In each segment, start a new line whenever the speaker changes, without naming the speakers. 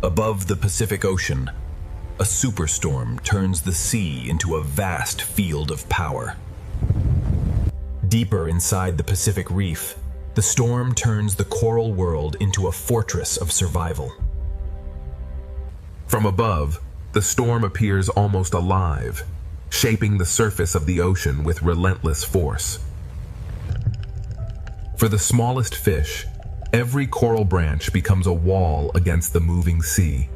Above the Pacific Ocean, a superstorm turns the sea into a vast field of power. Deeper inside the Pacific Reef, the storm turns the coral world into a fortress of survival.
From above, the storm appears almost alive, shaping the surface of the ocean with relentless force. For the smallest fish, every coral branch becomes a wall against the moving sea.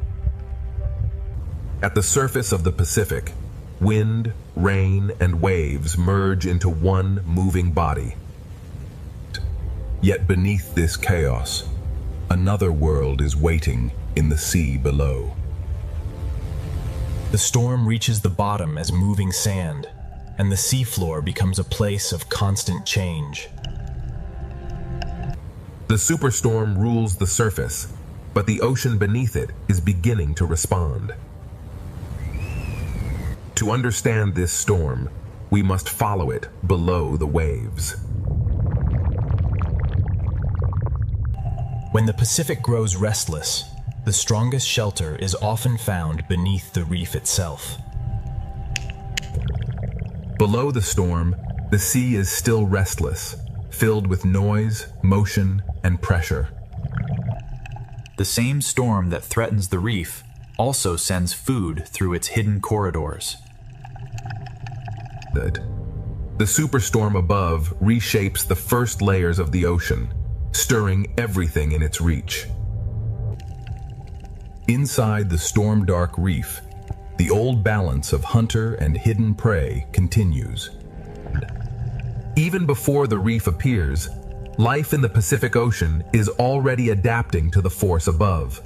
At the surface of the Pacific, wind, rain, and waves merge into one moving body. Yet beneath this chaos, another world is waiting in the sea below.
The storm reaches the bottom as moving sand, and the seafloor becomes a place of constant change.
The superstorm rules the surface, but the ocean beneath it is beginning to respond. To understand this storm, we must follow it below the waves.
When the Pacific grows restless, the strongest shelter is often found beneath the reef itself.
Below the storm, the sea is still restless, filled with noise, motion, and pressure.
The same storm that threatens the reef also sends food through its hidden corridors.
The superstorm above reshapes the first layers of the ocean, stirring everything in its reach. Inside the storm-dark reef, the old balance of hunter and hidden prey continues. Even before the reef appears, life in the Pacific Ocean is already adapting to the force above.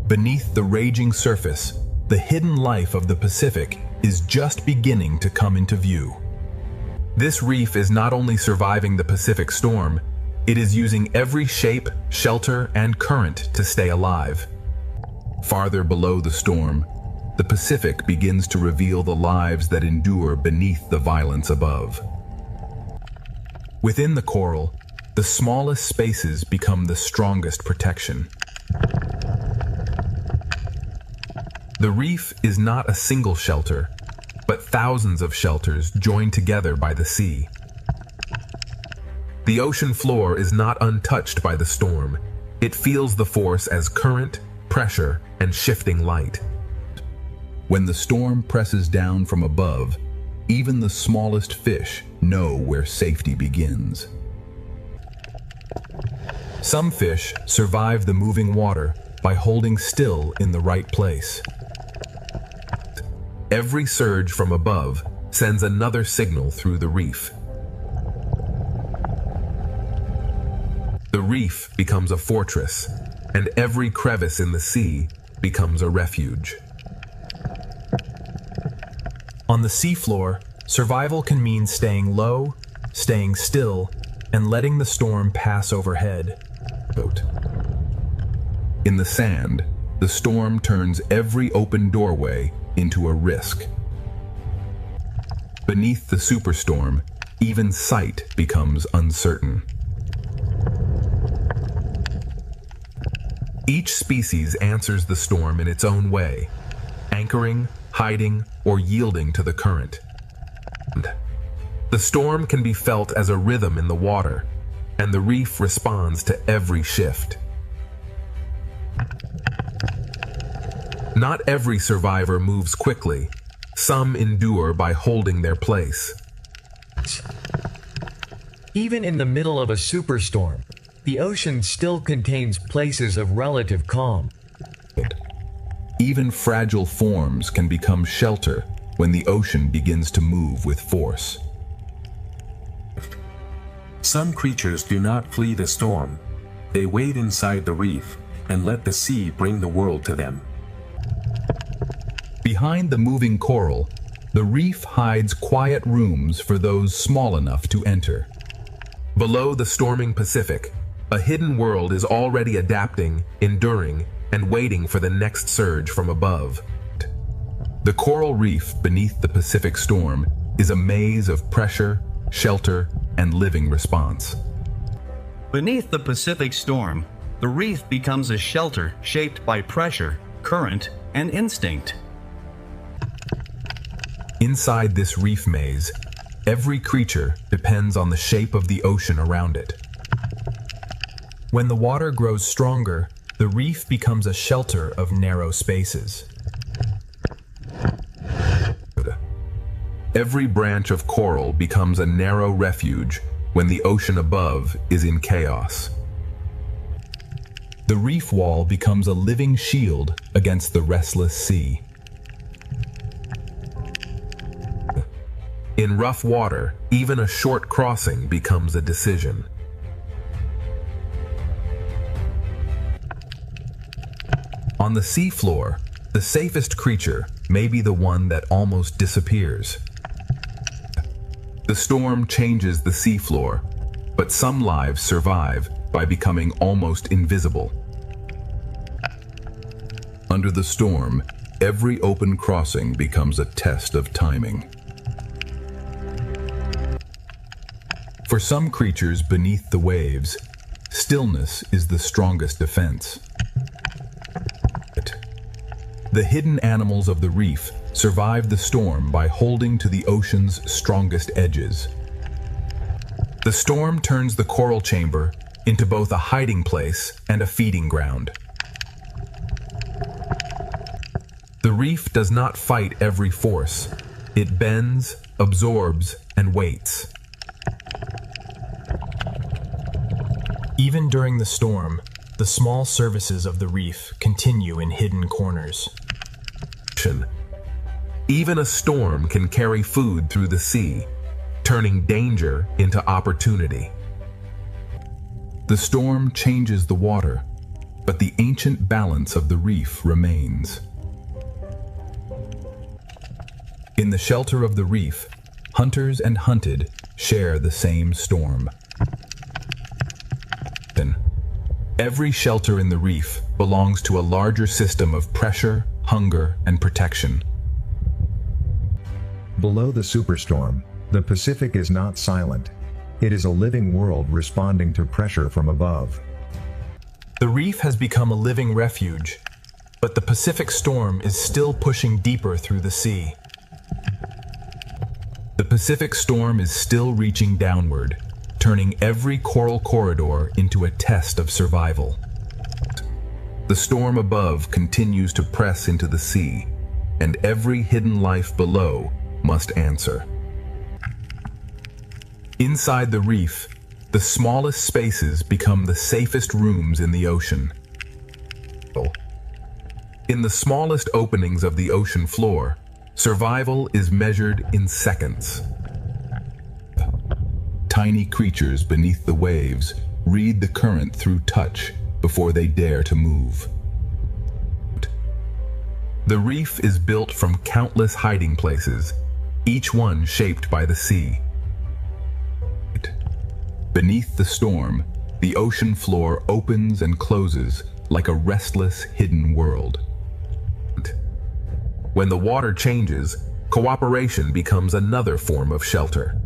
Beneath the raging surface, the hidden life of the Pacific is just beginning to come into view. This reef is not only surviving the Pacific storm, it is using every shape, shelter, and current to stay alive. Farther below the storm, the Pacific begins to reveal the lives that endure beneath the violence above. Within the coral, the smallest spaces become the strongest protection. The reef is not a single shelter, but thousands of shelters joined together by the sea. The ocean floor is not untouched by the storm. It feels the force as current, pressure, and shifting light. When the storm presses down from above, even the smallest fish know where safety begins. Some fish survive the moving water by holding still in the right place. Every surge from above sends another signal through the reef. The reef becomes a fortress, and every crevice in the sea becomes a refuge.
On the seafloor, survival can mean staying low, staying still, and letting the storm pass overhead.
In the sand, the storm turns every open doorway into a risk. Beneath the superstorm, even sight becomes uncertain. Each species answers the storm in its own way, anchoring, hiding, or yielding to the current. The storm can be felt as a rhythm in the water, and the reef responds to every shift. Not every survivor moves quickly. Some endure by holding their place.
Even in the middle of a superstorm, the ocean still contains places of relative calm.
Even fragile forms can become shelter when the ocean begins to move with force.
Some creatures do not flee the storm. They wait inside the reef and let the sea bring the world to them.
Behind the moving coral, the reef hides quiet rooms for those small enough to enter. Below the storming Pacific, a hidden world is already adapting, enduring, and waiting for the next surge from above. The coral reef beneath the Pacific storm is a maze of pressure, shelter, and living response.
Beneath the Pacific storm, the reef becomes a shelter shaped by pressure, current, and instinct.
Inside this reef maze, every creature depends on the shape of the ocean around it.
When the water grows stronger, the reef becomes a shelter of narrow spaces.
Every branch of coral becomes a narrow refuge when the ocean above is in chaos. The reef wall becomes a living shield against the restless sea. In rough water, even a short crossing becomes a decision. On the seafloor, the safest creature may be the one that almost disappears. The storm changes the seafloor, but some lives survive by becoming almost invisible. Under the storm, every open crossing becomes a test of timing. For some creatures beneath the waves, stillness is the strongest defense. The hidden animals of the reef survive the storm by holding to the ocean's strongest edges. The storm turns the coral chamber into both a hiding place and a feeding ground. The reef does not fight every force. It bends, absorbs, and waits.
Even during the storm, the small services of the reef continue in hidden corners.
Even a storm can carry food through the sea, turning danger into opportunity. The storm changes the water, but the ancient balance of the reef remains. In the shelter of the reef, hunters and hunted share the same storm. Every shelter in the reef belongs to a larger system of pressure, hunger, and protection.
Below the superstorm, the Pacific is not silent. It is a living world responding to pressure from above.
The reef has become a living refuge, but the Pacific storm is still pushing deeper through the sea.
The Pacific storm is still reaching downward, turning every coral corridor into a test of survival. The storm above continues to press into the sea, and every hidden life below must answer. Inside the reef, the smallest spaces become the safest rooms in the ocean. In the smallest openings of the ocean floor, survival is measured in seconds. Tiny creatures beneath the waves read the current through touch before they dare to move. The reef is built from countless hiding places, each one shaped by the sea. Beneath the storm, the ocean floor opens and closes like a restless, hidden world. When the water changes, cooperation becomes another form of shelter.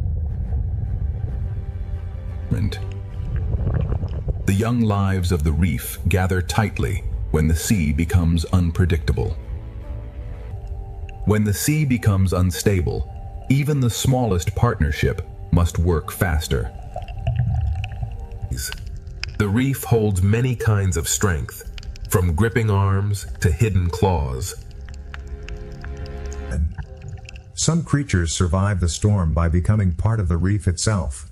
The young lives of the reef gather tightly when the sea becomes unpredictable. When the sea becomes unstable, even the smallest partnership must work faster. The reef holds many kinds of strength, from gripping arms to hidden claws.
Some creatures survive the storm by becoming part of the reef itself.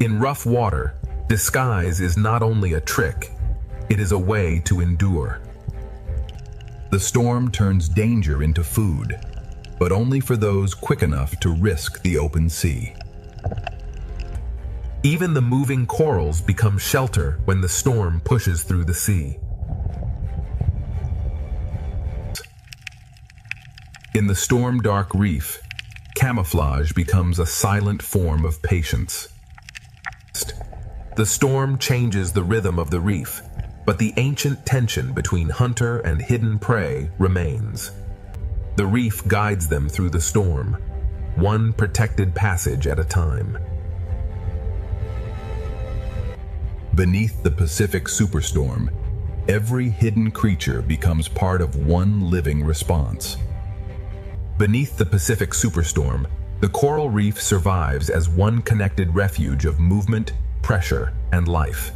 In rough water, disguise is not only a trick, it is a way to endure. The storm turns danger into food, but only for those quick enough to risk the open sea. Even the moving corals become shelter when the storm pushes through the sea. In the storm-dark reef, camouflage becomes a silent form of patience. The storm changes the rhythm of the reef, but the ancient tension between hunter and hidden prey remains. The reef guides them through the storm, one protected passage at a time. Beneath the Pacific Superstorm, every hidden creature becomes part of one living response. Beneath the Pacific Superstorm, the coral reef survives as one connected refuge of movement, pressure, and life.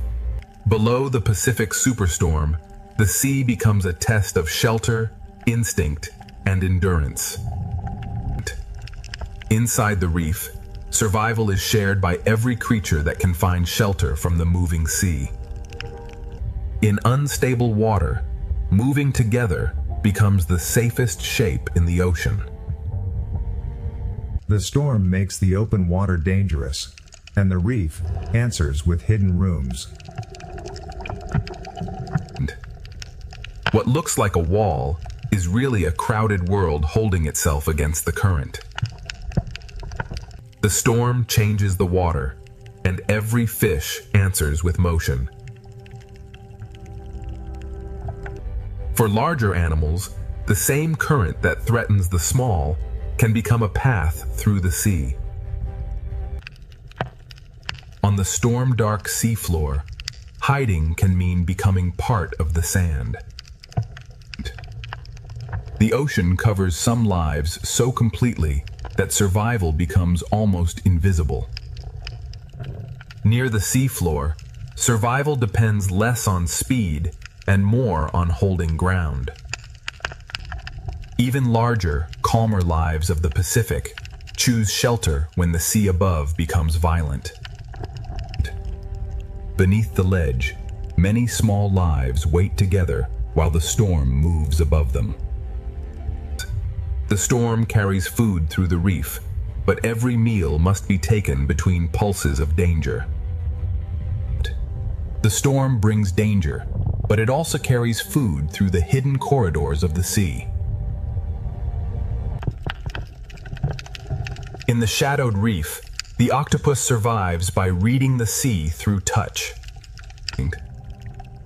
Below the Pacific Superstorm, the sea becomes a test of shelter, instinct, and endurance. Inside the reef, survival is shared by every creature that can find shelter from the moving sea. In unstable water, moving together becomes the safest shape in the ocean.
The storm makes the open water dangerous, and the reef answers with hidden rooms.
What looks like a wall is really a crowded world holding itself against the current. The storm changes the water, and every fish answers with motion. For larger animals, the same current that threatens the small can become a path through the sea. On the storm-dark seafloor, hiding can mean becoming part of the sand. The ocean covers some lives so completely that survival becomes almost invisible. Near the seafloor, survival depends less on speed and more on holding ground. Even larger, calmer lives of the Pacific choose shelter when the sea above becomes violent. Beneath the ledge, many small lives wait together while the storm moves above them. The storm carries food through the reef, but every meal must be taken between pulses of danger. The storm brings danger, but it also carries food through the hidden corridors of the sea. In the shadowed reef, the octopus survives by reading the sea through touch.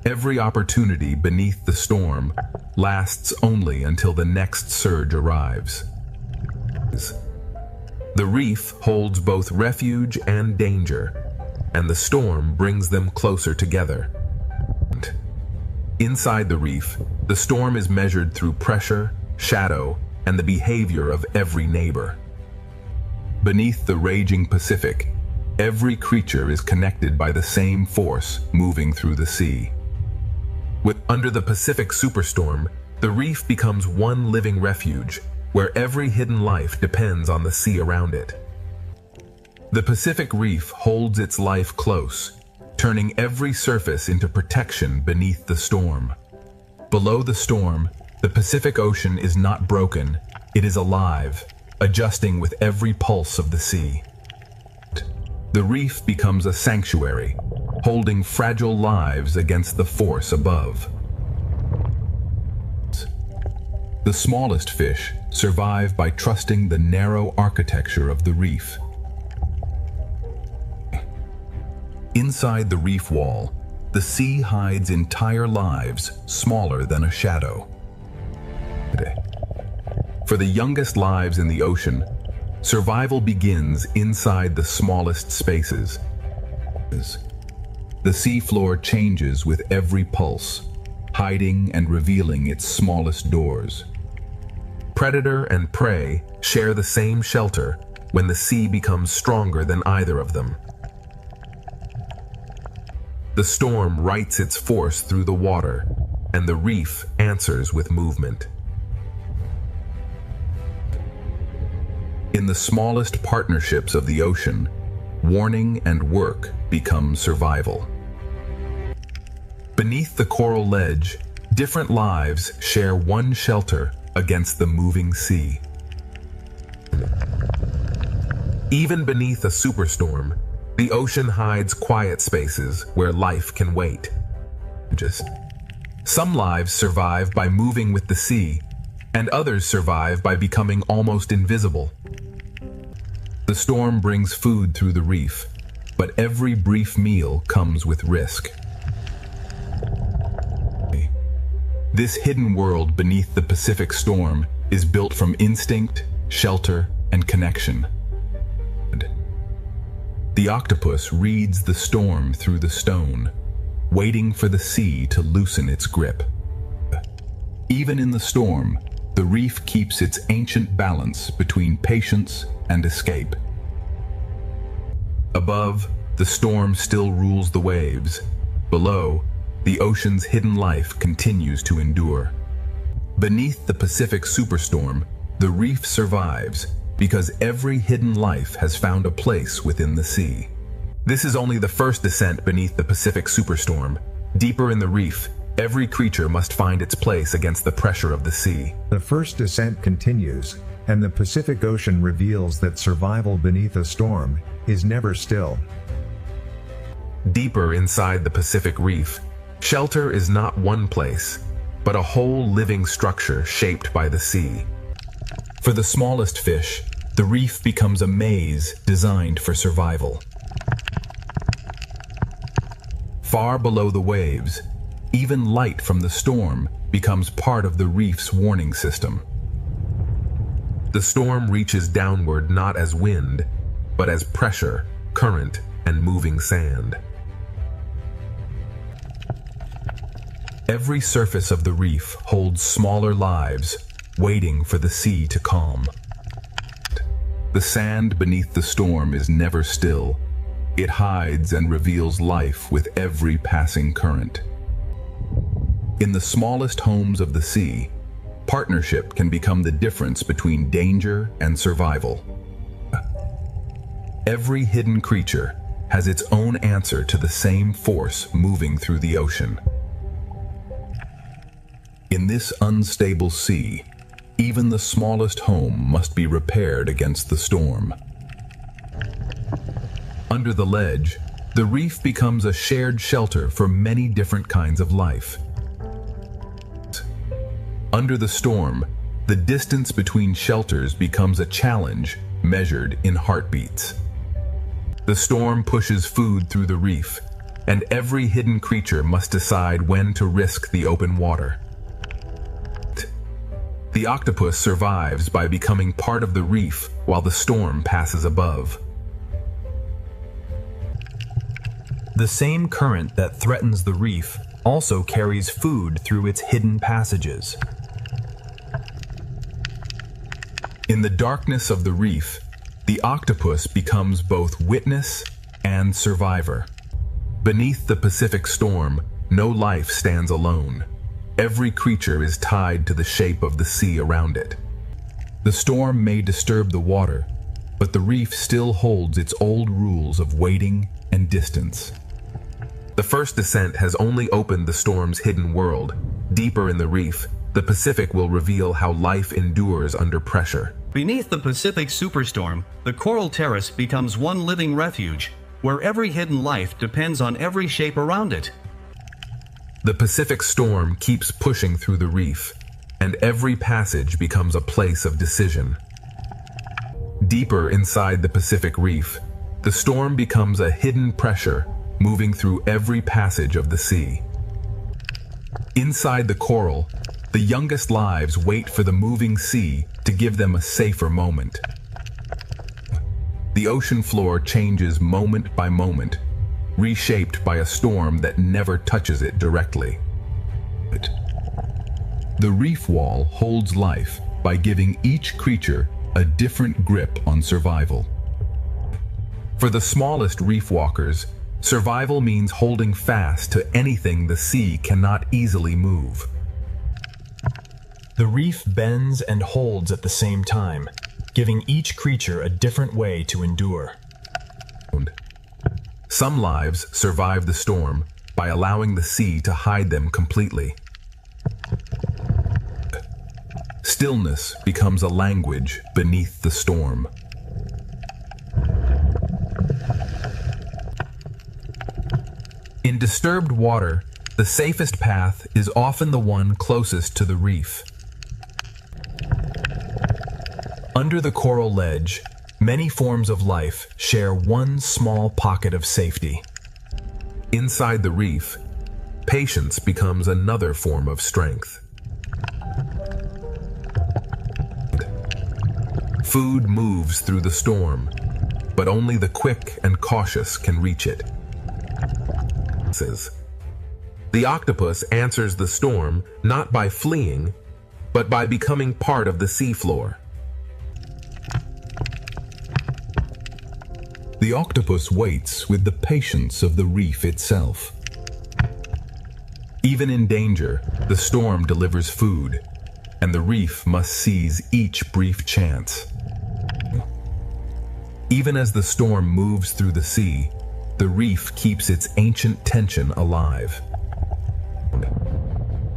Every opportunity beneath the storm lasts only until the next surge arrives. The reef holds both refuge and danger, and the storm brings them closer together. Inside the reef, the storm is measured through pressure, shadow, and the behavior of every neighbor. Beneath the raging Pacific, every creature is connected by the same force moving through the sea. Under the Pacific Superstorm, the reef becomes one living refuge, where every hidden life depends on the sea around it. The Pacific Reef holds its life close, turning every surface into protection beneath the storm. Below the storm, the Pacific Ocean is not broken, it is alive, adjusting with every pulse of the sea. The reef becomes a sanctuary, holding fragile lives against the force above. The smallest fish survive by trusting the narrow architecture of the reef. Inside the reef wall, the sea hides entire lives smaller than a shadow. For the youngest lives in the ocean, survival begins inside the smallest spaces. The seafloor changes with every pulse, hiding and revealing its smallest doors. Predator and prey share the same shelter when the sea becomes stronger than either of them. The storm writes its force through the water, and the reef answers with movement. In the smallest partnerships of the ocean, warning and work become survival. Beneath the coral ledge, different lives share one shelter against the moving sea. Even beneath a superstorm, the ocean hides quiet spaces where life can wait. Some lives survive by moving with the sea, and others survive by becoming almost invisible. The storm brings food through the reef, but every brief meal comes with risk. This hidden world beneath the Pacific storm is built from instinct, shelter, and connection. The octopus reads the storm through the stone, waiting for the sea to loosen its grip. Even in the storm, the reef keeps its ancient balance between patience and escape. Above, the storm still rules the waves. Below, the ocean's hidden life continues to endure. Beneath the Pacific superstorm, the reef survives because every hidden life has found a place within the sea. This is only the first descent beneath the Pacific superstorm. Deeper in the reef, every creature must find its place against the pressure of the sea.
The first descent continues, and the Pacific Ocean reveals that survival beneath a storm is never still.
Deeper inside the Pacific Reef, shelter is not one place, but a whole living structure shaped by the sea. For the smallest fish, the reef becomes a maze designed for survival. Far below the waves, even light from the storm becomes part of the reef's warning system. The storm reaches downward not as wind, but as pressure, current, and moving sand. Every surface of the reef holds smaller lives, waiting for the sea to calm. The sand beneath the storm is never still. It hides and reveals life with every passing current. In the smallest homes of the sea, partnership can become the difference between danger and survival. Every hidden creature has its own answer to the same force moving through the ocean. In this unstable sea, even the smallest home must be repaired against the storm. Under the ledge, the reef becomes a shared shelter for many different kinds of life. Under the storm, the distance between shelters becomes a challenge measured in heartbeats. The storm pushes food through the reef, and every hidden creature must decide when to risk the open water. The octopus survives by becoming part of the reef while the storm passes above.
The same current that threatens the reef also carries food through its hidden passages.
In the darkness of the reef, the octopus becomes both witness and survivor. Beneath the Pacific storm, no life stands alone. Every creature is tied to the shape of the sea around it. The storm may disturb the water, but the reef still holds its old rules of waiting and distance. The first descent has only opened the storm's hidden world. Deeper in the reef, the Pacific will reveal how life endures under pressure.
Beneath the Pacific superstorm, the coral terrace becomes one living refuge, where every hidden life depends on every shape around it.
The Pacific storm keeps pushing through the reef, and every passage becomes a place of decision. Deeper inside the Pacific Reef, the storm becomes a hidden pressure moving through every passage of the sea. Inside the coral, the youngest lives wait for the moving sea to give them a safer moment. The ocean floor changes moment by moment, reshaped by a storm that never touches it directly. The reef wall holds life by giving each creature a different grip on survival. For the smallest reef walkers, survival means holding fast to anything the sea cannot easily move.
The reef bends and holds at the same time, giving each creature a different way to endure.
Some lives survive the storm by allowing the sea to hide them completely. Stillness becomes a language beneath the storm. In disturbed water, the safest path is often the one closest to the reef. Under the coral ledge, many forms of life share one small pocket of safety. Inside the reef, patience becomes another form of strength. Food moves through the storm, but only the quick and cautious can reach it. The octopus answers the storm not by fleeing, but by becoming part of the seafloor. The octopus waits with the patience of the reef itself. Even in danger, the storm delivers food, and the reef must seize each brief chance. Even as the storm moves through the sea, the reef keeps its ancient tension alive.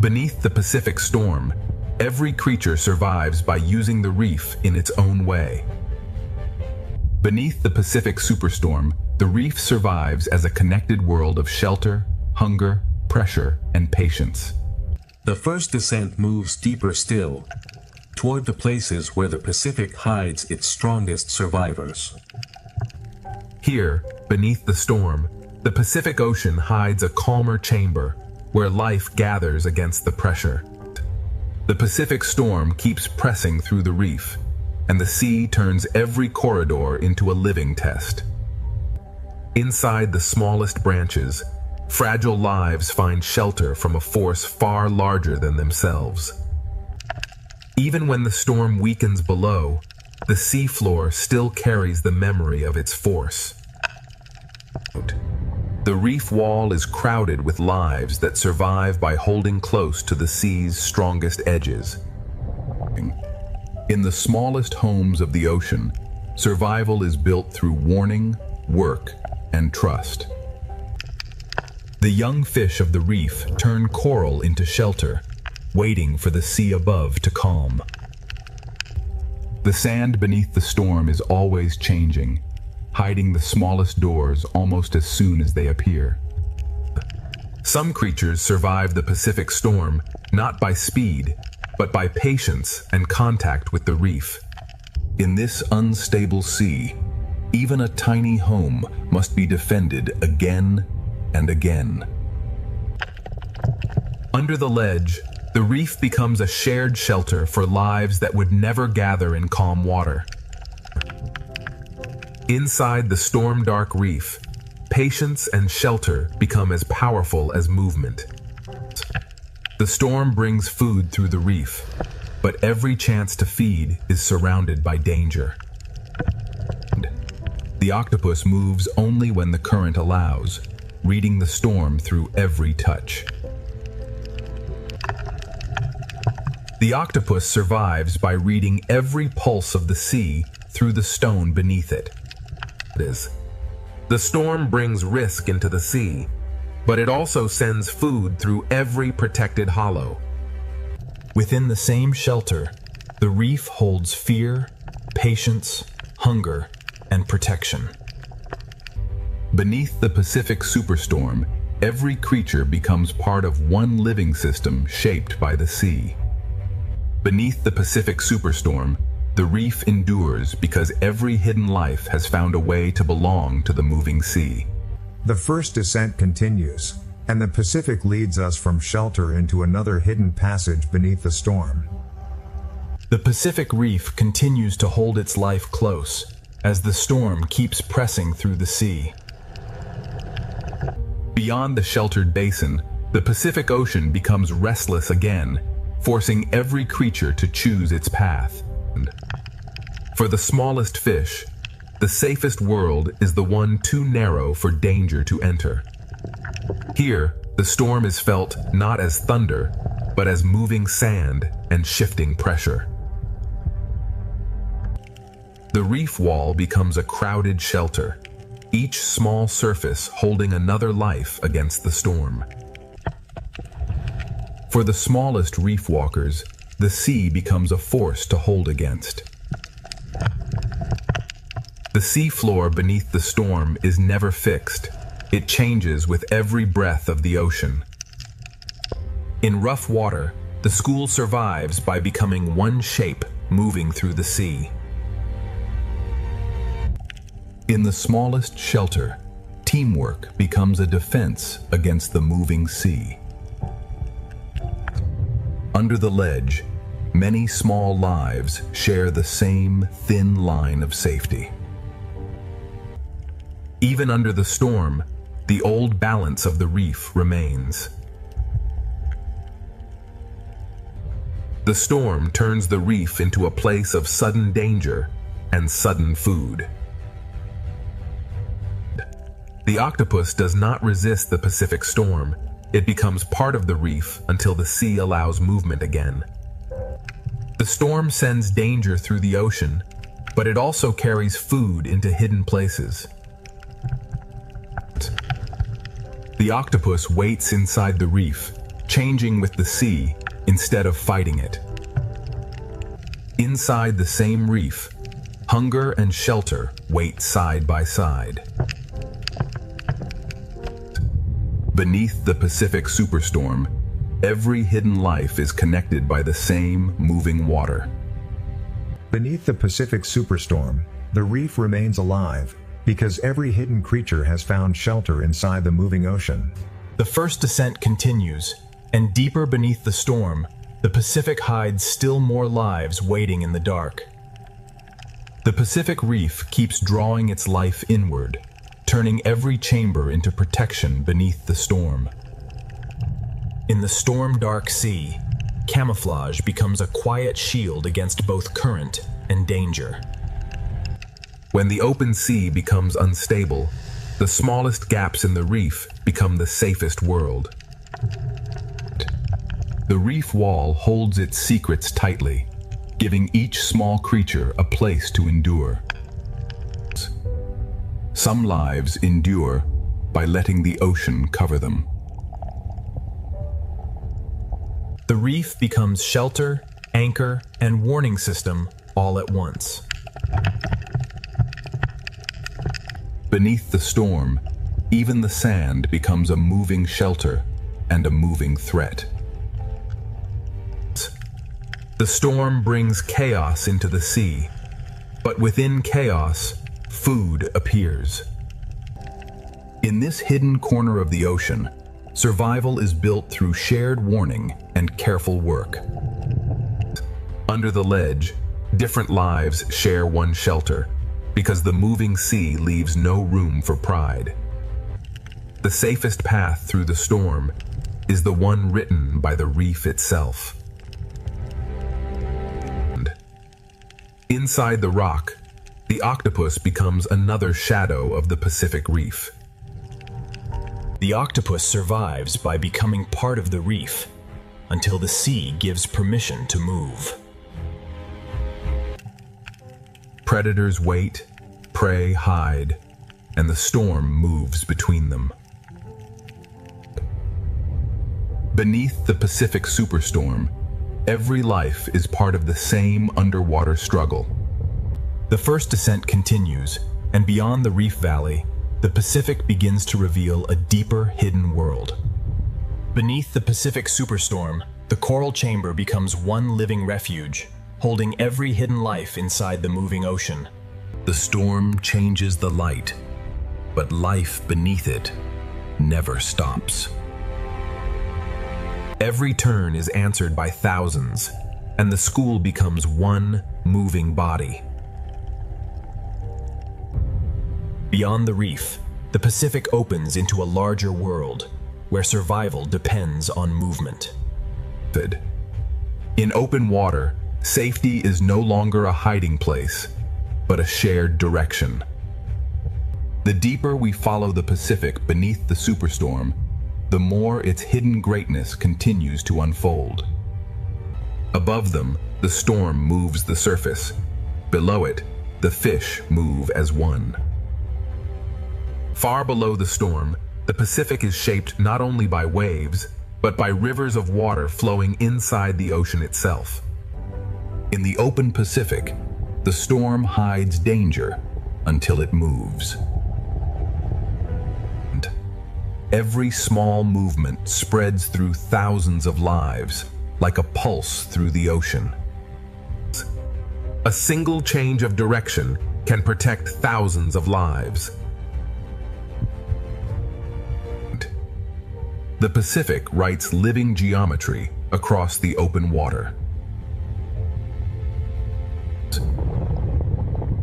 Beneath the Pacific storm, every creature survives by using the reef in its own way. Beneath the Pacific superstorm, the reef survives as a connected world of shelter, hunger, pressure, and patience.
The first descent moves deeper still, toward the places where the Pacific hides its strongest survivors.
Here, beneath the storm, the Pacific Ocean hides a calmer chamber where life gathers against the pressure. The Pacific storm keeps pressing through the reef, and the sea turns every corridor into a living test. Inside the smallest branches, fragile lives find shelter from a force far larger than themselves. Even when the storm weakens below, the seafloor still carries the memory of its force. The reef wall is crowded with lives that survive by holding close to the sea's strongest edges. In the smallest homes of the ocean, survival is built through warning, work, and trust. The young fish of the reef turn coral into shelter, waiting for the sea above to calm. The sand beneath the storm is always changing, hiding the smallest doors almost as soon as they appear. Some creatures survive the Pacific storm not by speed, but by patience and contact with the reef. In this unstable sea, even a tiny home must be defended again and again. Under the ledge, the reef becomes a shared shelter for lives that would never gather in calm water. Inside the storm-dark reef, patience and shelter become as powerful as movement. The storm brings food through the reef, but every chance to feed is surrounded by danger. The octopus moves only when the current allows, reading the storm through every touch. The octopus survives by reading every pulse of the sea through the stone beneath it. The storm brings risk into the sea, but it also sends food through every protected hollow.
Within the same shelter, the reef holds fear, patience, hunger, and protection.
Beneath the Pacific superstorm, every creature becomes part of one living system shaped by the sea. Beneath the Pacific superstorm, the reef endures because every hidden life has found a way to belong to the moving sea.
The first descent continues, and the Pacific leads us from shelter into another hidden passage beneath the storm.
The Pacific Reef continues to hold its life close as the storm keeps pressing through the sea.
Beyond the sheltered basin, the Pacific Ocean becomes restless again, forcing every creature to choose its path. For the smallest fish, the safest world is the one too narrow for danger to enter. Here, the storm is felt not as thunder, but as moving sand and shifting pressure. The reef wall becomes a crowded shelter, each small surface holding another life against the storm. For the smallest reef walkers, the sea becomes a force to hold against. The seafloor beneath the storm is never fixed. It changes with every breath of the ocean. In rough water, the school survives by becoming one shape moving through the sea. In the smallest shelter, teamwork becomes a defense against the moving sea. Under the ledge, many small lives share the same thin line of safety. Even under the storm, the old balance of the reef remains. The storm turns the reef into a place of sudden danger and sudden food. The octopus does not resist the Pacific storm. It becomes part of the reef until the sea allows movement again. The storm sends danger through the ocean, but it also carries food into hidden places. The octopus waits inside the reef, changing with the sea instead of fighting it. Inside the same reef, hunger and shelter wait side by side. Beneath the Pacific superstorm, every hidden life is connected by the same moving water.
Beneath the Pacific superstorm, the reef remains alive, because every hidden creature has found shelter inside the moving ocean.
The first descent continues, and deeper beneath the storm, the Pacific hides still more lives waiting in the dark.
The Pacific Reef keeps drawing its life inward, turning every chamber into protection beneath the storm.
In the storm-dark sea, camouflage becomes a quiet shield against both current and danger.
When the open sea becomes unstable, the smallest gaps in the reef become the safest world. The reef wall holds its secrets tightly, giving each small creature a place to endure. Some lives endure by letting the ocean cover them.
The reef becomes shelter, anchor, and warning system all at once.
Beneath the storm, even the sand becomes a moving shelter and a moving threat. The storm brings chaos into the sea, but within chaos, food appears. In this hidden corner of the ocean, survival is built through shared warning and careful work. Under the ledge, different lives share one shelter, because the moving sea leaves no room for pride. The safest path through the storm is the one written by the reef itself. Inside the rock, the octopus becomes another shadow of the Pacific Reef.
The octopus survives by becoming part of the reef until the sea gives permission to move.
Predators wait, prey hide, and the storm moves between them. Beneath the Pacific superstorm, every life is part of the same underwater struggle.
The first descent continues, and beyond the reef valley, the Pacific begins to reveal a deeper hidden world. Beneath the Pacific superstorm, the coral chamber becomes one living refuge, holding every hidden life inside the moving ocean.
The storm changes the light, but life beneath it never stops. Every turn is answered by thousands, and the school becomes one moving body.
Beyond the reef, the Pacific opens into a larger world, where survival depends on movement.
In open water, safety is no longer a hiding place, but a shared direction. The deeper we follow the Pacific beneath the superstorm, the more its hidden greatness continues to unfold. Above them, the storm moves the surface. Below it, the fish move as one. Far below the storm, the Pacific is shaped not only by waves, but by rivers of water flowing inside the ocean itself. In the open Pacific, the storm hides danger until it moves. Every small movement spreads through thousands of lives, like a pulse through the ocean. A single change of direction can protect thousands of lives. The Pacific writes living geometry across the open water.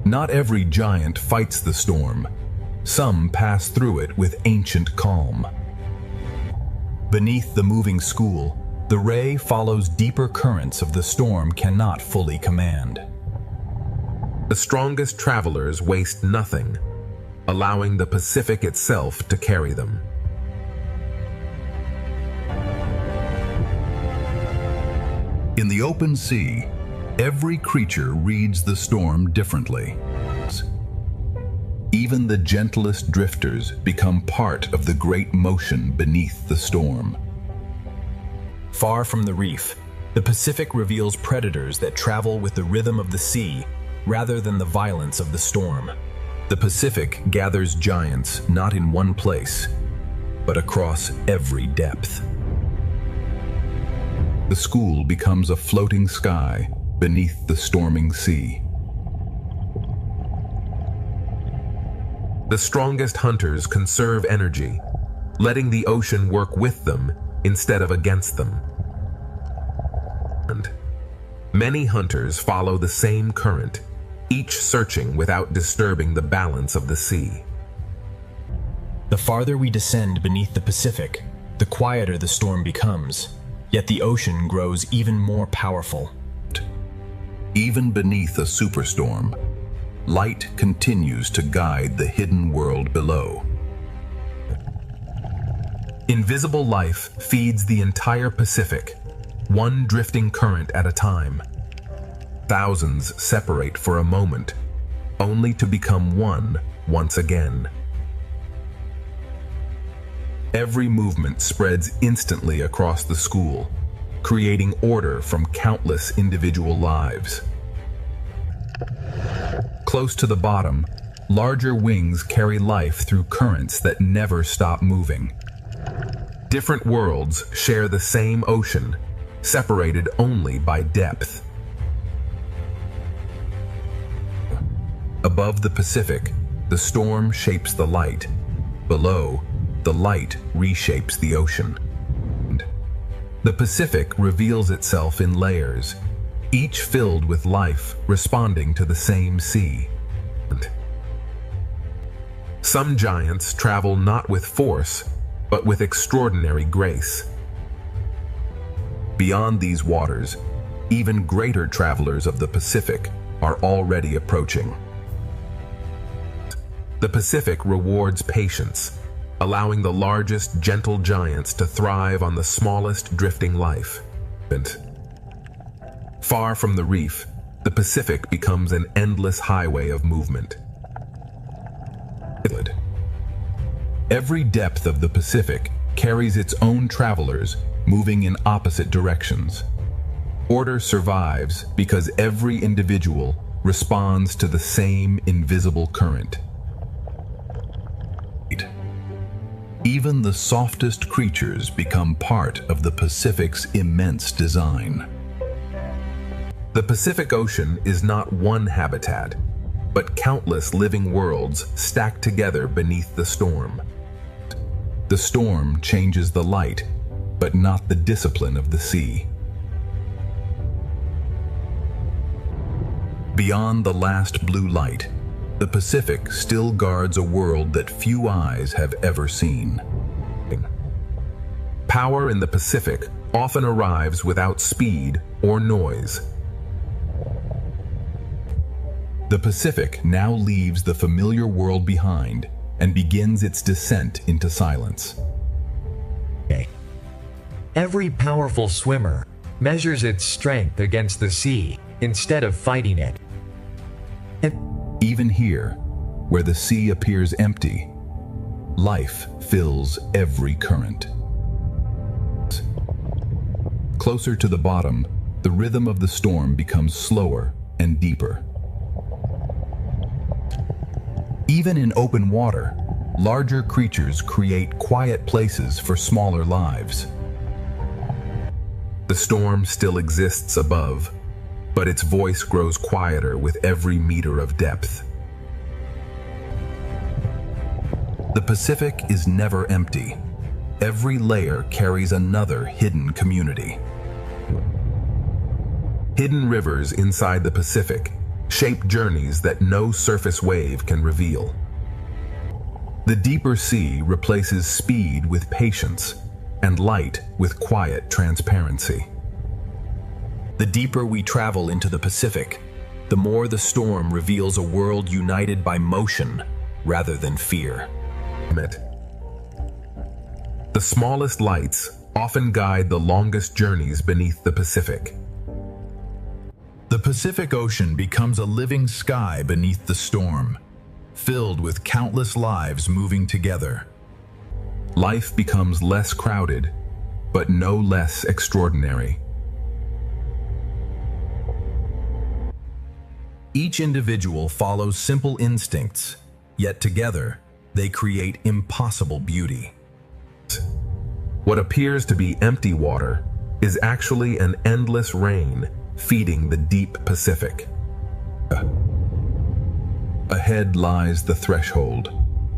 Not every giant fights the storm.
Some pass through it with ancient calm. Beneath the moving school, the ray follows deeper currents of the storm cannot fully command.
The strongest travelers waste nothing, allowing the Pacific itself to carry them.
In the open sea, every creature reads the storm differently. Even the gentlest drifters become part of the great motion beneath the storm.
Far from the reef, the Pacific reveals predators that travel with the rhythm of the sea rather than the violence of the storm. The Pacific gathers giants not in one place, but across every depth.
The school becomes a floating sky beneath the storming sea.
The strongest hunters conserve energy, letting the ocean work with them instead of against them. And many hunters follow the same current, each searching without disturbing the balance of the sea.
The farther we descend beneath the Pacific, the quieter the storm becomes, yet the ocean grows even more powerful.
Even beneath a superstorm, light continues to guide the hidden world below.
Invisible life feeds the entire Pacific, one drifting current at a time. Thousands separate for a moment, only to become one once again. Every movement spreads instantly across the school, creating order from countless individual lives. Close to the bottom, larger wings carry life through currents that never stop moving. Different worlds share the same ocean, separated only by depth. Above the Pacific, the storm shapes the light. Below, the light reshapes the ocean. The Pacific reveals itself in layers, each filled with life responding to the same sea. Some giants travel not with force, but with extraordinary grace. Beyond these waters, even greater travelers of the Pacific are already approaching. The Pacific rewards patience, allowing the largest gentle giants to thrive on the smallest drifting life. Far from the reef, the Pacific becomes an endless highway of movement.
Every depth of the Pacific carries its own travelers moving in opposite directions. Order survives because every individual responds to the same invisible current. Even the softest creatures become part of the Pacific's immense design.
The Pacific Ocean is not one habitat, but countless living worlds stacked together beneath the storm.
The storm changes the light, but not the discipline of the sea. Beyond the last blue light, the Pacific still guards a world that few eyes have ever seen.
Power in the Pacific often arrives without speed or noise.
The Pacific now leaves the familiar world behind and begins its descent into silence.
Every powerful swimmer measures its strength against the sea instead of fighting it.
Even here, where the sea appears empty, life fills every current. Closer to the bottom, the rhythm of the storm becomes slower and deeper. Even in open water, larger creatures create quiet places for smaller lives.
The storm still exists above, but its voice grows quieter with every meter of depth.
The Pacific is never empty. Every layer carries another hidden community.
Hidden rivers inside the Pacific shape journeys that no surface wave can reveal.
The deeper sea replaces speed with patience, and light with quiet transparency. The deeper we travel into the Pacific, the more the storm reveals a world united by motion rather than fear. The smallest lights often guide the longest journeys beneath the Pacific. The Pacific Ocean becomes a living sky beneath the storm, filled with countless lives moving together. Life becomes less crowded, but no less extraordinary. Each individual follows simple instincts, yet together they create impossible beauty. What appears to be empty water is actually an endless rain feeding the deep Pacific. Ahead lies the threshold,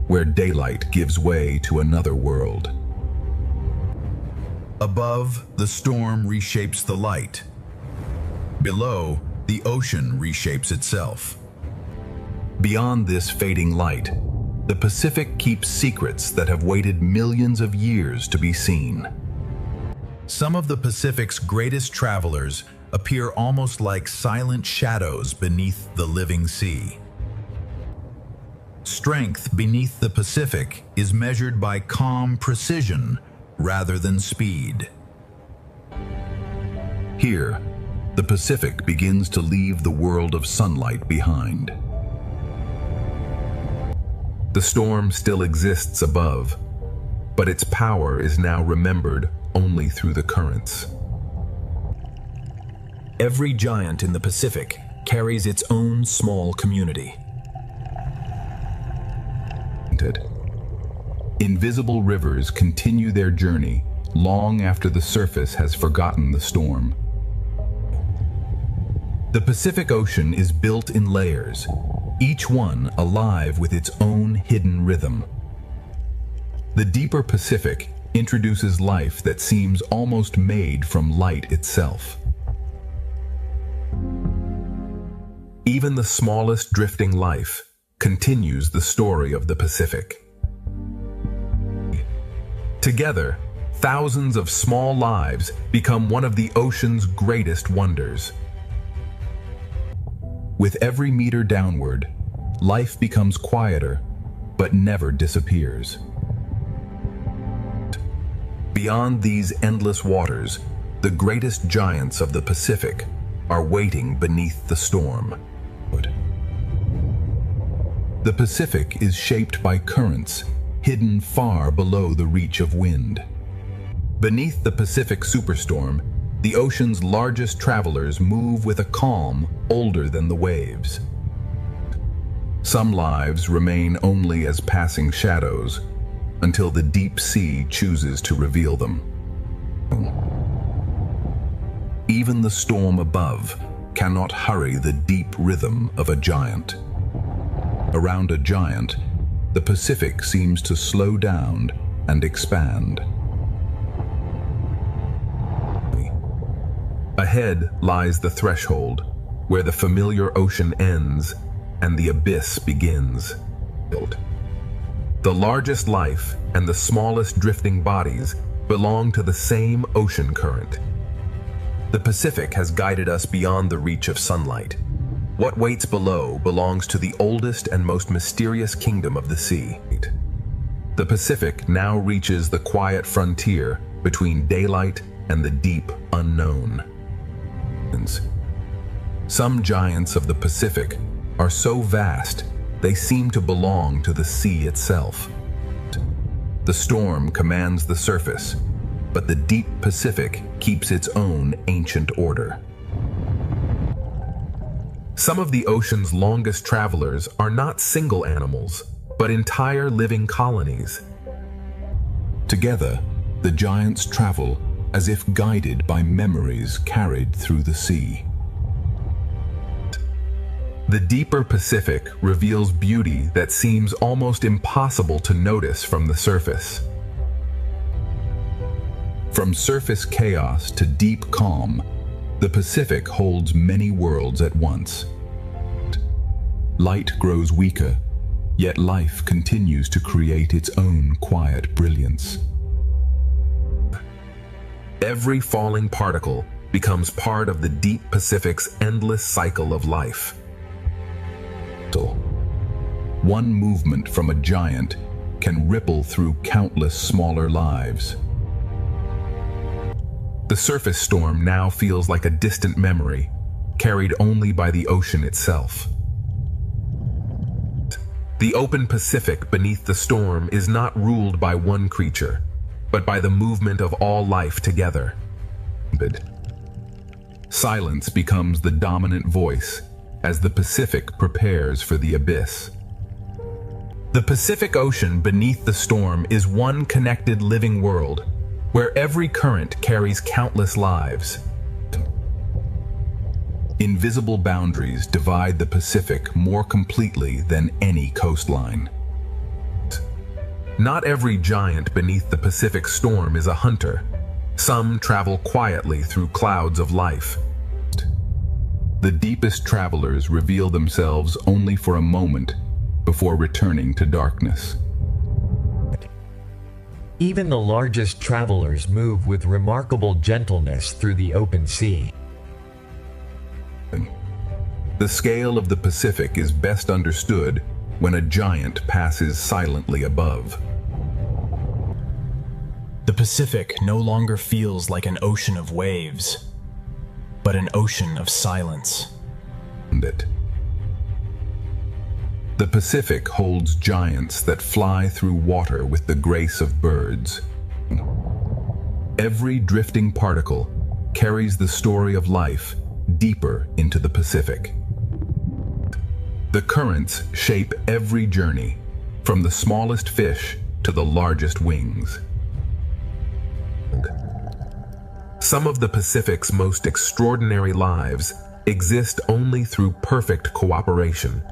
where daylight gives way to another world. Above, the storm reshapes the light. Below, the ocean reshapes itself. Beyond this fading light, the Pacific keeps secrets that have waited millions of years to be seen. Some of the Pacific's greatest travelers appear almost like silent shadows beneath the living sea. Strength beneath the Pacific is measured by calm precision rather than speed. Here, the Pacific begins to leave the world of sunlight behind. The storm still exists above, but its power is now remembered only through the currents. Every giant in the Pacific carries its own small community. Invisible rivers continue their journey long after the surface has forgotten the storm. The Pacific Ocean is built in layers, each one alive with its own hidden rhythm. The deeper Pacific introduces life that seems almost made from light itself. Even the smallest drifting life continues the story of the Pacific. Together, thousands of small lives become one of the ocean's greatest wonders. With every meter downward, life becomes quieter, but never disappears. Beyond these endless waters, the greatest giants of the Pacific are waiting beneath the storm. The Pacific is shaped by currents hidden far below the reach of wind. Beneath the Pacific superstorm, the ocean's largest travelers move with a calm older than the waves. Some lives remain only as passing shadows until the deep sea chooses to reveal them. Even the storm above cannot hurry the deep rhythm of a giant. Around a giant, the Pacific seems to slow down and expand. Ahead lies the threshold, where the familiar ocean ends and the abyss begins. The largest life and the smallest drifting bodies belong to the same ocean current. The Pacific has guided us beyond the reach of sunlight. What waits below belongs to the oldest and most mysterious kingdom of the sea. The Pacific now reaches the quiet frontier between daylight and the deep unknown. Some giants of the Pacific are so vast they seem to belong to the sea itself. The storm commands the surface, but the deep Pacific keeps its own ancient order. Some of the ocean's longest travelers are not single animals, but entire living colonies. Together, the giants travel as if guided by memories carried through the sea. The deeper Pacific reveals beauty that seems almost impossible to notice from the surface. From surface chaos to deep calm, the Pacific holds many worlds at once. Light grows weaker, Yet life continues to create its own quiet brilliance. Every falling particle becomes part of the deep Pacific's endless cycle of life. One movement from a giant can ripple through countless smaller lives. The surface storm now feels like a distant memory, carried only by the ocean itself. The open Pacific beneath the storm is not ruled by one creature, but by the movement of all life together. Silence becomes the dominant voice as the Pacific prepares for the abyss. The Pacific Ocean beneath the storm is one connected living world, where every current carries countless lives. Invisible boundaries divide the Pacific more completely than any coastline. Not every giant beneath the Pacific storm is a hunter. Some travel quietly through clouds of life. The deepest travelers reveal themselves only for a moment before returning to darkness.
Even the largest travelers move with remarkable gentleness through the open sea.
The scale of the Pacific is best understood when a giant passes silently above.
The Pacific no longer feels like an ocean of waves, but an ocean of silence.
The Pacific holds giants that fly through water with the grace of birds. Every drifting particle carries the story of life deeper into the Pacific. The currents shape every journey, from the smallest fish to the largest wings. Some of the Pacific's most extraordinary lives exist only through perfect cooperation.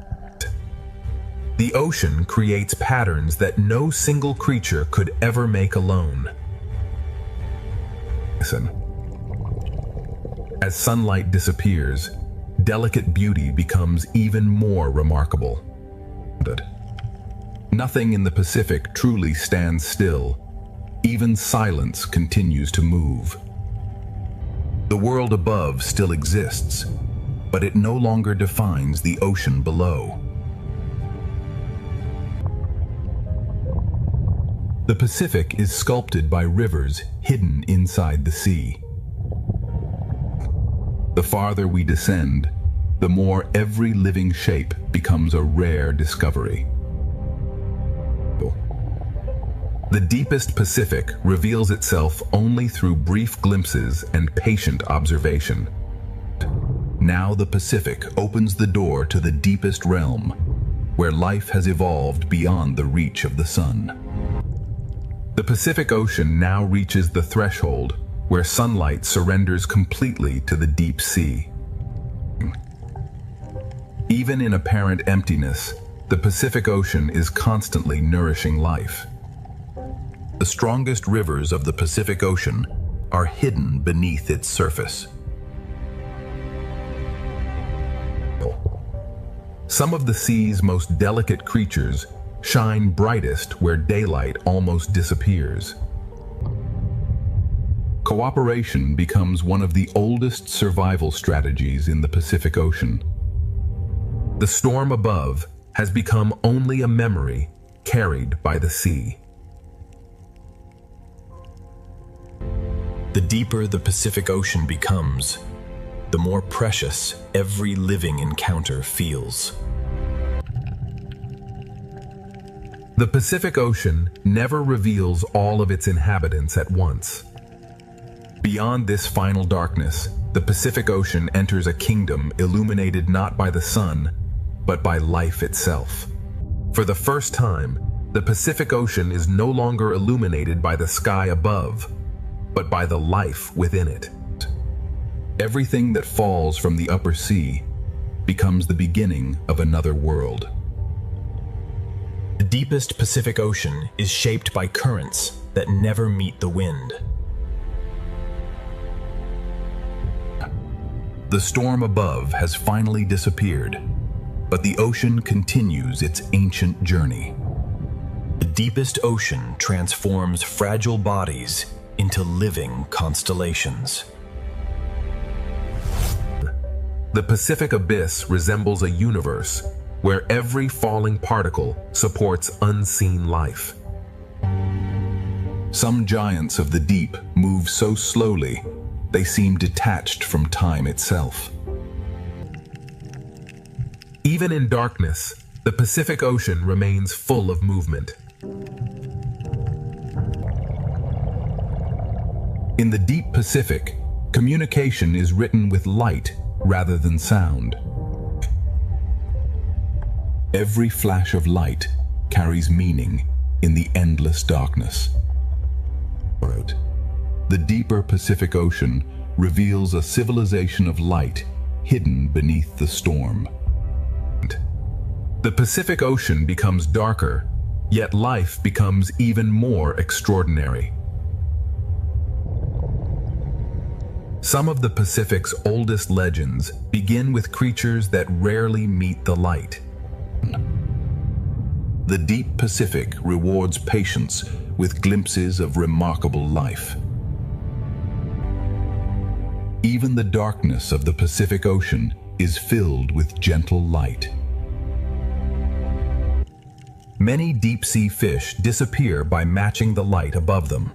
The ocean creates patterns that no single creature could ever make alone. Listen. As sunlight disappears, delicate beauty becomes even more remarkable. Nothing in the Pacific truly stands still. Even silence continues to move. The world above still exists, but it no longer defines the ocean below. The Pacific is sculpted by rivers hidden inside the sea. The farther we descend, the more every living shape becomes a rare discovery. The deepest Pacific reveals itself only through brief glimpses and patient observation. Now the Pacific opens the door to the deepest realm, where life has evolved beyond the reach of the sun. The Pacific Ocean now reaches the threshold where sunlight surrenders completely to the deep sea. Even in apparent emptiness, the Pacific Ocean is constantly nourishing life. The strongest rivers of the Pacific Ocean are hidden beneath its surface. Some of the sea's most delicate creatures shine brightest where daylight almost disappears. Cooperation becomes one of the oldest survival strategies in the Pacific Ocean. The storm above has become only a memory carried by the sea.
The deeper the Pacific Ocean becomes, the more precious every living encounter feels.
The Pacific Ocean never reveals all of its inhabitants at once. Beyond this final darkness, the Pacific Ocean enters a kingdom illuminated not by the sun, but by life itself. For the first time, the Pacific Ocean is no longer illuminated by the sky above, but by the life within it. Everything that falls from the upper sea becomes the beginning of another world.
The deepest Pacific Ocean is shaped by currents that never meet the wind.
The storm above has finally disappeared.
but the ocean continues its ancient journey.
The deepest ocean transforms fragile bodies into living constellations.
The Pacific Abyss resembles a universe where every falling particle supports unseen life.
Some giants of the deep move so slowly, they seem detached from time itself.
Even in darkness, the Pacific Ocean remains full of movement.
In the deep Pacific, communication is written with light rather than sound. Every flash of light carries meaning in the endless darkness. The deeper Pacific Ocean reveals a civilization of light hidden beneath the storm.
The Pacific Ocean becomes darker, yet life becomes even more extraordinary. Some of the Pacific's oldest legends begin with creatures that rarely meet the light.
The deep Pacific rewards patience with glimpses of remarkable life. Even the darkness of the Pacific Ocean is filled with gentle light. Many deep-sea fish disappear by matching the light above them.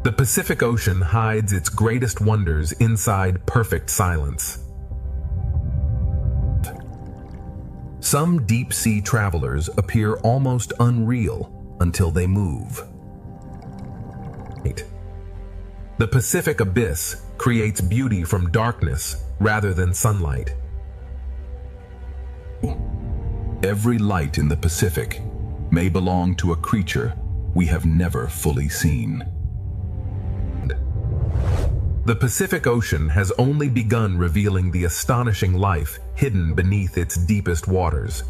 The Pacific Ocean hides its greatest wonders inside perfect silence. Some deep-sea travelers appear almost unreal until they move. The Pacific Abyss creates beauty from darkness rather than sunlight.
Every light in the Pacific may belong to a creature we have never fully seen.
The Pacific Ocean has only begun revealing the astonishing life hidden beneath its deepest waters.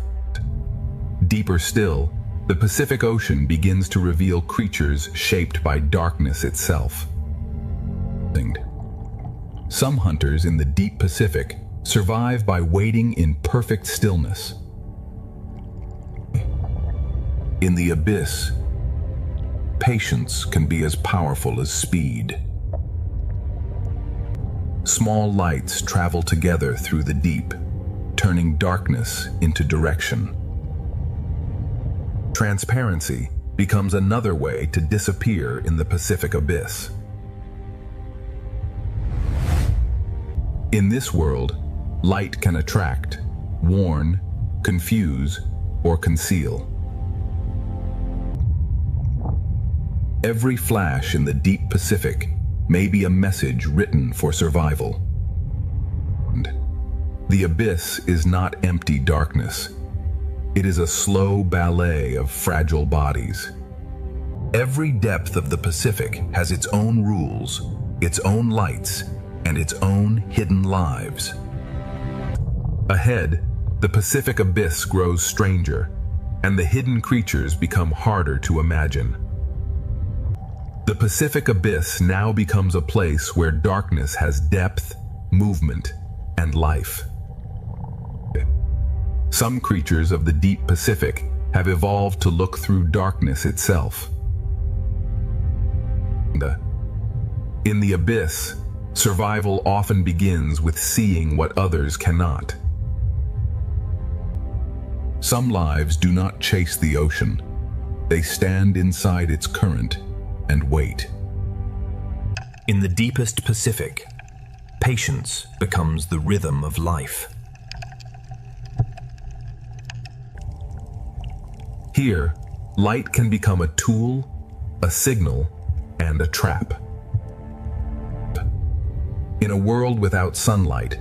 Deeper still, the Pacific Ocean begins to reveal creatures shaped by darkness itself. Some hunters in the deep Pacific survive by waiting in perfect stillness. In the abyss, patience can be as powerful as speed. Small lights travel together through the deep, turning darkness into direction. Transparency becomes another way to disappear in the Pacific Abyss. In this world, light can attract, warn, confuse, or conceal. Every flash in the deep Pacific may be a message written for survival. The abyss is not empty darkness. It is a slow ballet of fragile bodies. Every depth of the Pacific has its own rules, its own lights, and its own hidden lives.
Ahead, the Pacific Abyss grows stranger, and the hidden creatures become harder to imagine. The Pacific Abyss now becomes a place where darkness has depth, movement, and life. Some creatures of the deep Pacific have evolved to look through darkness itself. In the abyss, survival often begins with seeing what others cannot.
Some lives do not chase the ocean. They stand inside its current and wait.
In the deepest Pacific, patience becomes the rhythm of life.
Here, light can become a tool, a signal, and a trap. In a world without sunlight,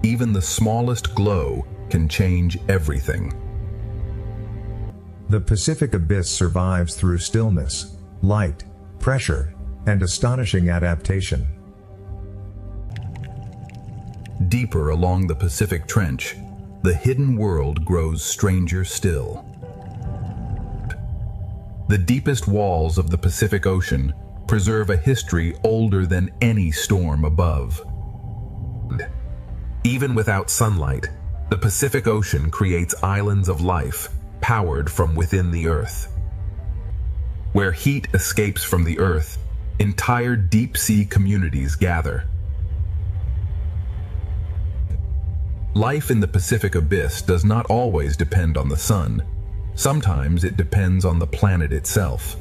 even the smallest glow can change everything.
The Pacific Abyss survives through stillness, light, pressure, and astonishing adaptation.
Deeper along the Pacific Trench, the hidden world grows stranger still. The deepest walls of the Pacific Ocean preserve a history older than any storm above.
Even without sunlight, the Pacific Ocean creates islands of life powered from within the Earth. Where heat escapes from the Earth, entire deep-sea communities gather. Life in the Pacific Abyss does not always depend on the sun. Sometimes it depends on the planet itself.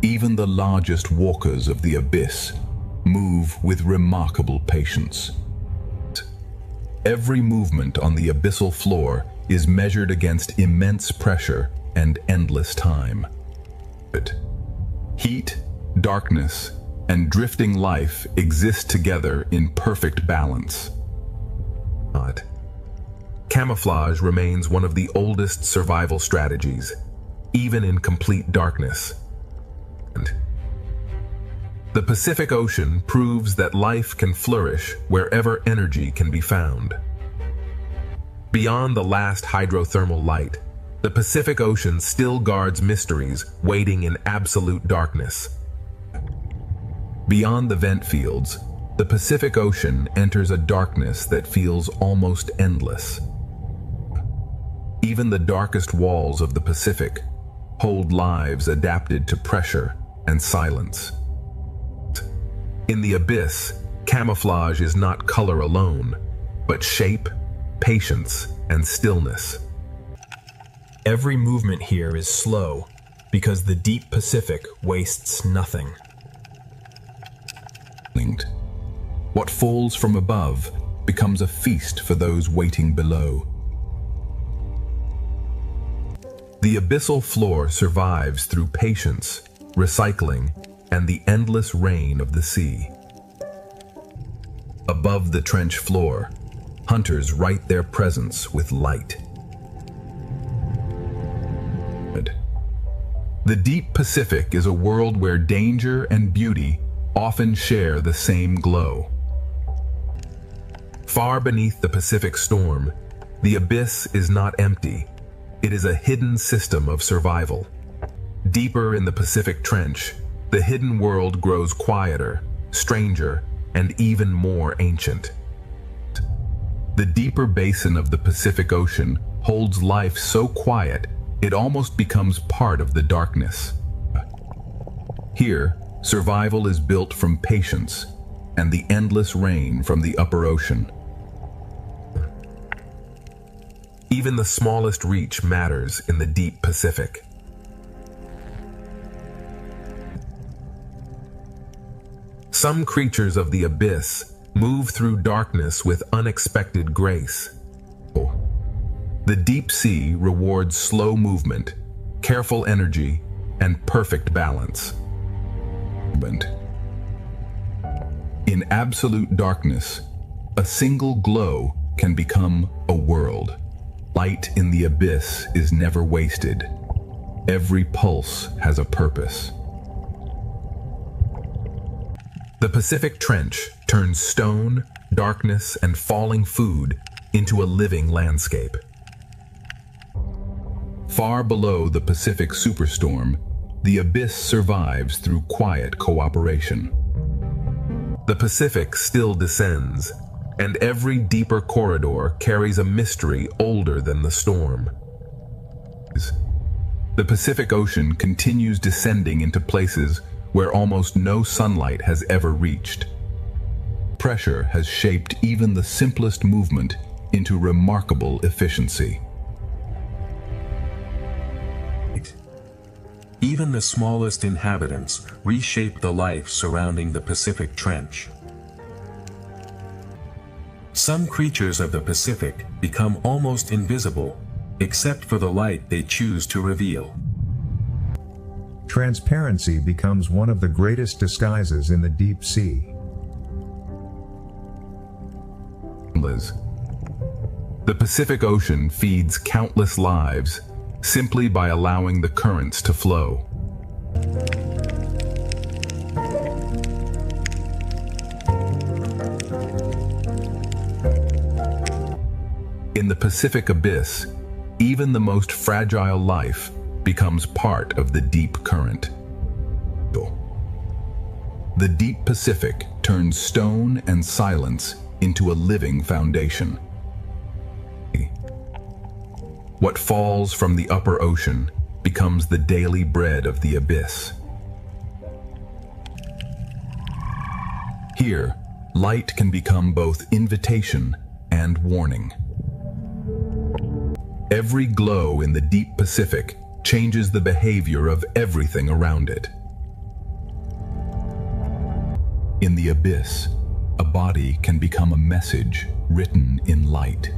Even the largest walkers of the abyss move with remarkable patience. Every movement on the abyssal floor is measured against immense pressure and endless time. Heat, darkness, and drifting life exist together in perfect balance. Camouflage remains one of the oldest survival strategies, even in complete darkness. The Pacific Ocean proves that life can flourish wherever energy can be found. Beyond the last hydrothermal light, the Pacific Ocean still guards mysteries waiting in absolute darkness. Beyond the vent fields, the Pacific Ocean enters a darkness that feels almost endless. Even the darkest walls of the Pacific hold lives adapted to pressure and silence. In the abyss, camouflage is not color alone, but shape, patience, and stillness.
Every movement here is slow because the deep Pacific wastes nothing.
What falls from above becomes a feast for those waiting below.
The abyssal floor survives through patience, recycling, and the endless rain of the sea. Above the trench floor, hunters write their presence with light. The deep Pacific is a world where danger and beauty often share the same glow. Far beneath the Pacific storm, the abyss is not empty. It is a hidden system of survival. Deeper in the Pacific Trench, the hidden world grows quieter, stranger, and even more ancient. The deeper basin of the Pacific Ocean holds life so quiet it almost becomes part of the darkness. Here, survival is built from patience and the endless rain from the upper ocean. Even the smallest reach matters in the deep Pacific. Some creatures of the abyss move through darkness with unexpected grace. The deep sea rewards slow movement, careful energy, and perfect balance. In absolute darkness, a single glow can become a world. Light in the abyss is never wasted. Every pulse has a purpose. The Pacific Trench turns stone, darkness, and falling food into a living landscape. Far below the Pacific Superstorm, the abyss survives through quiet cooperation. The Pacific still descends, and every deeper corridor carries a mystery older than the storm. The Pacific Ocean continues descending into places where almost no sunlight has ever reached. Pressure has shaped even the simplest movement into remarkable efficiency.
Even the smallest inhabitants reshape the life surrounding the Pacific Trench. Some creatures of the Pacific become almost invisible, except for the light they choose to reveal.
Transparency becomes one of the greatest disguises in the deep sea.
The Pacific Ocean feeds countless lives simply by allowing the currents to flow. In the Pacific Abyss, even the most fragile life becomes part of the deep current.
the deep Pacific turns stone and silence into a living foundation. What falls from the upper ocean becomes the daily bread of the abyss. Here, light can become both invitation and warning. Every glow in the deep Pacific changes the behavior of everything around it. In the abyss, a body can become a message written in light.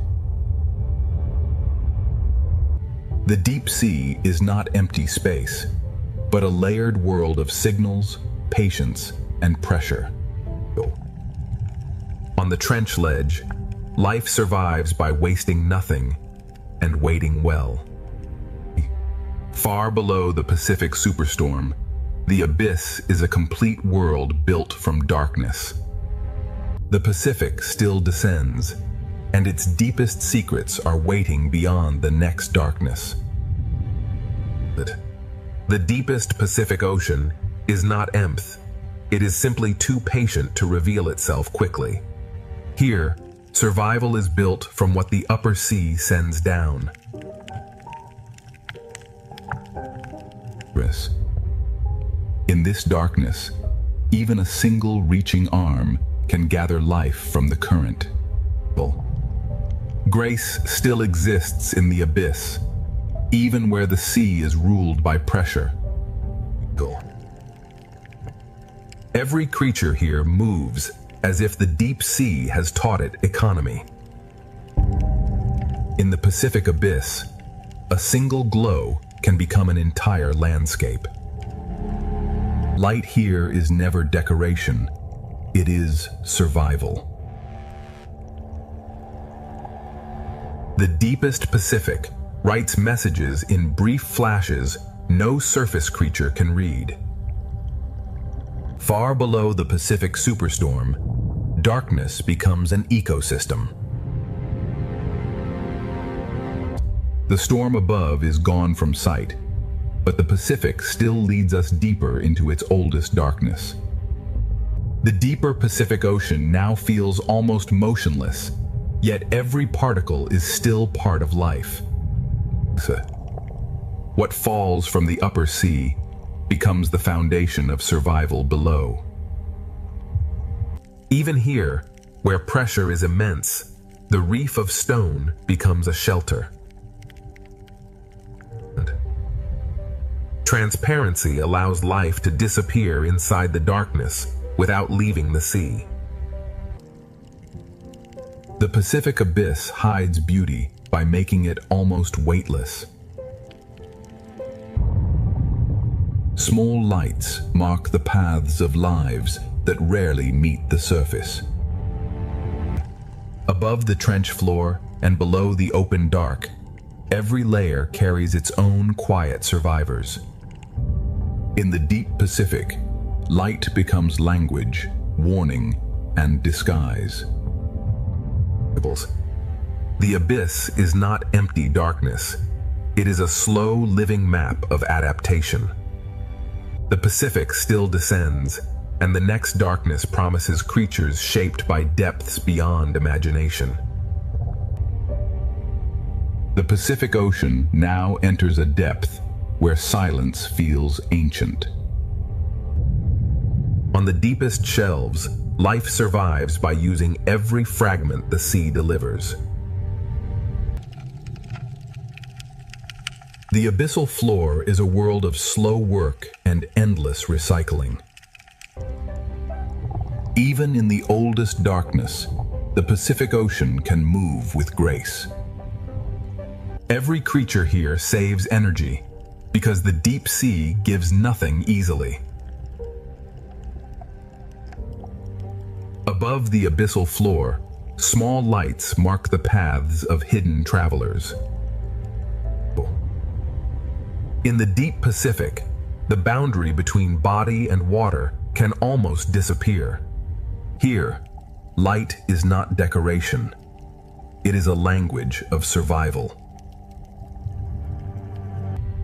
The deep sea is not empty space, but a layered world of signals, patience, and pressure. On the trench ledge, life survives by wasting nothing and waiting well. Far below the Pacific superstorm, the abyss is a complete world built from darkness. The Pacific still descends, and its deepest secrets are waiting beyond the next darkness. The deepest Pacific Ocean is not empty. It is simply too patient to reveal itself quickly. Here, survival is built from what the upper sea sends down. In this darkness, even a single reaching arm can gather life from the current. Grace still exists in the abyss, even where the sea is ruled by pressure. Every creature here moves as if the deep sea has taught it economy. In the Pacific abyss, a single glow can become an entire landscape. Light here is never decoration, it is survival. The deepest Pacific writes messages in brief flashes no surface creature can read. Far below the Pacific superstorm, darkness becomes an ecosystem. The storm above is gone from sight, but the Pacific still leads us deeper into its oldest darkness. The deeper Pacific Ocean now feels almost motionless, yet every particle is still part of life. What falls from the upper sea becomes the foundation of survival below. Even here, where pressure is immense, the reef of stone becomes a shelter. Transparency allows life to disappear inside the darkness without leaving the sea. The Pacific abyss hides beauty by making it almost weightless. Small lights mark the paths of lives that rarely meet the surface. Above the trench floor and below the open dark, every layer carries its own quiet survivors. In the deep Pacific, light becomes language, warning, and disguise. The abyss is not empty darkness. It is a slow living map of adaptation. The Pacific still descends, and the next darkness promises creatures shaped by depths beyond imagination. The Pacific Ocean now enters a depth where silence feels ancient. On the deepest shelves, life survives by using every fragment the sea delivers. The abyssal floor is a world of slow work and endless recycling. Even in the oldest darkness, the Pacific Ocean can move with grace. Every creature here saves energy, because the deep sea gives nothing easily. Above the abyssal floor, small lights mark the paths of hidden travelers. In the deep Pacific, the boundary between body and water can almost disappear. Here, light is not decoration. It is a language of survival.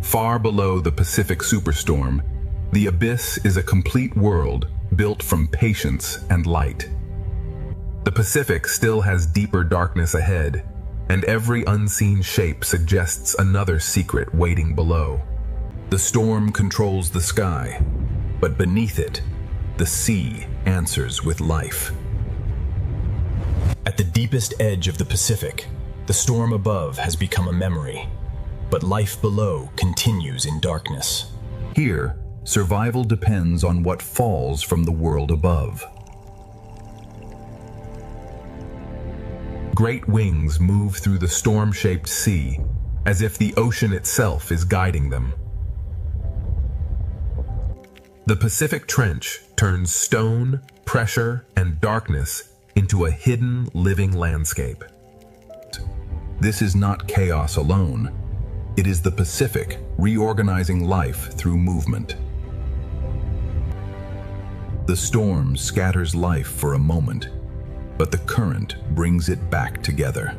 Far below the Pacific superstorm, the abyss is a complete world built from patience and light. The Pacific still has deeper darkness ahead, and every unseen shape suggests another secret waiting below. The storm controls the sky, but beneath it, the sea answers with life.
At the deepest edge of the Pacific, the storm above has become a memory, but life below continues in darkness.
Here, survival depends on what falls from the world above. Great wings move through the storm-shaped sea, as if the ocean itself is guiding them. The Pacific Trench turns stone, pressure, and darkness into a hidden, living landscape. This is not chaos alone. It is the Pacific reorganizing life through movement. The storm scatters life for a moment, but the current brings it back together.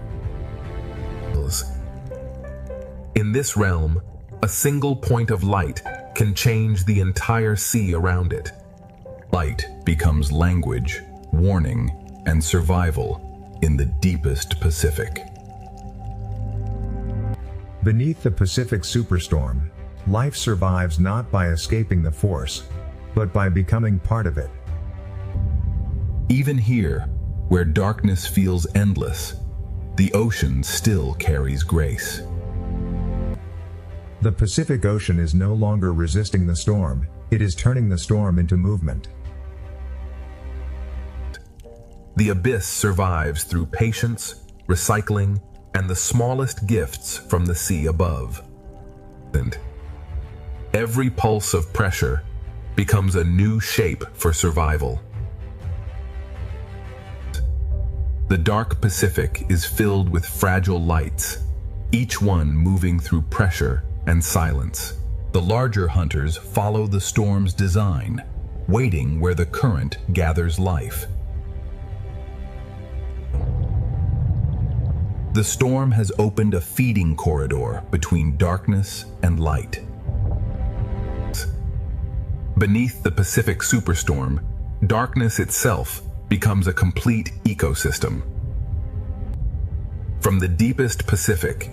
In this realm, a single point of light can change the entire sea around it. Light becomes language, warning, and survival in the deepest Pacific.
Beneath the Pacific Superstorm, life survives not by escaping the force, but by becoming part of it.
Even here, where darkness feels endless, the ocean still carries grace.
The Pacific Ocean is no longer resisting the storm, it is turning the storm into movement.
The abyss survives through patience, recycling, and the smallest gifts from the sea above. And every pulse of pressure becomes a new shape for survival. The dark Pacific is filled with fragile lights, each one moving through pressure and silence. The larger hunters follow the storm's design, waiting where the current gathers life. The storm has opened a feeding corridor between darkness and light. Beneath the Pacific Superstorm, darkness itself becomes a complete ecosystem. From the deepest Pacific,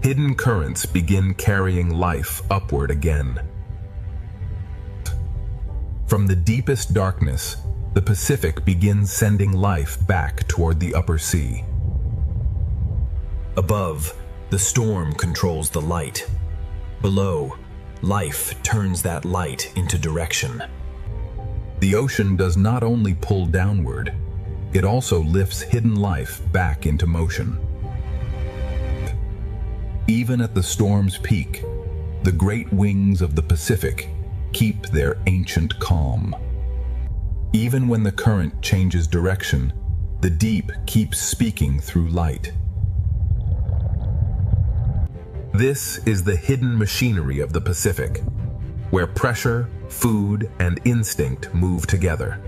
hidden currents begin carrying life upward again. From the deepest darkness, the Pacific begins sending life back toward the upper sea.
Above, the storm controls the light. Below, life turns that light into direction.
The ocean does not only pull downward, it also lifts hidden life back into motion. Even at the storm's peak, the great wings of the Pacific keep their ancient calm. Even when the current changes direction, the deep keeps speaking through light. This is the hidden machinery of the Pacific, where pressure, food, and instinct move together.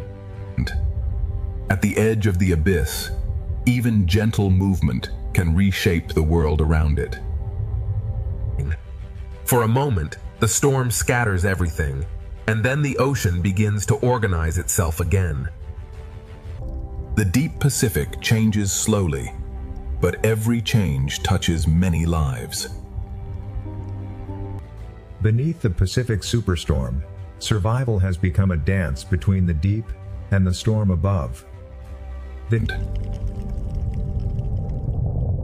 At the edge of the abyss, even gentle movement can reshape the world around it. For a moment, the storm scatters everything, and then the ocean begins to organize itself again. The deep Pacific changes slowly, but every change touches many lives.
Beneath the Pacific Superstorm, survival has become a dance between the deep and the storm above.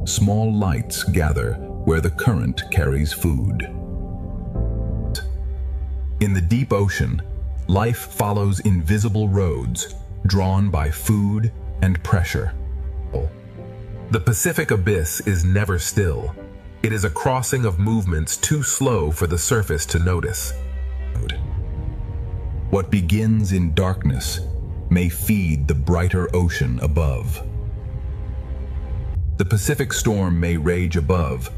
Small lights gather where the current carries food. In the deep ocean, life follows invisible roads drawn by food and pressure. The Pacific Abyss is never still. It is a crossing of movements too slow for the surface to notice. What begins in darkness may feed the brighter ocean above. The Pacific storm may rage above,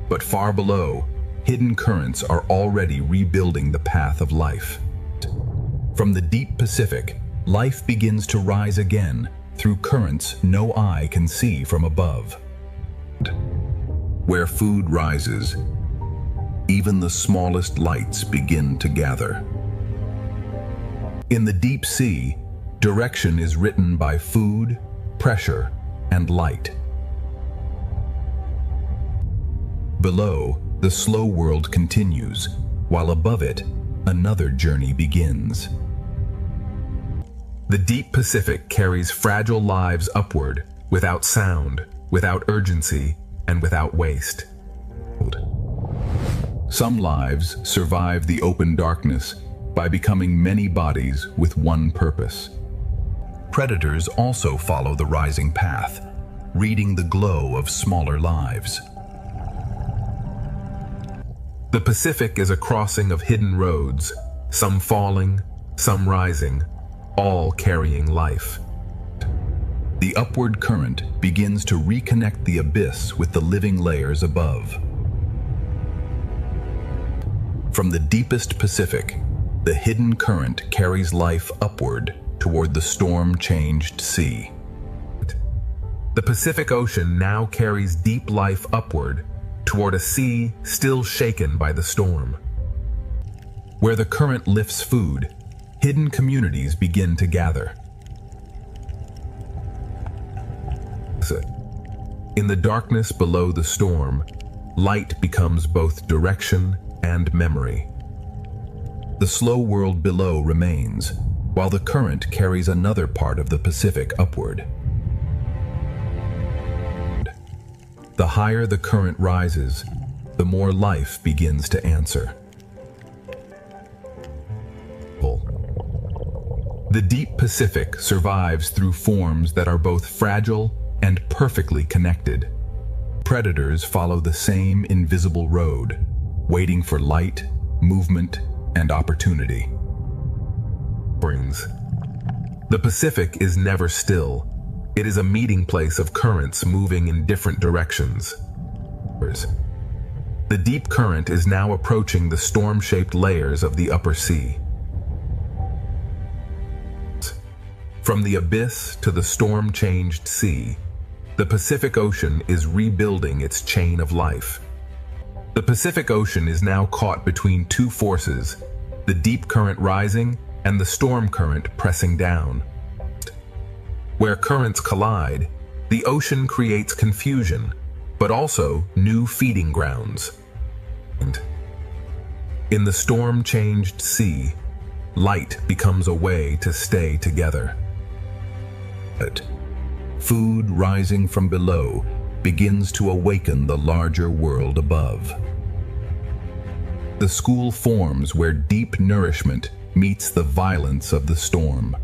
but far below, hidden currents are already rebuilding the path of life. From the deep Pacific, life begins to rise again through currents no eye can see from above. Where food rises, even the smallest lights begin to gather. In the deep sea, direction is written by food, pressure, and light. Below, the slow world continues, while above it, another journey begins. The deep Pacific carries fragile lives upward, without sound, without urgency, and without waste. Some lives survive the open darkness by becoming many bodies with one purpose. Predators also follow the rising path, reading the glow of smaller lives. The Pacific is a crossing of hidden roads, some falling, some rising, all carrying life. The upward current begins to reconnect the abyss with the living layers above. From the deepest Pacific, the hidden current carries life upward toward the storm-changed sea. The Pacific Ocean now carries deep life upward toward a sea still shaken by the storm. Where the current lifts food, hidden communities begin to gather. In the darkness below the storm, light becomes both direction and memory. The slow world below remains, while the current carries another part of the Pacific upward. The higher the current rises, the more life begins to answer. The deep Pacific survives through forms that are both fragile and perfectly connected. Predators follow the same invisible road, waiting for light, movement, and opportunity. The Pacific is never still. It is a meeting place of currents moving in different directions. The deep current is now approaching the storm-shaped layers of the upper sea. From the abyss to the storm-changed sea, the Pacific Ocean is rebuilding its chain of life. The Pacific Ocean is now caught between two forces, the deep current rising and the storm current pressing down. Where currents collide, the ocean creates confusion, but also new feeding grounds. In the storm-changed sea, light becomes a way to stay together. Food rising from below begins to awaken the larger world above. The school forms where deep nourishment meets the violence of the storm.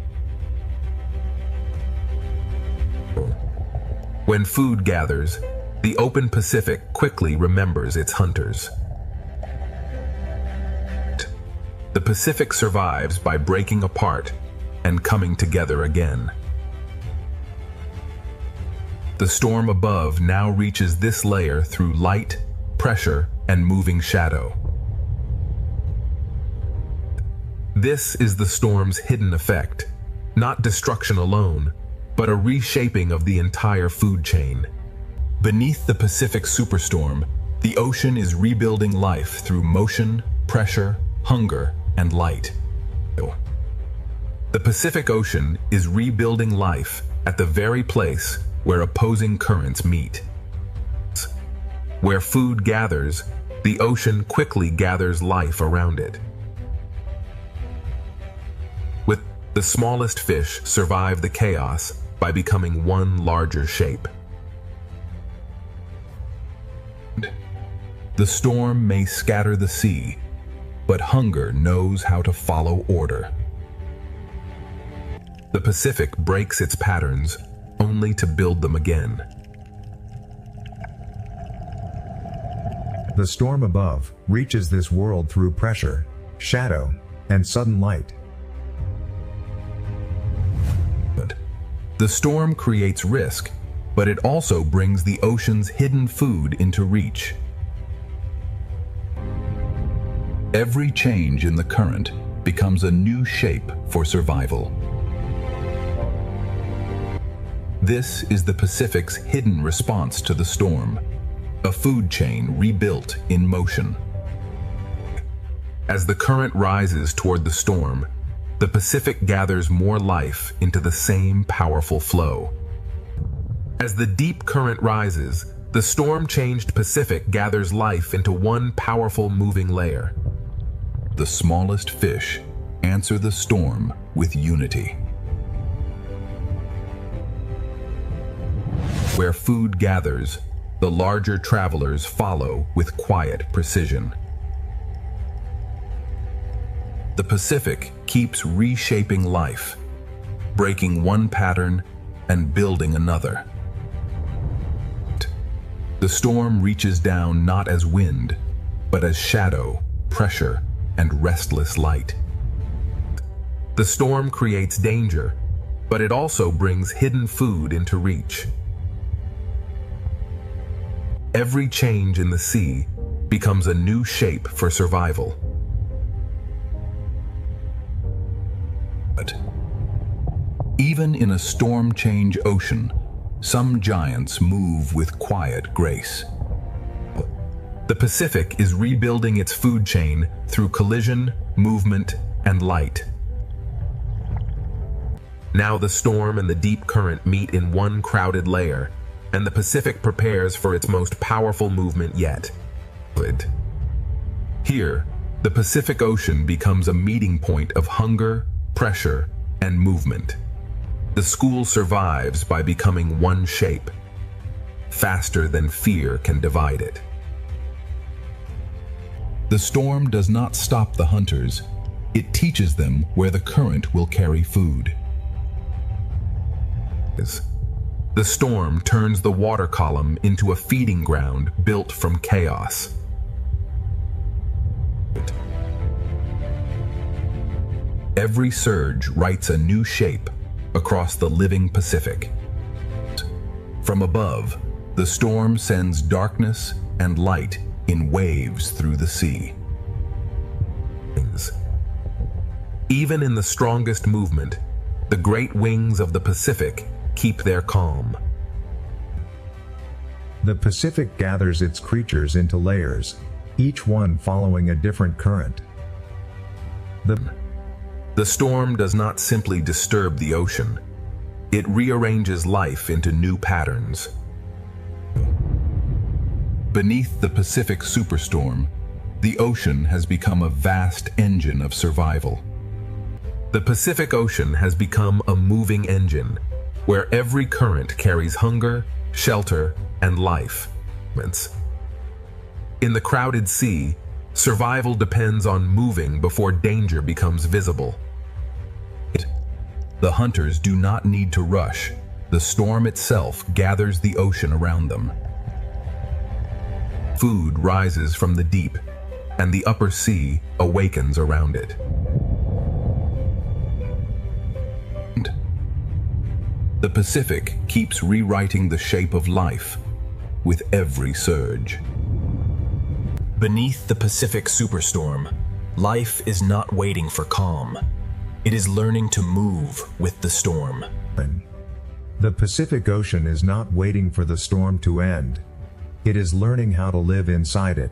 When food gathers, the open Pacific quickly remembers its hunters. The Pacific survives by breaking apart and coming together again. The storm above now reaches this layer through light, pressure, and moving shadow. This is the storm's hidden effect, not destruction alone, but a reshaping of the entire food chain. Beneath the Pacific superstorm, the ocean is rebuilding life through motion, pressure, hunger, and light. The Pacific Ocean is rebuilding life at the very place where opposing currents meet. Where food gathers, the ocean quickly gathers life around it. With the smallest fish survive the chaos by becoming one larger shape. The storm may scatter the sea, but hunger knows how to follow order. The Pacific breaks its patterns only to build them again.
The storm above reaches this world through pressure, shadow, and sudden light.
The storm creates risk, but it also brings the ocean's hidden food into reach. Every change in the current becomes a new shape for survival. This is the Pacific's hidden response to the storm, a food chain rebuilt in motion. As the current rises toward the storm, the Pacific gathers more life into the same powerful flow. As the deep current rises, the storm-changed Pacific gathers life into one powerful moving layer. The smallest fish answer the storm with unity. Where food gathers, the larger travelers follow with quiet precision. The Pacific keeps reshaping life, breaking one pattern and building another. The storm reaches down not as wind, but as shadow, pressure, and restless light. The storm creates danger, but it also brings hidden food into reach. Every change in the sea becomes a new shape for survival. But even in a storm-change ocean, some giants move with quiet grace. The Pacific is rebuilding its food chain through collision, movement, and light. Now the storm and the deep current meet in one crowded layer, and the Pacific prepares for its most powerful movement yet. Here, the Pacific Ocean becomes a meeting point of hunger, pressure, and movement. The school survives by becoming one shape, faster than fear can divide it. The storm does not stop the hunters. It teaches them where the current will carry food. The storm turns the water column into a feeding ground built from chaos. Every surge writes a new shape across the living Pacific. From above, the storm sends darkness and light in waves through the sea. Even in the strongest movement, the great wings of the Pacific keep their calm.
The Pacific gathers its creatures into layers, each one following a different current.
The storm does not simply disturb the ocean. It rearranges life into new patterns. Beneath the Pacific superstorm, the ocean has become a vast engine of survival. The Pacific Ocean has become a moving engine, where every current carries hunger, shelter, and life. In the crowded sea, survival depends on moving before danger becomes visible. The hunters do not need to rush. The storm itself gathers the ocean around them. Food rises from the deep, and the upper sea awakens around it. The Pacific keeps rewriting the shape of life with every surge.
Beneath the Pacific superstorm, life is not waiting for calm. It is learning to move with the storm.
The Pacific Ocean is not waiting for the storm to end. It is learning how to live inside it.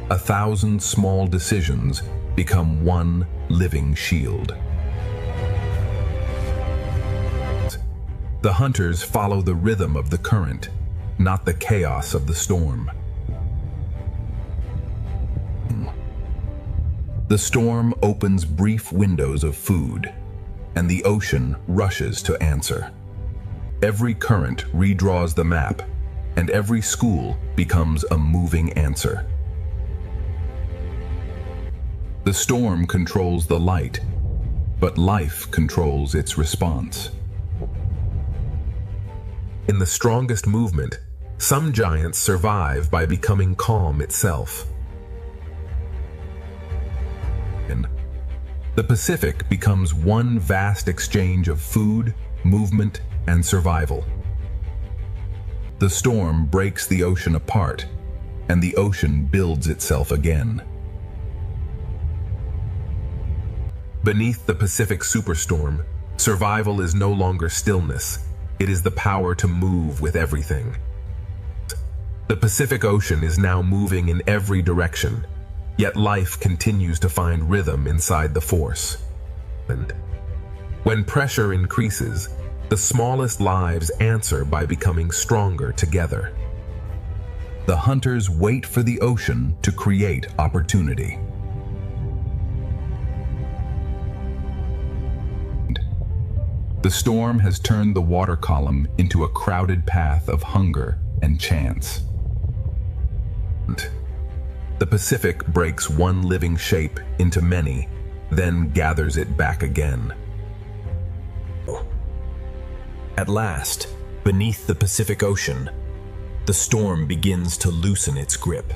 1,000 small decisions become one living shield. The hunters follow the rhythm of the current, not the chaos of the storm. The storm opens brief windows of food, and the ocean rushes to answer. Every current redraws the map, and every school becomes a moving answer. The storm controls the light, but life controls its response. In the strongest movement, some giants survive by becoming calm itself. The Pacific becomes one vast exchange of food, movement, and survival. The storm breaks the ocean apart, and the ocean builds itself again. Beneath the Pacific superstorm, survival is no longer stillness. It is the power to move with everything. The Pacific Ocean is now moving in every direction, Yet life continues to find rhythm inside the force. And when pressure increases, the smallest lives answer by becoming stronger together. The hunters wait for the ocean to create opportunity. The storm has turned the water column into a crowded path of hunger and chance. The Pacific breaks one living shape into many, then gathers it back again.
At last, beneath the Pacific Ocean, the storm begins to loosen its grip.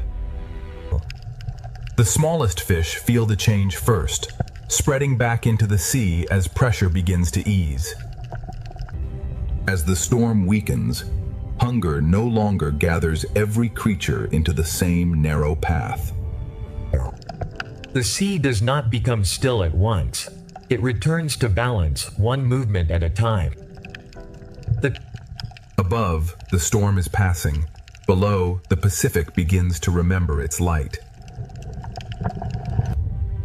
The smallest fish feel the change first, spreading back into the sea as pressure begins to ease. As the storm weakens, hunger no longer gathers every creature into the same narrow path.
The sea does not become still at once. It returns to balance, one movement at a time.
Above, the storm is passing. Below, the Pacific begins to remember its light.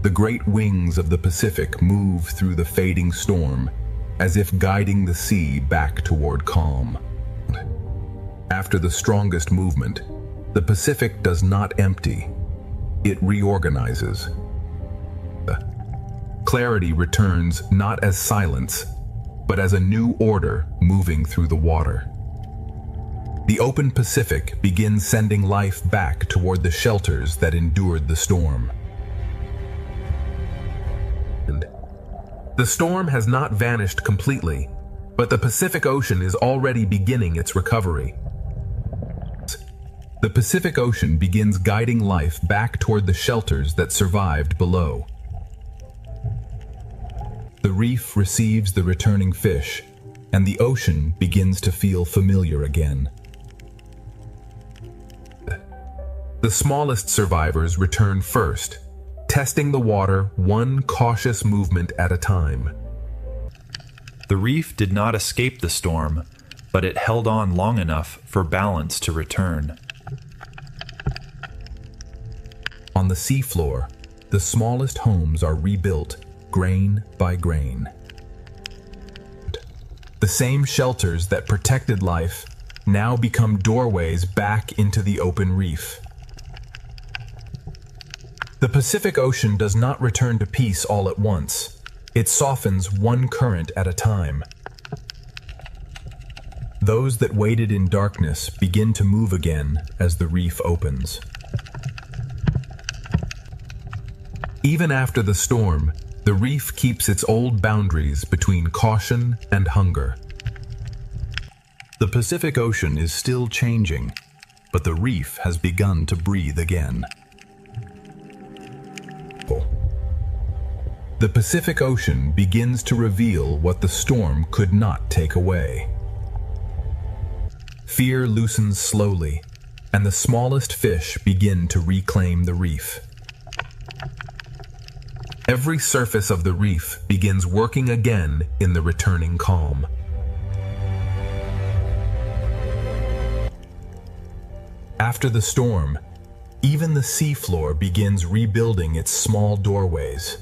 The great wings of the Pacific move through the fading storm, as if guiding the sea back toward calm. After the strongest movement, the Pacific does not empty. It reorganizes. Clarity returns not as silence, but as a new order moving through the water. The open Pacific begins sending life back toward the shelters that endured the storm. The storm has not vanished completely, but the Pacific Ocean is already beginning its recovery. The Pacific Ocean begins guiding life back toward the shelters that survived below. The reef receives the returning fish, and the ocean begins to feel familiar again. The smallest survivors return first, testing the water one cautious movement at a time.
The reef did not escape the storm, but it held on long enough for balance to return.
On the seafloor, the smallest homes are rebuilt, grain by grain. The same shelters that protected life now become doorways back into the open reef. The Pacific Ocean does not return to peace all at once. It softens one current at a time. Those that waited in darkness begin to move again as the reef opens. Even after the storm, the reef keeps its old boundaries between caution and hunger. The Pacific Ocean is still changing, but the reef has begun to breathe again. The Pacific Ocean begins to reveal what the storm could not take away. Fear loosens slowly, and the smallest fish begin to reclaim the reef. Every surface of the reef begins working again in the returning calm. After the storm, even the seafloor begins rebuilding its small doorways.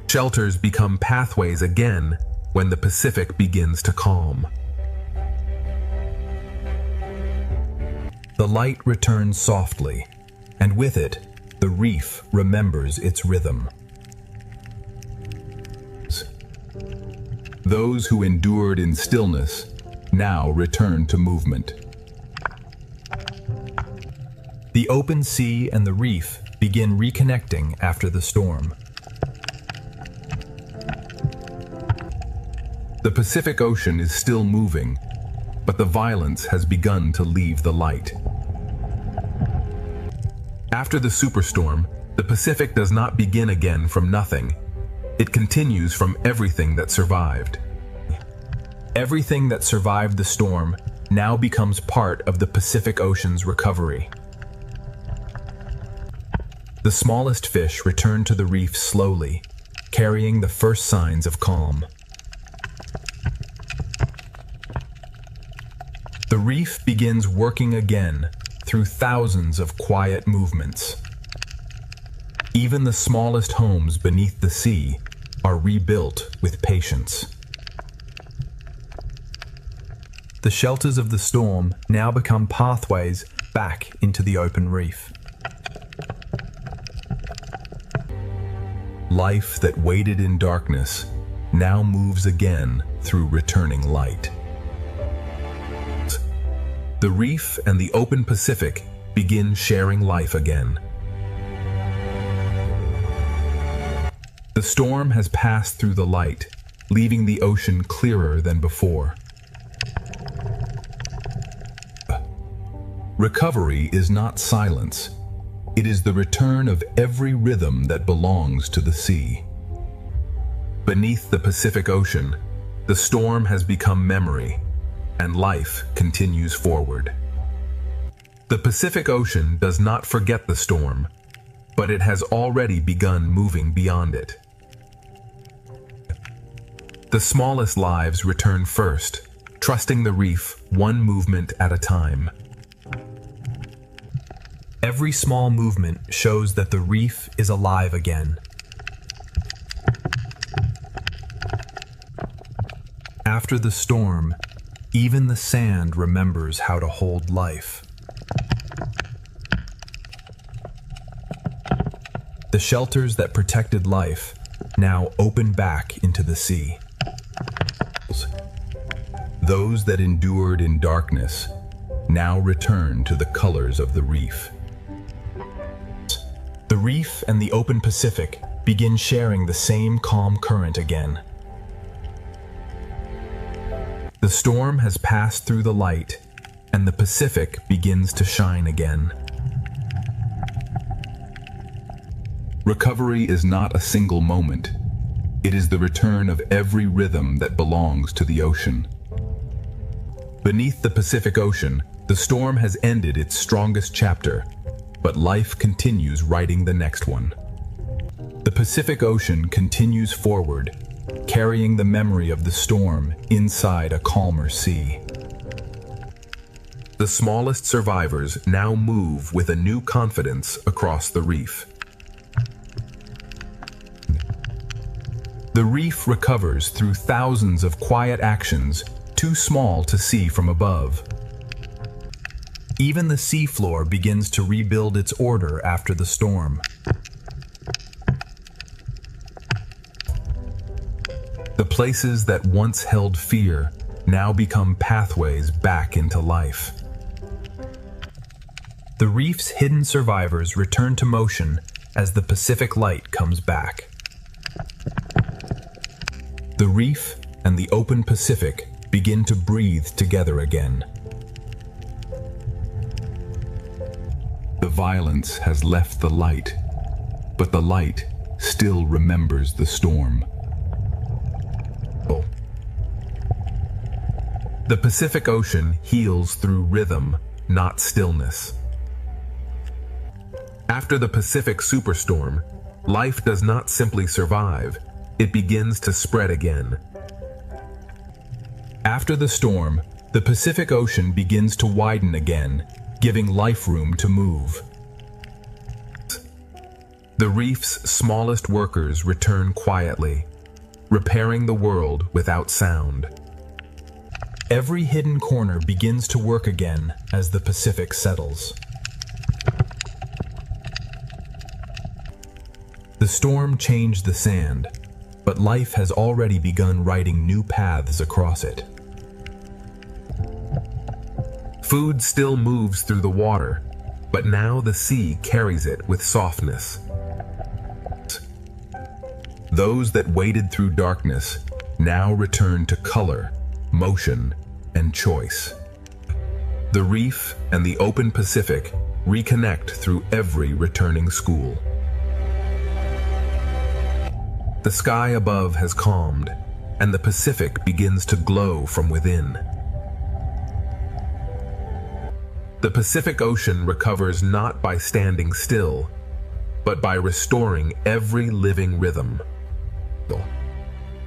Shelters become pathways again when the Pacific begins to calm. The light returns softly, and with it, the reef remembers its rhythm. Those who endured in stillness now return to movement. The open sea and the reef begin reconnecting after the storm. The Pacific Ocean is still moving, but the violence has begun to leave the light. After the superstorm, the Pacific does not begin again from nothing. It continues from everything that survived. Everything that survived the storm now becomes part of the Pacific Ocean's recovery. The smallest fish return to the reef slowly, carrying the first signs of calm. The reef begins working again through thousands of quiet movements.
Even the smallest homes beneath the sea are rebuilt with patience. The shelters of the storm now become pathways back into the open reef.
Life that waited in darkness now moves again through returning light. The reef and the open Pacific begin sharing life again. The storm has passed through the light, leaving the ocean clearer than before. Recovery is not silence. It is the return of every rhythm that belongs to the sea. Beneath the Pacific Ocean, the storm has become memory, and life continues forward. The Pacific Ocean does not forget the storm, but it has already begun moving beyond it. The smallest lives return first, trusting the reef one movement at a time.
Every small movement shows that the reef is alive again. After the storm, even the sand remembers how to hold life. The shelters that protected life now open back into the sea.
Those that endured in darkness now return to the colors of the reef.
The reef and the open Pacific begin sharing the same calm current again.
The storm has passed through the light, and the Pacific begins to shine again. Recovery is not a single moment. It is the return of every rhythm that belongs to the ocean. Beneath the Pacific Ocean, the storm has ended its strongest chapter, but life continues writing the next one. The Pacific Ocean continues forward, carrying the memory of the storm inside a calmer sea. The smallest survivors now move with a new confidence across the reef. The reef recovers through thousands of quiet actions too small to see from above.
Even the seafloor begins to rebuild its order after the storm.
The places that once held fear now become pathways back into life.
The reef's hidden survivors return to motion as the Pacific light comes back.
The reef and the open Pacific begin to breathe together again. The violence has left the light, but the light still remembers the storm. The Pacific Ocean heals through rhythm, not stillness. After the Pacific superstorm, life does not simply survive, it begins to spread again. After the storm, the Pacific Ocean begins to widen again, giving life room to move. The reef's smallest workers return quietly, repairing the world without sound.
Every hidden corner begins to work again as the Pacific settles.
The storm changed the sand, but life has already begun writing new paths across it. Food still moves through the water, but now the sea carries it with softness. Those that waded through darkness now return to color, motion, and choice. The reef and the open Pacific reconnect through every returning school. The sky above has calmed, and the Pacific begins to glow from within. The Pacific Ocean recovers not by standing still, but by restoring every living rhythm.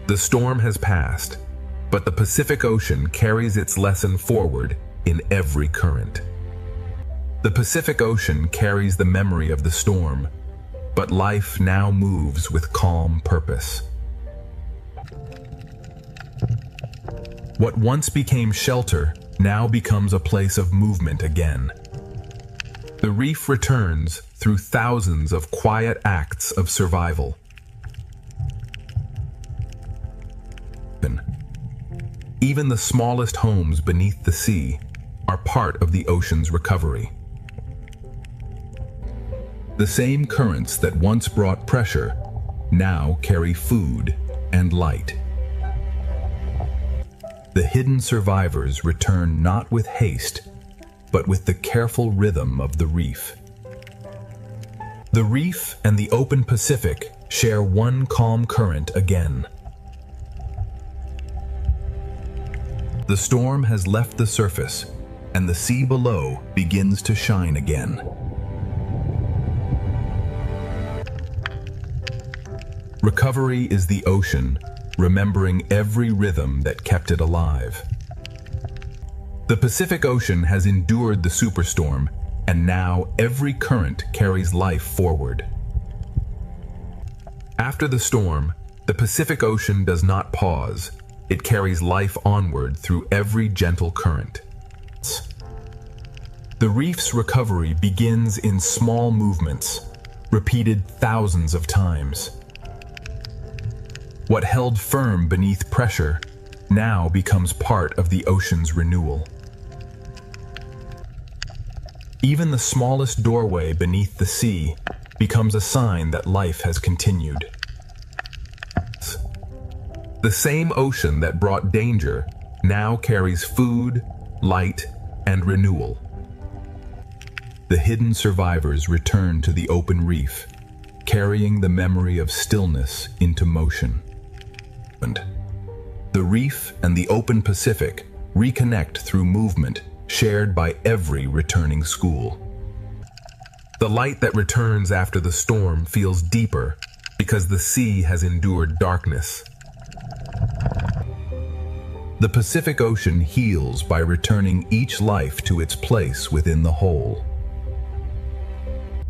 The storm has passed, but the Pacific Ocean carries its lesson forward in every current. The Pacific Ocean carries the memory of the storm,
but life now moves with calm purpose. What once became shelter now becomes a place of movement again. The reef returns through thousands of quiet acts of survival. Even the smallest homes beneath the sea are part of the ocean's recovery. The same currents that once brought pressure now carry food and light. The hidden survivors return not with haste, but with the careful rhythm of the reef. The reef and the open Pacific share one calm current again. The storm has left the surface, and the sea below begins to shine again. Recovery is the ocean, remembering every rhythm that kept it alive. The Pacific Ocean has endured the superstorm, and now every current carries life forward. After the storm, the Pacific Ocean does not pause. It carries life onward through every gentle current. The reef's recovery begins in small movements, repeated thousands of times. What held firm beneath pressure now becomes part of the ocean's renewal. Even the smallest doorway beneath the sea becomes a sign that life has continued. The same ocean that brought danger now carries food, light, and renewal. The hidden survivors return to the open reef, carrying the memory of stillness into motion. The reef and the open Pacific reconnect through movement shared by every returning school. The light that returns after the storm feels deeper because the sea has endured darkness. The Pacific Ocean heals by returning each life to its place within the whole.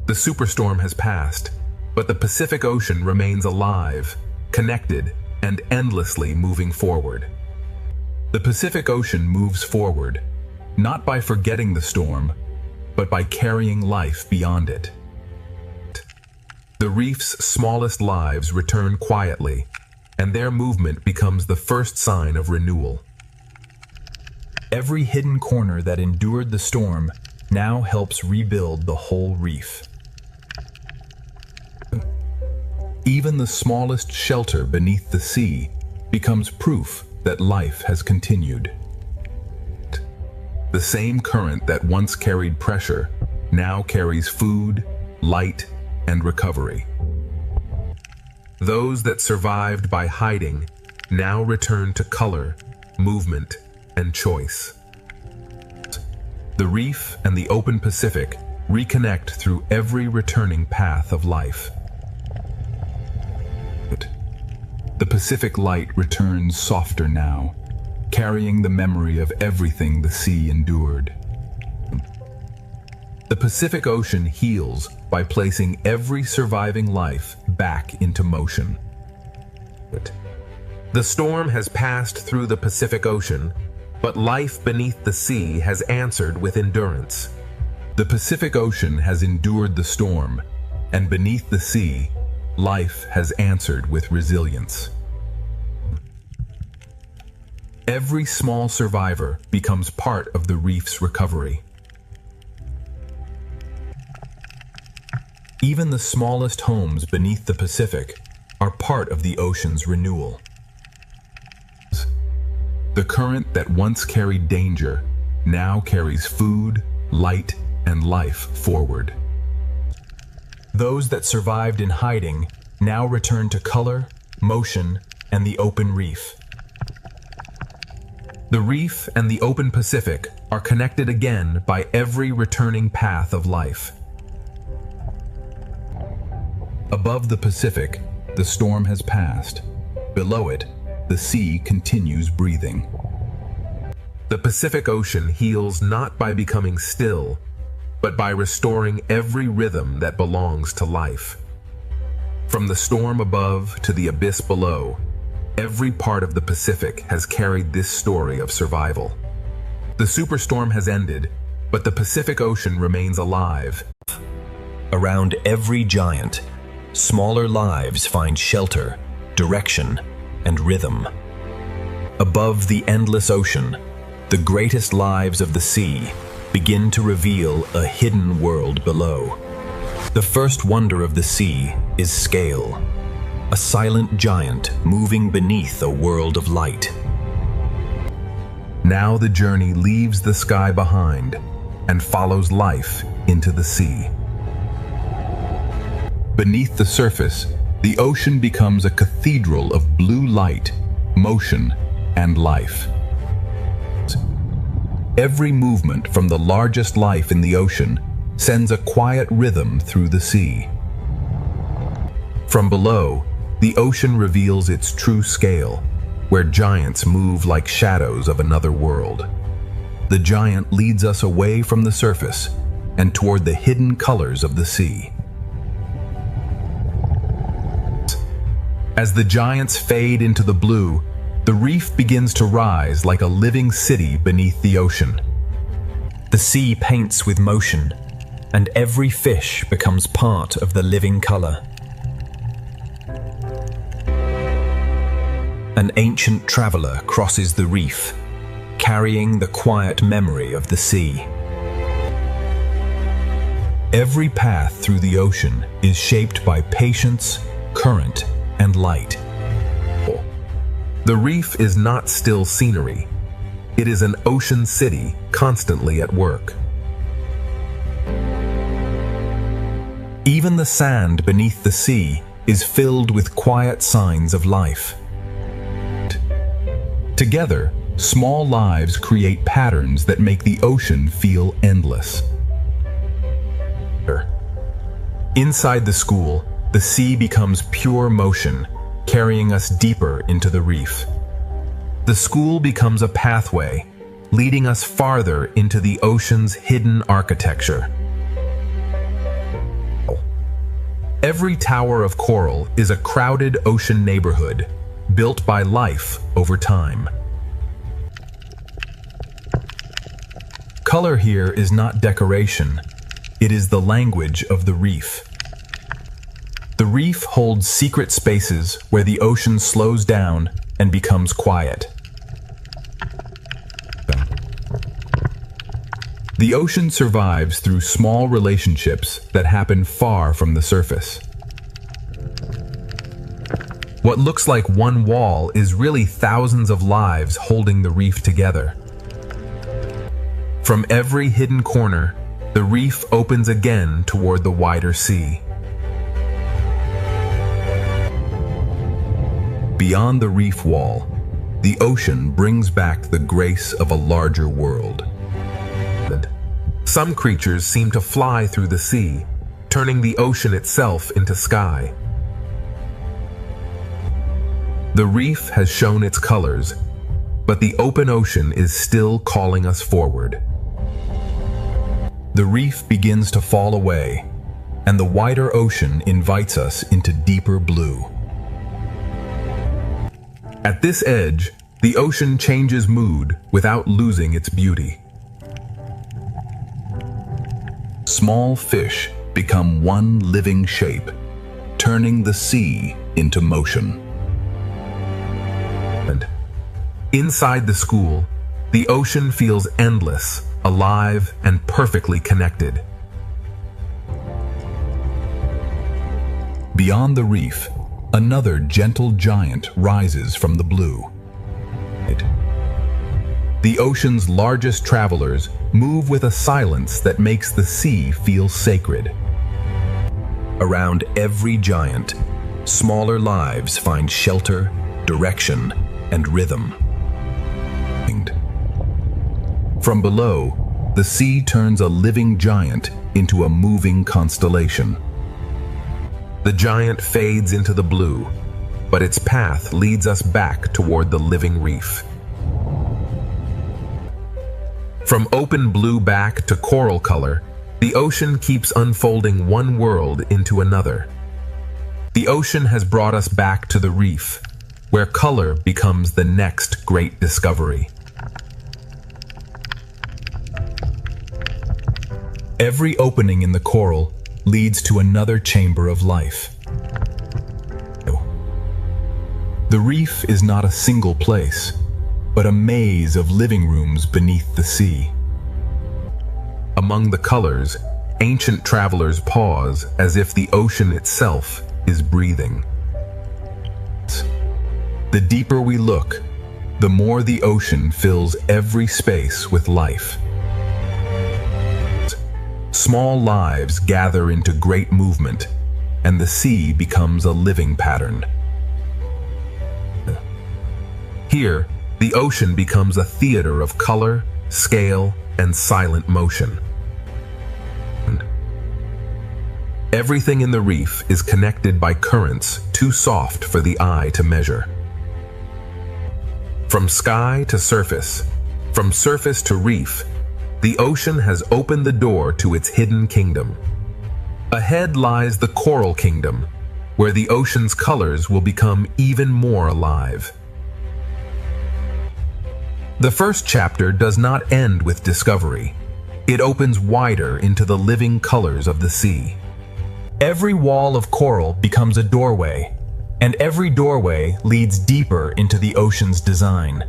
The superstorm has passed, but the Pacific Ocean remains alive, connected, and endlessly moving forward. The Pacific Ocean moves forward, not by forgetting the storm, but by carrying life beyond it. The reef's smallest lives return quietly, and their movement becomes the first sign of renewal. Every hidden corner that endured the storm now helps rebuild the whole reef. Even the smallest shelter beneath the sea becomes proof that life has continued. The same current that once carried pressure now carries food, light, and recovery. Those that survived by hiding now return to color, movement, and choice. The reef and the open Pacific reconnect through every returning path of life. The Pacific light returns softer now, carrying the memory of everything the sea endured. The Pacific Ocean heals by placing every surviving life back into motion. The storm has passed through the Pacific Ocean, but life beneath the sea has answered with endurance. The Pacific Ocean has endured the storm, and beneath the sea, life has answered with resilience. Every small survivor becomes part of the reef's recovery. Even the smallest homes beneath the Pacific are part of the ocean's renewal. The current that once carried danger now carries food, light, and life forward. Those that survived in hiding now return to color, motion, and the open reef. The reef and the open Pacific are connected again by every returning path of life. Above the Pacific, the storm has passed. Below it, the sea continues breathing. The Pacific Ocean heals not by becoming still, but by restoring every rhythm that belongs to life.
From the storm above to the abyss below, every part of the Pacific has carried this story of survival. The superstorm has ended, but the Pacific Ocean remains alive.
Around every giant, smaller lives find shelter, direction, and rhythm. Above the endless ocean, the greatest lives of the sea begin to reveal a hidden world below. The first wonder of the sea is scale, a silent giant moving beneath a world of light.
Now the journey leaves the sky behind and follows life into the sea. Beneath the surface, the ocean becomes a cathedral of blue light, motion, and life. Every movement from the largest life in the ocean sends a quiet rhythm through the sea. From below, the ocean reveals its true scale, where giants move like shadows of another world. The giant leads us away from the surface and toward the hidden colors of the sea. As the giants fade into the blue, the reef begins to rise like a living city beneath the ocean.
The sea paints with motion, and every fish becomes part of the living color. An ancient traveler crosses the reef, carrying the quiet memory of the sea.
Every path through the ocean is shaped by patience, current, and light. The reef is not still scenery. It is an ocean city constantly at work. Even the sand beneath the sea is filled with quiet signs of life. Together, small lives create patterns that make the ocean feel endless. Inside the school, the sea becomes pure motion, carrying us deeper into the reef. The school becomes a pathway, leading us farther into the ocean's hidden architecture. Every tower of coral is a crowded ocean neighborhood, built by life over time. Color here is not decoration, it is the language of the reef. The reef holds secret spaces where the ocean slows down and becomes quiet. The ocean survives through small relationships that happen far from the surface. What looks like one wall is really thousands of lives holding the reef together. From every hidden corner, the reef opens again toward the wider sea. Beyond the reef wall, the ocean brings back the grace of a larger world. Some creatures seem to fly through the sea, turning the ocean itself into sky. The reef has shown its colors, but the open ocean is still calling us forward. The reef begins to fall away, and the wider ocean invites us into deeper blue. At this edge, the ocean changes mood without losing its beauty. Small fish become one living shape, turning the sea into motion. And inside the school, the ocean feels endless, alive, and perfectly connected. Beyond the reef, another gentle giant rises from the blue. The ocean's largest travelers move with a silence that makes the sea feel sacred.
Around every giant, smaller lives find shelter, direction, and rhythm.
From below, the sea turns a living giant into a moving constellation. The giant fades into the blue, but its path leads us back toward the living reef. From open blue back to coral color, the ocean keeps unfolding one world into another.
The ocean has brought us back to the reef, where color becomes the next great discovery. Every opening in the coral leads to another chamber of life. The reef is not a single place, but a maze of living rooms beneath the sea. Among the colors, ancient travelers pause as if the ocean itself is breathing. The deeper we look, the more the ocean fills every space with life. Small lives gather into great movement, and the sea becomes a living pattern. Here, the ocean becomes a theater of color, scale, and silent motion. Everything in the reef is connected by currents too soft for the eye to measure. From sky to surface, from surface to reef, the ocean has opened the door to its hidden kingdom. Ahead lies the coral kingdom, where the ocean's colors will become even more alive. The first chapter does not end with discovery. It opens wider into the living colors of the sea. Every wall of coral becomes a doorway, and every doorway leads deeper into the ocean's design.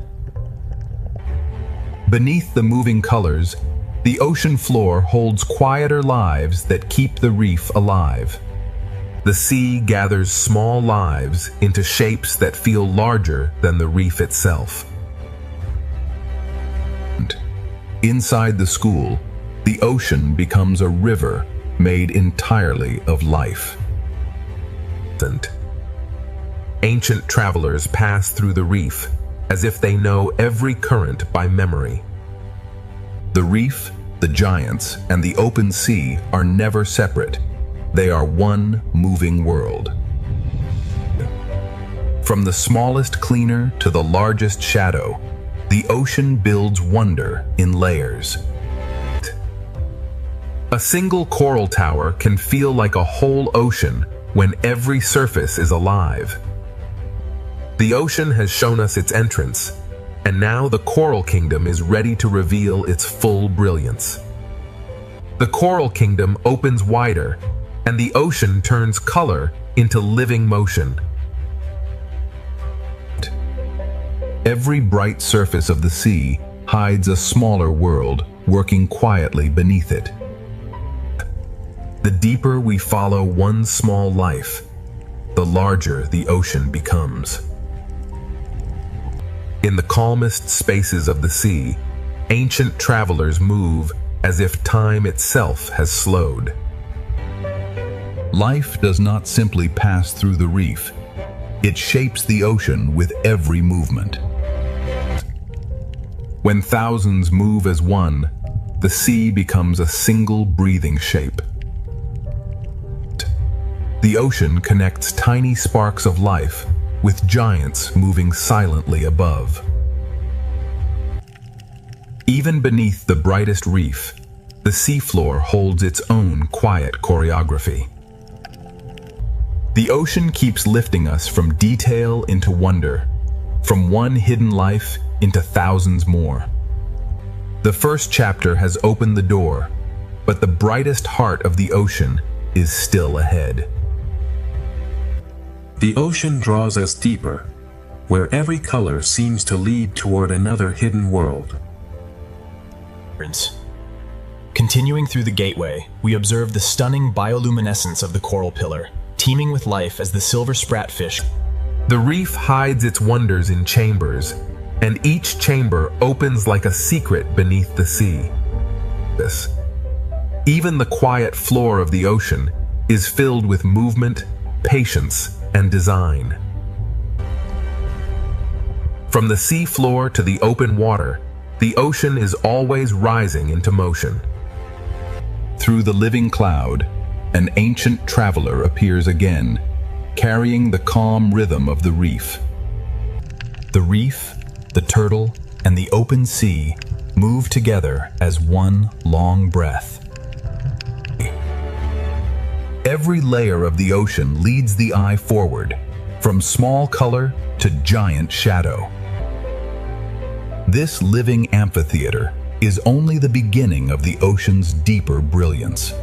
Beneath the moving colors, the ocean floor holds quieter lives that keep the reef alive. The sea gathers small lives into shapes that feel larger than the reef itself. Inside the school, the ocean becomes a river made entirely of life. Ancient travelers pass through the reef as if they know every current by memory. The reef, the giants, and the open sea are never separate. They are one moving world. From the smallest cleaner to the largest shadow, the ocean builds wonder in layers. A single coral tower can feel like a whole ocean when every surface is alive. The ocean has shown us its entrance, and now the coral kingdom is ready to reveal its full brilliance. The coral kingdom opens wider, and the ocean turns color into living motion. Every bright surface of the sea hides a smaller world working quietly beneath it. The deeper we follow one small life, the larger the ocean becomes. In the calmest spaces of the sea, ancient travelers move as if time itself has slowed.
Life does not simply pass through the reef. It shapes the ocean with every movement.
When thousands move as one, the sea becomes a single breathing shape. The ocean connects tiny sparks of life with giants moving silently above. Even beneath the brightest reef, the seafloor holds its own quiet choreography. The ocean keeps lifting us from detail into wonder, from one hidden life into thousands more. The first chapter has opened the door, but the brightest heart of the ocean is still ahead.
The ocean draws us deeper, where every color seems to lead toward another hidden world.
Continuing through the gateway, we observe the stunning bioluminescence of the coral pillar, teeming with life as the silver spratfish.
The reef hides its wonders in chambers, and each chamber opens like a secret beneath the sea. Even the quiet floor of the ocean is filled with movement, patience, and design. From the sea floor to the open water, the ocean is always rising into motion.
Through the living cloud, an ancient traveler appears again, carrying the calm rhythm of the reef.
The reef, the turtle, and the open sea move together as one long breath.
Every layer of the ocean leads the eye forward, from small color to giant shadow. This living amphitheater is only the beginning of the ocean's deeper brilliance.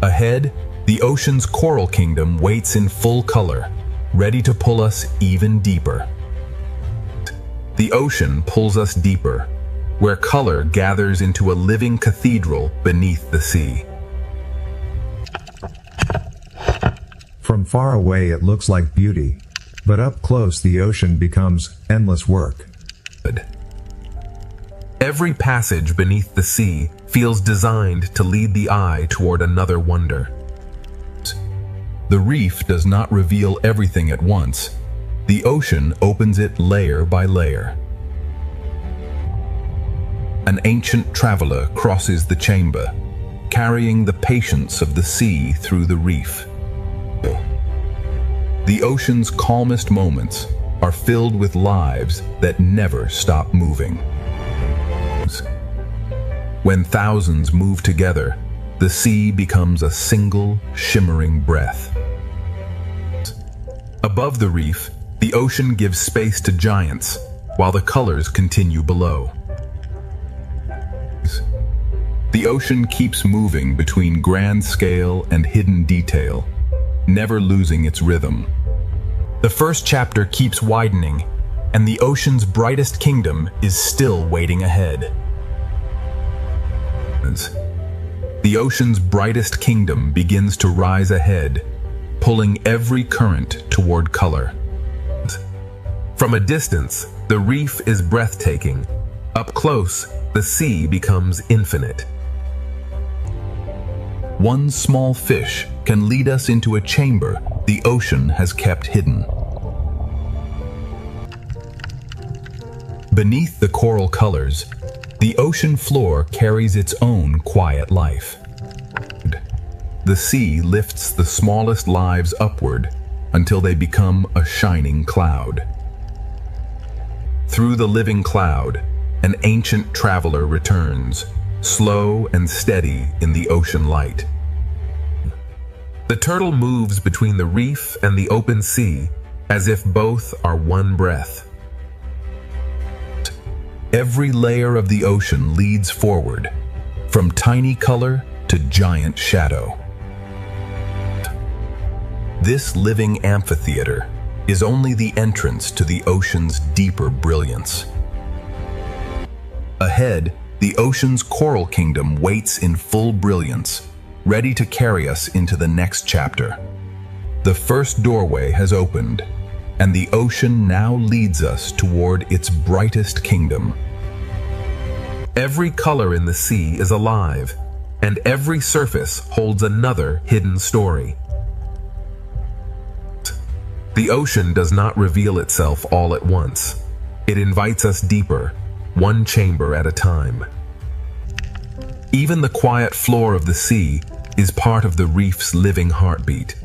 Ahead, the ocean's coral kingdom waits in full color, ready to pull us even deeper. The ocean pulls us deeper, where color gathers into a living cathedral beneath the sea.
From far away it looks like beauty, but up close the ocean becomes endless work.
Every passage beneath the sea feels designed to lead the eye toward another wonder. The reef does not reveal everything at once. The ocean opens it layer by layer. An ancient traveler crosses the chamber, carrying the patience of the sea through the reef. The ocean's calmest moments are filled with lives that never stop moving. When thousands move together, the sea becomes a single, shimmering breath. Above the reef, the ocean gives space to giants, while the colors continue below. The ocean keeps moving between grand scale and hidden detail, never losing its rhythm. The first chapter keeps widening, and the ocean's brightest kingdom is still waiting ahead. The ocean's brightest kingdom begins to rise ahead, pulling every current toward color. From a distance, the reef is breathtaking. Up close, the sea becomes infinite. One small fish can lead us into a chamber the ocean has kept hidden. Beneath the coral colors, the ocean floor carries its own quiet life. The sea lifts the smallest lives upward until they become a shining cloud. Through the living cloud, an ancient traveler returns, slow and steady in the ocean light. The turtle moves between the reef and the open sea as if both are one breath. Every layer of the ocean leads forward, from tiny color to giant shadow. This living amphitheater is only the entrance to the ocean's deeper brilliance. Ahead, the ocean's coral kingdom waits in full brilliance, ready to carry us into the next chapter. The first doorway has opened, and the ocean now leads us toward its brightest kingdom. Every color in the sea is alive, and every surface holds another hidden story. The ocean does not reveal itself all at once. It invites us deeper, one chamber at a time. Even the quiet floor of the sea is part of the reef's living heartbeat.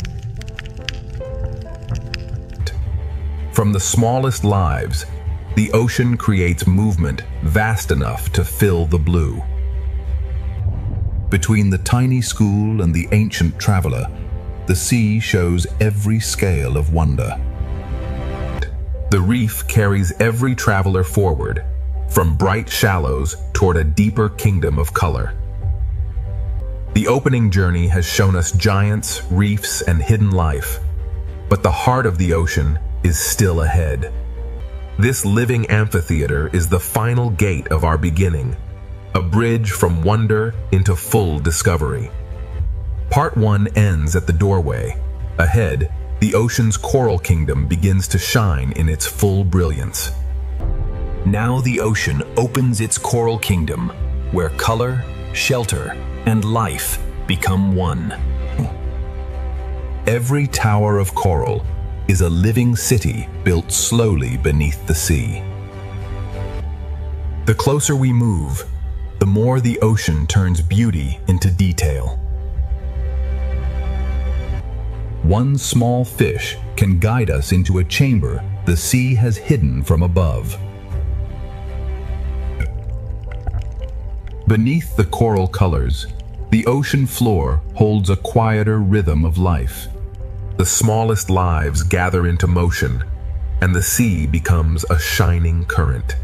From the smallest lives, the ocean creates movement vast enough to fill the blue. Between the tiny school and the ancient traveler, the sea shows every scale of wonder. The reef carries every traveler forward, from bright shallows toward a deeper kingdom of color. The opening journey has shown us giants, reefs, and hidden life, but the heart of the ocean is still ahead. This living amphitheater is the final gate of our beginning, a bridge from wonder into full discovery. Part 1 ends at the doorway. Ahead, the ocean's coral kingdom begins to shine in its full brilliance. Now the ocean opens its coral kingdom, where color, shelter, and life become one. Every tower of coral is a living city built slowly beneath the sea. The closer we move, the more the ocean turns beauty into detail. One small fish can guide us into a chamber the sea has hidden from above. Beneath the coral colors, the ocean floor holds a quieter rhythm of life. The smallest lives gather into motion, and the sea becomes a shining current.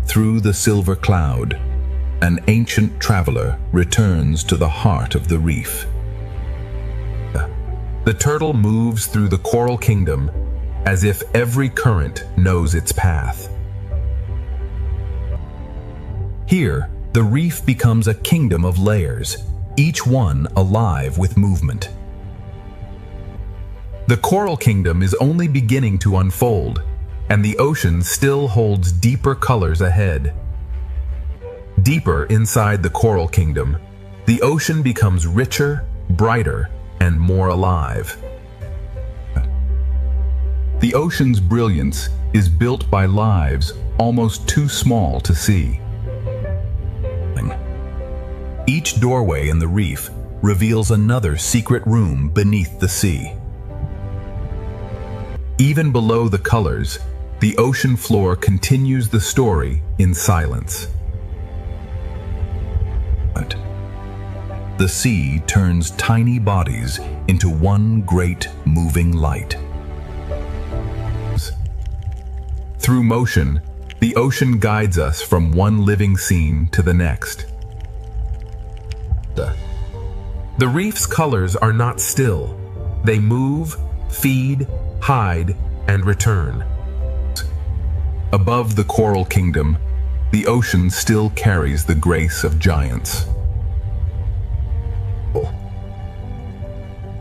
Through the silver cloud, an ancient traveler returns to the heart of the reef. The turtle moves through the coral kingdom as if every current knows its path. Here, the reef becomes a kingdom of layers, each one alive with movement. The coral kingdom is only beginning to unfold, and the ocean still holds deeper colors ahead. Deeper inside the coral kingdom, the ocean becomes richer, brighter, and more alive. The ocean's brilliance is built by lives almost too small to see. Each doorway in the reef reveals another secret room beneath the sea. Even below the colors, the ocean floor continues the story in silence. The sea turns tiny bodies into one great moving light. Through motion, the ocean guides us from one living scene to the next. The reef's colors are not still. They move, feed, hide, and return. Above the coral kingdom, the ocean still carries the grace of giants.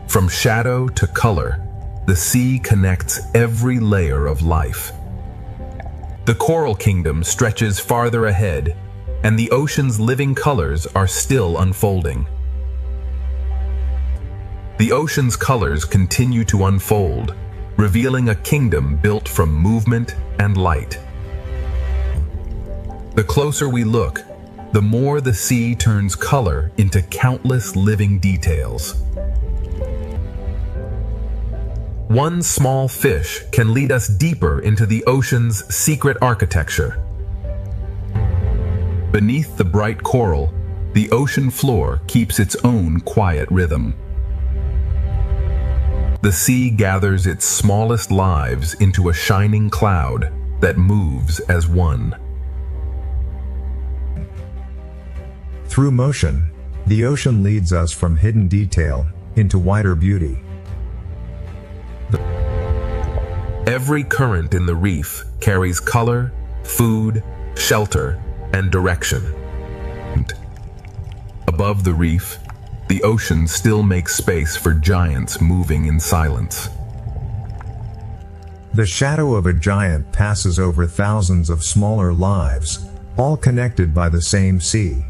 From shadow to color, the sea connects every layer of life. The coral kingdom stretches farther ahead, and the ocean's living colors are still unfolding. The ocean's colors continue to unfold, revealing a kingdom built from movement and light. The closer we look, the more the sea turns color into countless living details. One small fish can lead us deeper into the ocean's secret architecture. Beneath the bright coral, the ocean floor keeps its own quiet rhythm. The sea gathers its smallest lives into a shining cloud that moves as one.
Through motion, the ocean leads us from hidden detail into wider beauty.
Every current in the reef carries color, food, shelter, and direction. Above the reef, the ocean still makes space for giants moving in silence.
The shadow of a giant passes over thousands of smaller lives, all connected by the same sea.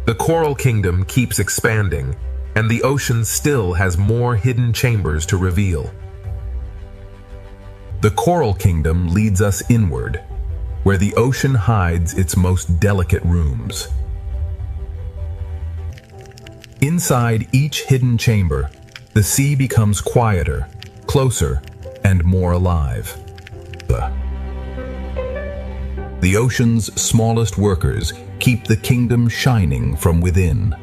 The coral kingdom keeps expanding, and the ocean still has more hidden chambers to reveal. The coral kingdom leads us inward, where the ocean hides its most delicate rooms. Inside each hidden chamber, the sea becomes quieter, closer, and more alive. The ocean's smallest workers keep the kingdom shining from within.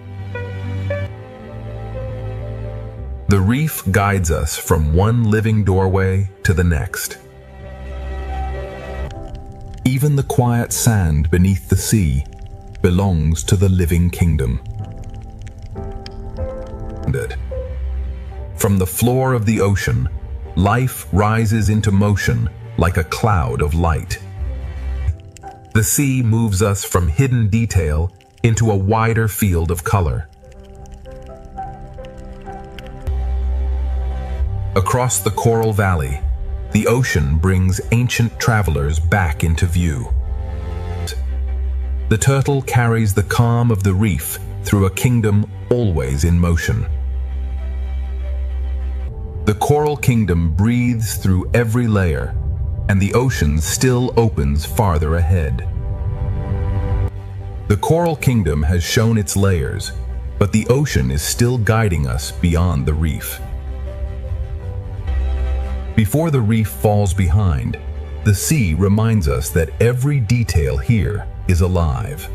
The reef guides us from one living doorway to the next. Even the quiet sand beneath the sea belongs to the living kingdom. From the floor of the ocean, life rises into motion like a cloud of light. The sea moves us from hidden detail into a wider field of color. Across the coral valley, the ocean brings ancient travelers back into view. The turtle carries the calm of the reef through a kingdom always in motion. The coral kingdom breathes through every layer, and the ocean still opens farther ahead. The coral kingdom has shown its layers, but the ocean is still guiding us beyond the reef. Before the reef falls behind, the sea reminds us that every detail here is alive.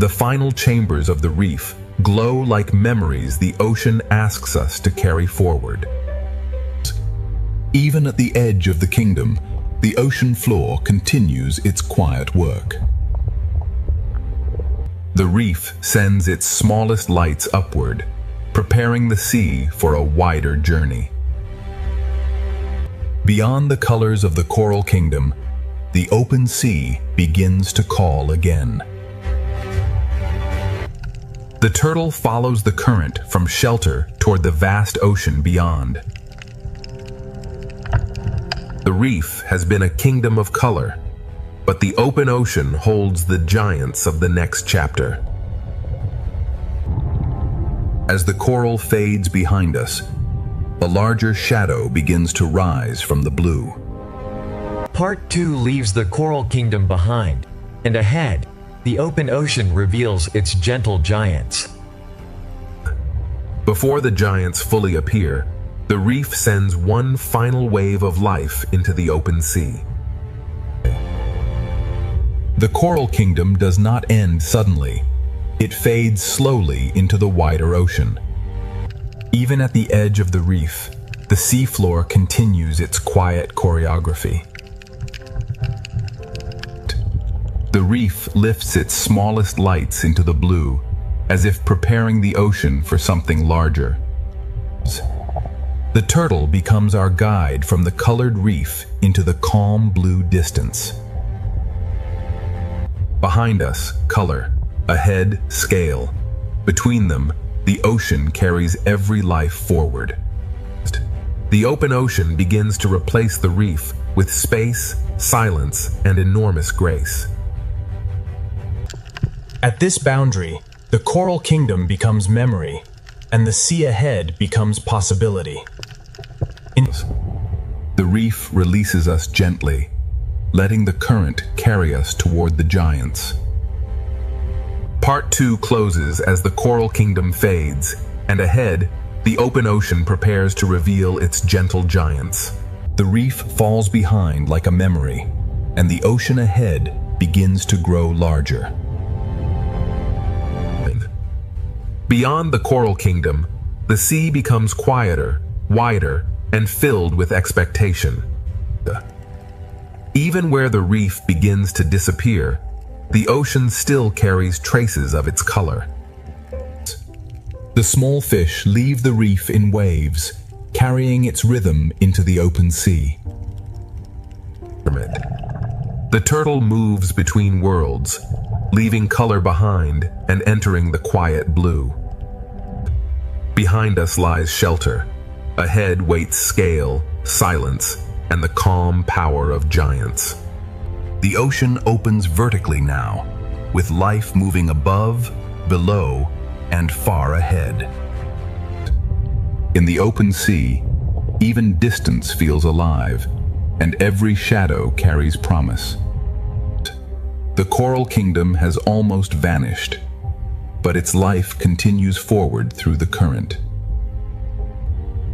The final chambers of the reef glow like memories the ocean asks us to carry forward. Even at the edge of the kingdom, the ocean floor continues its quiet work. The reef sends its smallest lights upward, preparing the sea for a wider journey. Beyond the colors of the coral kingdom, the open sea begins to call again. The turtle follows the current from shelter toward the vast ocean beyond. The reef has been a kingdom of color, but the open ocean holds the giants of the next chapter. As the coral fades behind us, a larger shadow begins to rise from the blue.
Part 2 leaves the coral kingdom behind, and ahead, the open ocean reveals its gentle giants.
Before the giants fully appear, the reef sends one final wave of life into the open sea. The coral kingdom does not end suddenly. It fades slowly into the wider ocean. Even at the edge of the reef, the seafloor continues its quiet choreography. The reef lifts its smallest lights into the blue, as if preparing the ocean for something larger. The turtle becomes our guide from the colored reef into the calm blue distance. Behind us, color. Ahead, scale. Between them, the ocean carries every life forward. The open ocean begins to replace the reef with space, silence, and enormous grace.
At this boundary, the coral kingdom becomes memory, and the sea ahead becomes possibility.
The reef releases us gently, letting the current carry us toward the giants. Part 2 closes as the coral kingdom fades, and ahead, the open ocean prepares to reveal its gentle giants. The reef falls behind like a memory, and the ocean ahead begins to grow larger. Beyond the coral kingdom, the sea becomes quieter, wider, and filled with expectation. Even where the reef begins to disappear, the ocean still carries traces of its color. The small fish leave the reef in waves, carrying its rhythm into the open sea. The turtle moves between worlds, leaving color behind and entering the quiet blue. Behind us lies shelter. Ahead waits scale, silence, and the calm power of giants. The ocean opens vertically now, with life moving above, below, and far ahead. In the open sea, even distance feels alive, and every shadow carries promise. The coral kingdom has almost vanished, but its life continues forward through the current.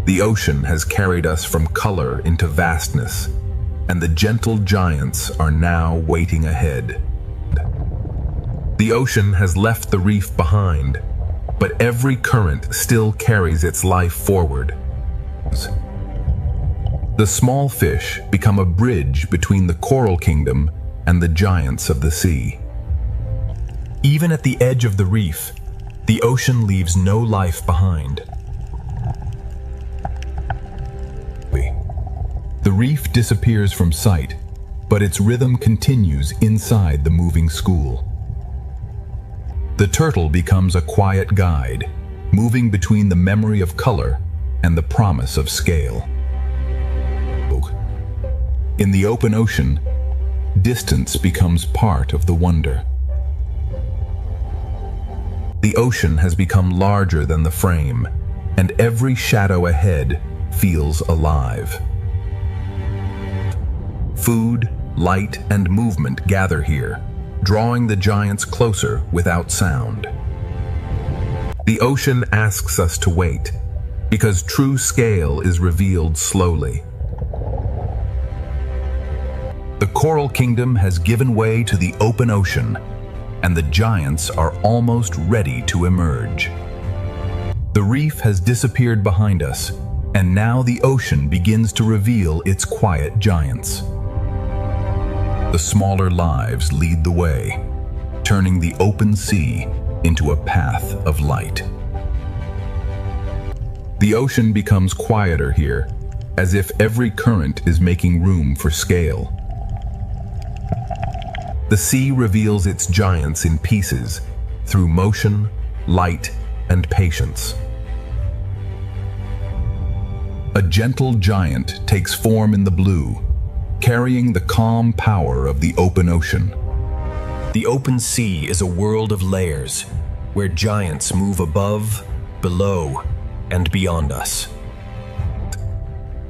The ocean has carried us from color into vastness, and the gentle giants are now waiting ahead. The ocean has left the reef behind, but every current still carries its life forward. The small fish become a bridge between the coral kingdom and the giants of the sea.
Even at the edge of the reef, the ocean leaves no life behind. The reef disappears from sight, but its rhythm continues inside the moving school. The turtle becomes a quiet guide, moving between the memory of color and the promise of scale. In the open ocean, distance becomes part of the wonder. The ocean has become larger than the frame, and every shadow ahead feels alive. Food, light, and movement gather here, drawing the giants closer without sound. The ocean asks us to wait, because true scale is revealed slowly. The coral kingdom has given way to the open ocean, and the giants are almost ready to emerge. The reef has disappeared behind us, and now the ocean begins to reveal its quiet giants. The smaller lives lead the way, turning the open sea into a path of light. The ocean becomes quieter here, as if every current is making room for scale. The sea reveals its giants in pieces through motion, light, and patience. A gentle giant takes form in the blue, carrying the calm power of the open ocean.
The open sea is a world of layers, where giants move above, below, and beyond us.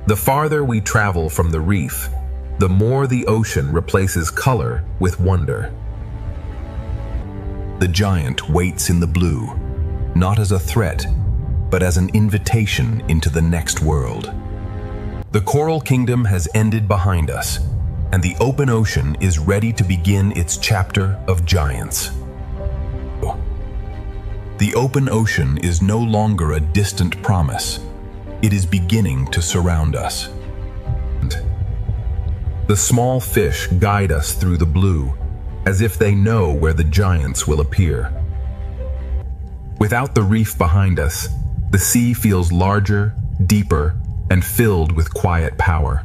The farther we travel from the reef, the more the ocean replaces color with wonder. The giant waits in the blue, not as a threat, but as an invitation into the next world. The Coral Kingdom has ended behind us, and the open ocean is ready to begin its chapter of giants. The open ocean is no longer a distant promise. It is beginning to surround us. The small fish guide us through the blue, as if they know where the giants will appear. Without the reef behind us, the sea feels larger, deeper, and filled with quiet power.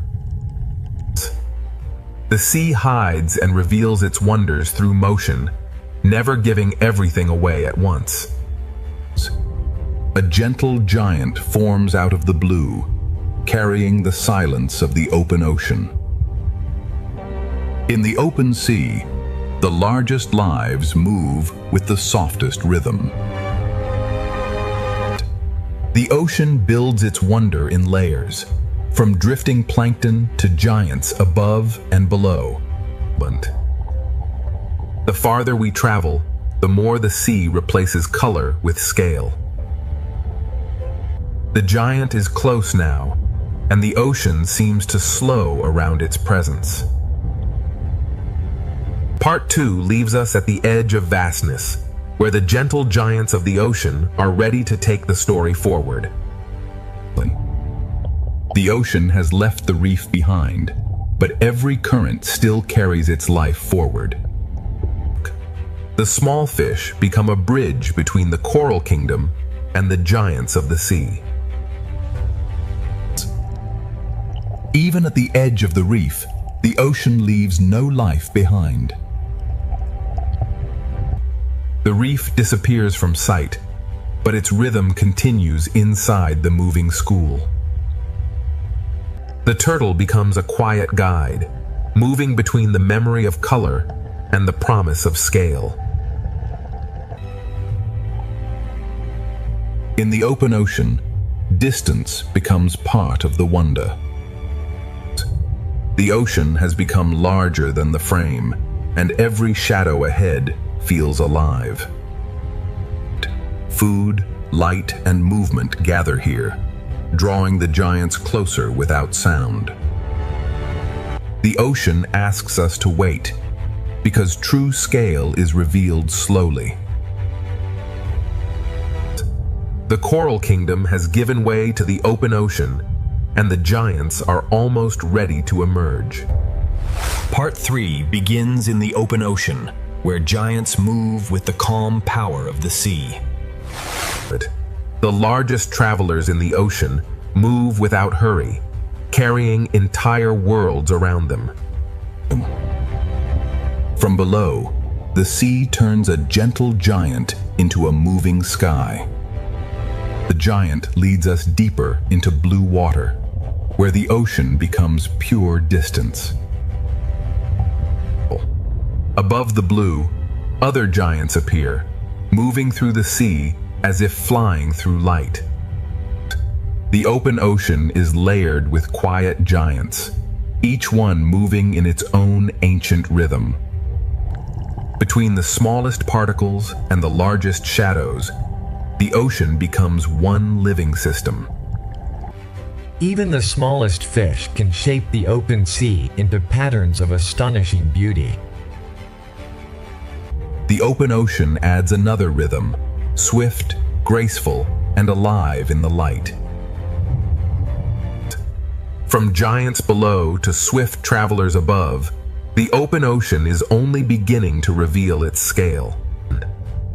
The sea hides and reveals its wonders through motion, never giving everything away at once. A gentle giant forms out of the blue, carrying the silence of the open ocean. In the open sea, the largest lives move with the softest rhythm. The ocean builds its wonder in layers, from drifting plankton to giants above and below. The farther we travel, the more the sea replaces color with scale. The giant is close now, and the ocean seems to slow around its presence. Part 2 leaves us at the edge of vastness, where the gentle giants of the ocean are ready to take the story forward. The ocean has left the reef behind, but every current still carries its life forward. The small fish become a bridge between the Coral Kingdom and the giants of the sea. Even at the edge of the reef, the ocean leaves no life behind. The reef disappears from sight, but its rhythm continues inside the moving school. The turtle becomes a quiet guide, moving between the memory of color and the promise of scale. In the open ocean, distance becomes part of the wonder. The ocean has become larger than the frame, and every shadow ahead feels alive. Food, light, and movement gather here, drawing the giants closer without sound. The ocean asks us to wait, because true scale is revealed slowly. The Coral Kingdom has given way to the open ocean, and the giants are almost ready to emerge.
Part 3 begins in the open ocean, where giants move with the calm power of the sea.
The largest travelers in the ocean move without hurry, carrying entire worlds around them. From below, the sea turns a gentle giant into a moving sky. The giant leads us deeper into blue water, where the ocean becomes pure distance. Above the blue, other giants appear, moving through the sea as if flying through light. The open ocean is layered with quiet giants, each one moving in its own ancient rhythm. Between the smallest particles and the largest shadows, the ocean becomes one living system.
Even the smallest fish can shape the open sea into patterns of astonishing beauty.
The open ocean adds another rhythm, swift, graceful, and alive in the light. From giants below to swift travelers above, the open ocean is only beginning to reveal its scale.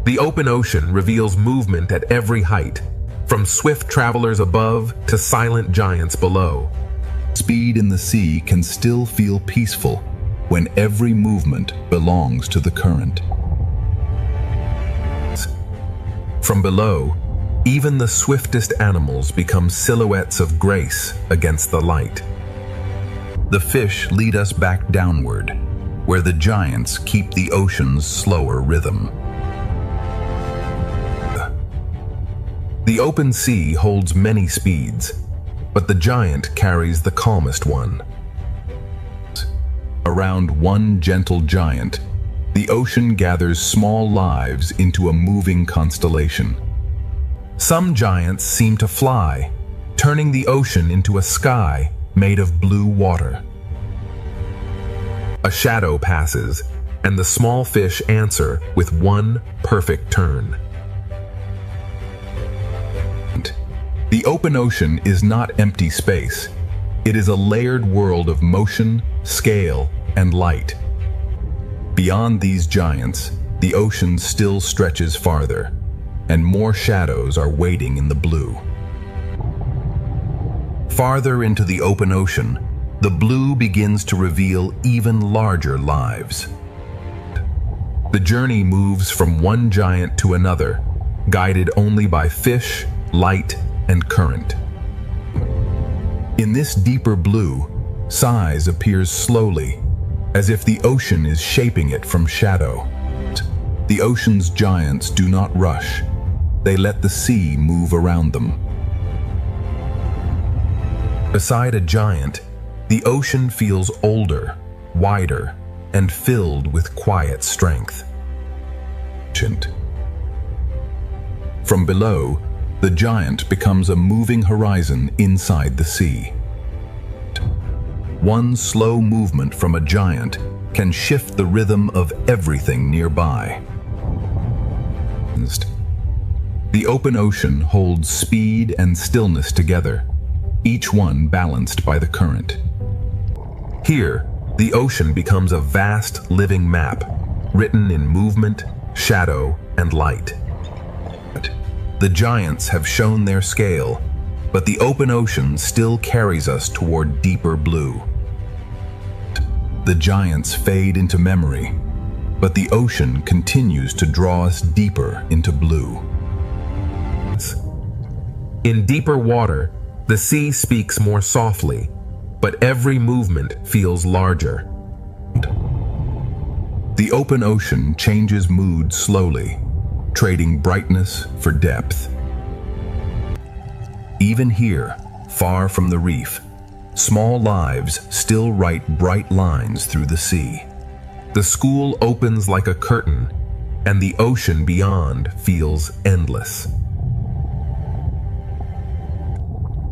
The open ocean reveals movement at every height, from swift travelers above to silent giants below. Speed in the sea can still feel peaceful when every movement belongs to the current. From below, even the swiftest animals become silhouettes of grace against the light. The fish lead us back downward, where the giants keep the ocean's slower rhythm. The open sea holds many speeds, but the giant carries the calmest one. Around one gentle giant, the ocean gathers small lives into a moving constellation. Some giants seem to fly, turning the ocean into a sky made of blue water. A shadow passes, and the small fish answer with one perfect turn. The open ocean is not empty space. It is a layered world of motion, scale, and light. Beyond these giants, the ocean still stretches farther, and more shadows are waiting in the blue. Farther into the open ocean, the blue begins to reveal even larger lives. The journey moves from one giant to another, guided only by fish, light, and current. In this deeper blue, size appears slowly, as if the ocean is shaping it from shadow. The ocean's giants do not rush. They let the sea move around them. Beside a giant, the ocean feels older, wider, and filled with quiet strength. From below, the giant becomes a moving horizon inside the sea. One slow movement from a giant can shift the rhythm of everything nearby. The open ocean holds speed and stillness together, each one balanced by the current. Here, the ocean becomes a vast living map, written in movement, shadow, and light. The giants have shown their scale, but the open ocean still carries us toward deeper blue. The giants fade into memory, but the ocean continues to draw us deeper into blue. In deeper water, the sea speaks more softly, but every movement feels larger. The open ocean changes mood slowly, trading brightness for depth. Even here, far from the reef, small lives still write bright lines through the sea. The school opens like a curtain, and the ocean beyond feels endless.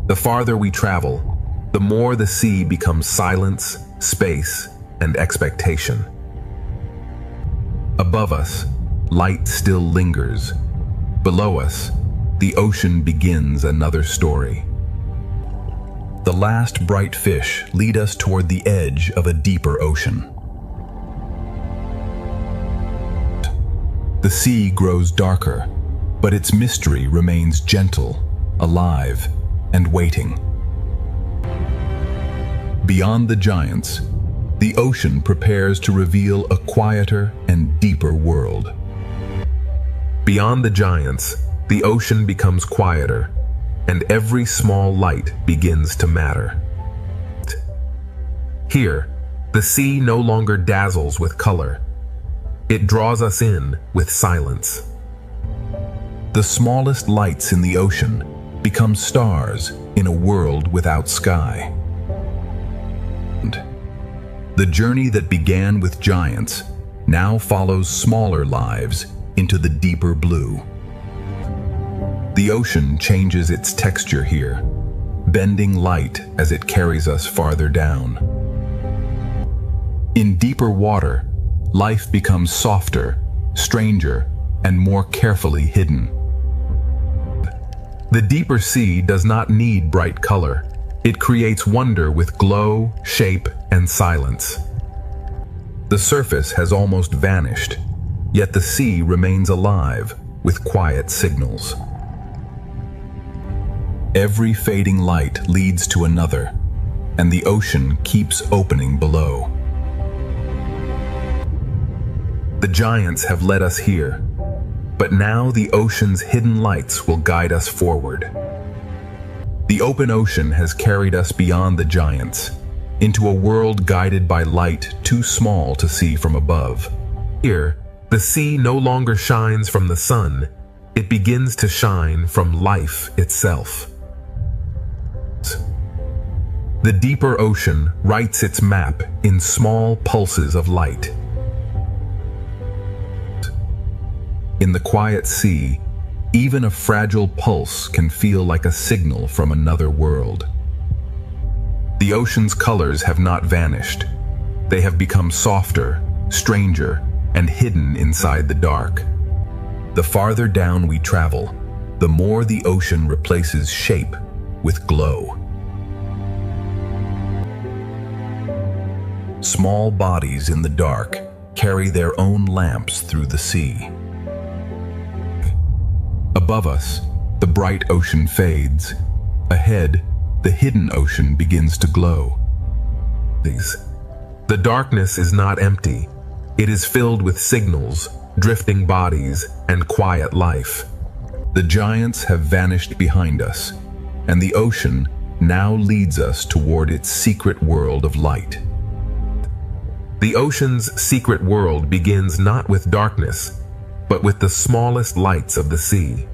The farther we travel, the more the sea becomes silence, space, and expectation. Above us, light still lingers. Below us, the ocean begins another story. The last bright fish lead us toward the edge of a deeper ocean. The sea grows darker, but its mystery remains gentle, alive, and waiting. Beyond the giants, the ocean prepares to reveal a quieter and deeper world. Beyond the giants, the ocean becomes quieter, and every small light begins to matter. Here, the sea no longer dazzles with color. It draws us in with silence. The smallest lights in the ocean become stars in a world without sky. The journey that began with giants now follows smaller lives into the deeper blue. The ocean changes its texture here, bending light as it carries us farther down. In deeper water, life becomes softer stranger, and more carefully hidden. The deeper sea does not need bright color. It creates wonder with glow, shape, and silence. The surface has almost vanished, yet the sea remains alive with quiet signals. Every fading light leads to another, and the ocean keeps opening below. The giants have led us here, but now the ocean's hidden lights will guide us forward. The open ocean has carried us beyond the giants, into a world guided by light too small to see from above. Here, the sea no longer shines from the sun, it begins to shine from life itself. The deeper ocean writes its map in small pulses of light. In the quiet sea, even a fragile pulse can feel like a signal from another world. The ocean's colors have not vanished. They have become softer, stranger, and hidden inside the dark. The farther down we travel, the more the ocean replaces shape with glow. Small bodies in the dark carry their own lamps through the sea. Above us, the bright ocean fades. Ahead, the hidden ocean begins to glow. The darkness is not empty. It is filled with signals, drifting bodies, and quiet life. The giants have vanished behind us, and the ocean now leads us toward its secret world of light. The ocean's secret world begins not with darkness, but with the smallest lights of the sea.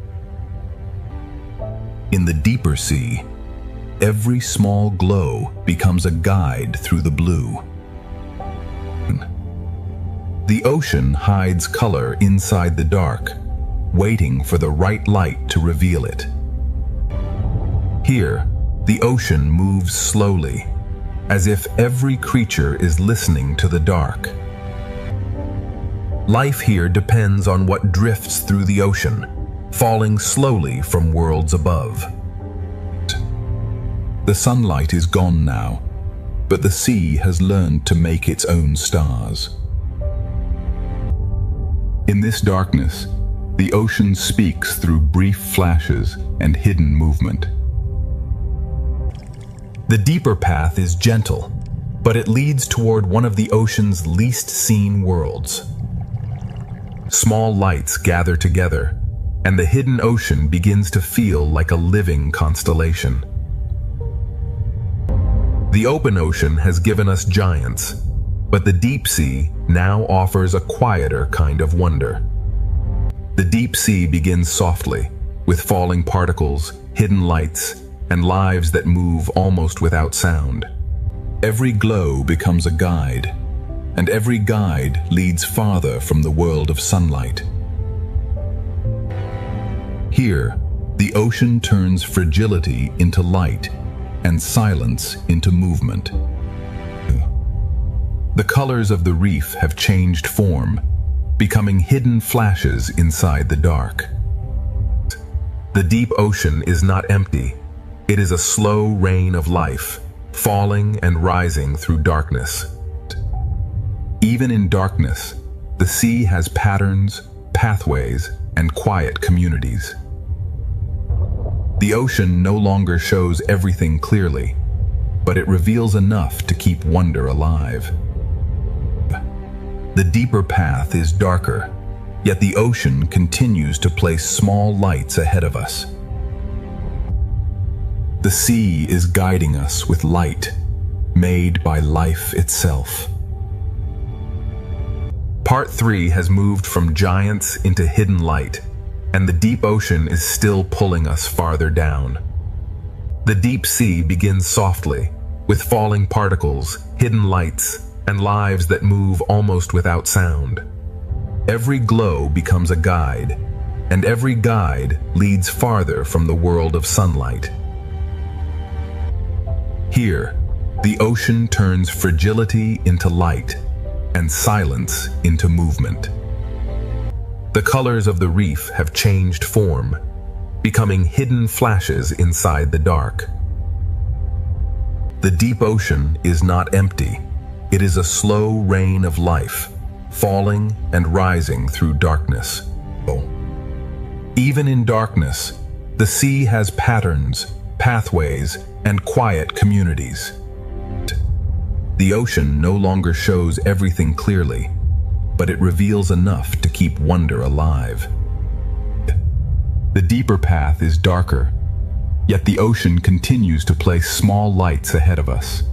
In the deeper sea, every small glow becomes a guide through the blue. The ocean hides color inside the dark, waiting for the right light to reveal it. Here, the ocean moves slowly, as if every creature is listening to the dark. Life here depends on what drifts through the ocean, falling slowly from worlds above. The sunlight is gone now, but the sea has learned to make its own stars. In this darkness, the ocean speaks through brief flashes and hidden movement. The deeper path is gentle, but it leads toward one of the ocean's least seen worlds. Small lights gather together, and the hidden ocean begins to feel like a living constellation. The open ocean has given us giants, but the deep sea now offers a quieter kind of wonder. The deep sea begins softly, with falling particles, hidden lights, and lives that move almost without sound. Every glow becomes a guide, and every guide leads farther from the world of sunlight. Here, the ocean turns fragility into light, and silence into movement. The colors of the reef have changed form, becoming hidden flashes inside the dark. The deep ocean is not empty. It is a slow rain of life, falling and rising through darkness. Even in darkness, the sea has patterns, pathways, and quiet communities. The ocean no longer shows everything clearly, but it reveals enough to keep wonder alive. The deeper path is darker, yet the ocean continues to place small lights ahead of us. The sea is guiding us with light, made by life itself. Part 3 has moved from giants into hidden light, and the deep ocean is still pulling us farther down. The deep sea begins softly, with falling particles, hidden lights, and lives that move almost without sound. Every glow becomes a guide, and every guide leads farther from the world of sunlight. Here, the ocean turns fragility into light, and silence into movement.
The colors of the reef have changed form, becoming hidden flashes inside the dark. The deep ocean is not empty. It is a slow rain of life, falling and rising through darkness. Even in darkness, the sea has patterns, pathways, and quiet communities. The ocean no longer shows everything clearly, but it reveals enough to keep wonder alive. The deeper path is darker, yet the ocean continues to place small lights ahead of us.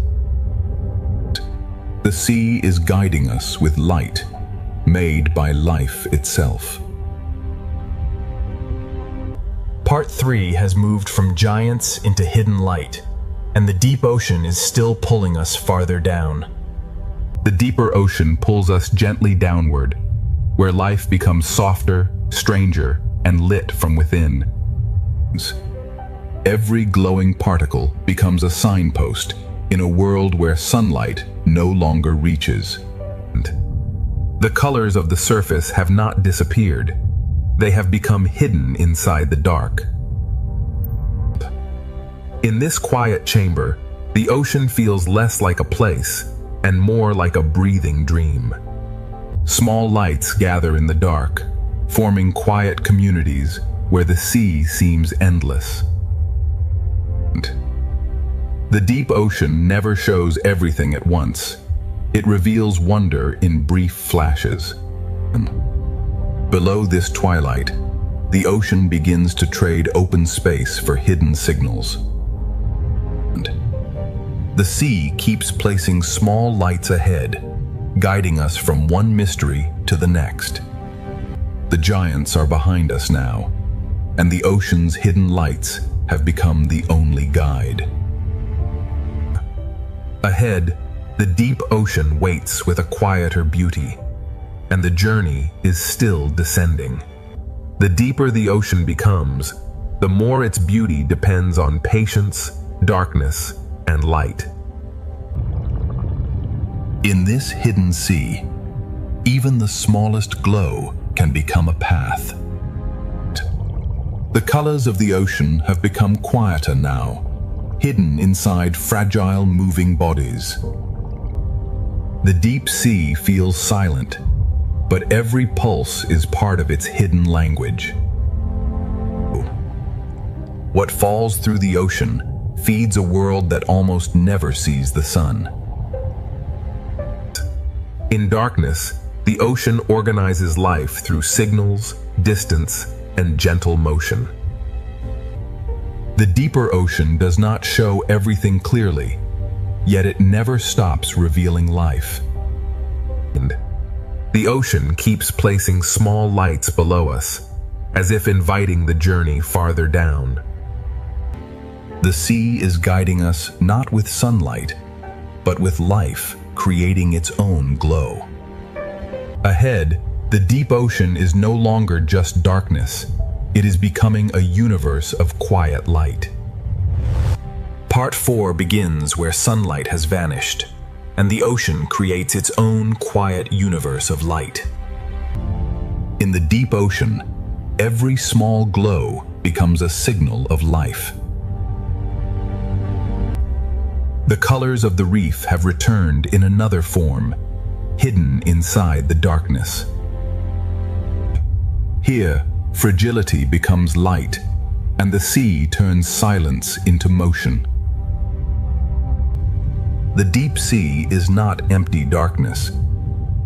The sea is guiding us with light, made by life itself.
Part 3 has moved from giants into hidden light, and the deep ocean is still pulling us farther down.
The deeper ocean pulls us gently downward, where life becomes softer, stranger, and lit from within. Every glowing particle becomes a signpost in a world where sunlight no longer reaches. The colors of the surface have not disappeared. They have become hidden inside the dark. In this quiet chamber, the ocean feels less like a place and more like a breathing dream. Small lights gather in the dark, forming quiet communities where the sea seems endless. The deep ocean never shows everything at once. It reveals wonder in brief flashes. Below this twilight, the ocean begins to trade open space for hidden signals. The sea keeps placing small lights ahead, guiding us from one mystery to the next. The giants are behind us now, and the ocean's hidden lights have become the only guide. Ahead, the deep ocean waits with a quieter beauty, and the journey is still descending. The deeper the ocean becomes, the more its beauty depends on patience, darkness, and light. In this hidden sea, even the smallest glow can become a path. The colors of the ocean have become quieter now, hidden inside fragile moving bodies. The deep sea feels silent, but every pulse is part of its hidden language. What falls through the ocean feeds a world that almost never sees the sun. In darkness, the ocean organizes life through signals, distance, and gentle motion. The deeper ocean does not show everything clearly, yet it never stops revealing life. And the ocean keeps placing small lights below us, as if inviting the journey farther down. The sea is guiding us not with sunlight, but with life creating its own glow. Ahead, the deep ocean is no longer just darkness. It is becoming a universe of quiet light. Part 4 begins where sunlight has vanished, and the ocean creates its own quiet universe of light. In the deep ocean, every small glow becomes a signal of life. The colors of the reef have returned in another form, hidden inside the darkness. Here, fragility becomes light, and the sea turns silence into motion. The deep sea is not empty darkness.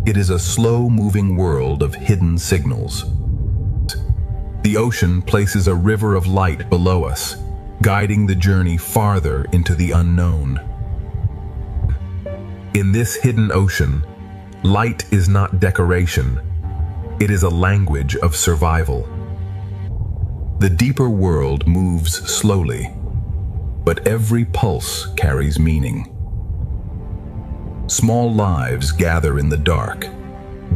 It is a slow-moving world of hidden signals. The ocean places a river of light below us, guiding the journey farther into the unknown. In this hidden ocean, light is not decoration. It is a language of survival. The deeper world moves slowly, but every pulse carries meaning. Small lives gather in the dark,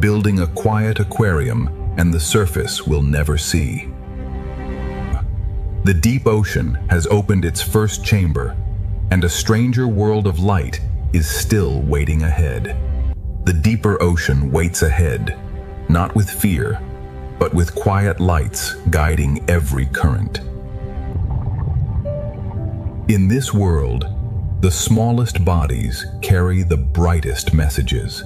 building a quiet aquarium and the surface we'll never see. The deep ocean has opened its first chamber, and a stranger world of light is still waiting ahead. The deeper ocean waits ahead, not with fear,
but with quiet lights guiding every current. In this world, the smallest bodies carry the brightest messages.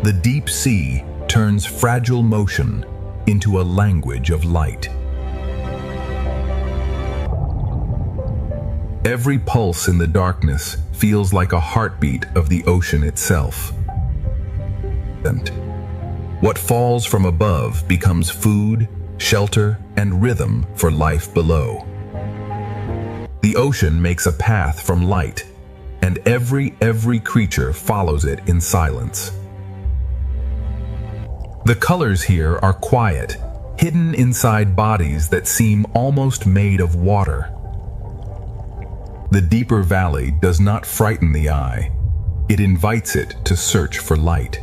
The deep sea turns fragile motion into a language of light. Every pulse in the darkness feels like a heartbeat of the ocean itself. And what falls from above becomes food, shelter, and rhythm for life below. The ocean makes a path from light, and every creature follows it in silence. The colors here are quiet, hidden inside bodies that seem almost made of water. The deeper valley does not frighten the eye. It invites it to search for light.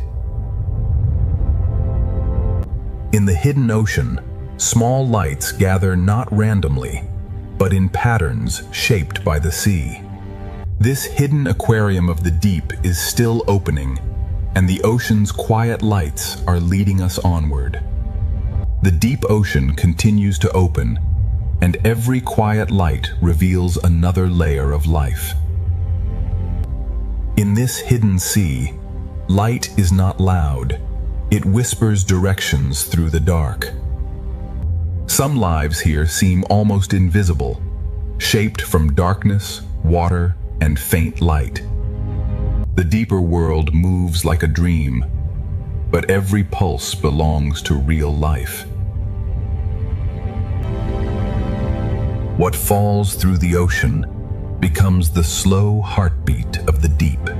In the hidden ocean, small lights gather not randomly, but in patterns shaped by the sea. This hidden aquarium of the deep is still opening, and the ocean's quiet lights are leading us onward. The deep ocean continues to open, and every quiet light reveals another layer of life. In this hidden sea, light is not loud. It whispers directions through the dark. Some lives here seem almost invisible, shaped from darkness, water, and faint light. The deeper world moves like a dream, but every pulse belongs to real life. What falls through the ocean becomes the slow heartbeat of the deep.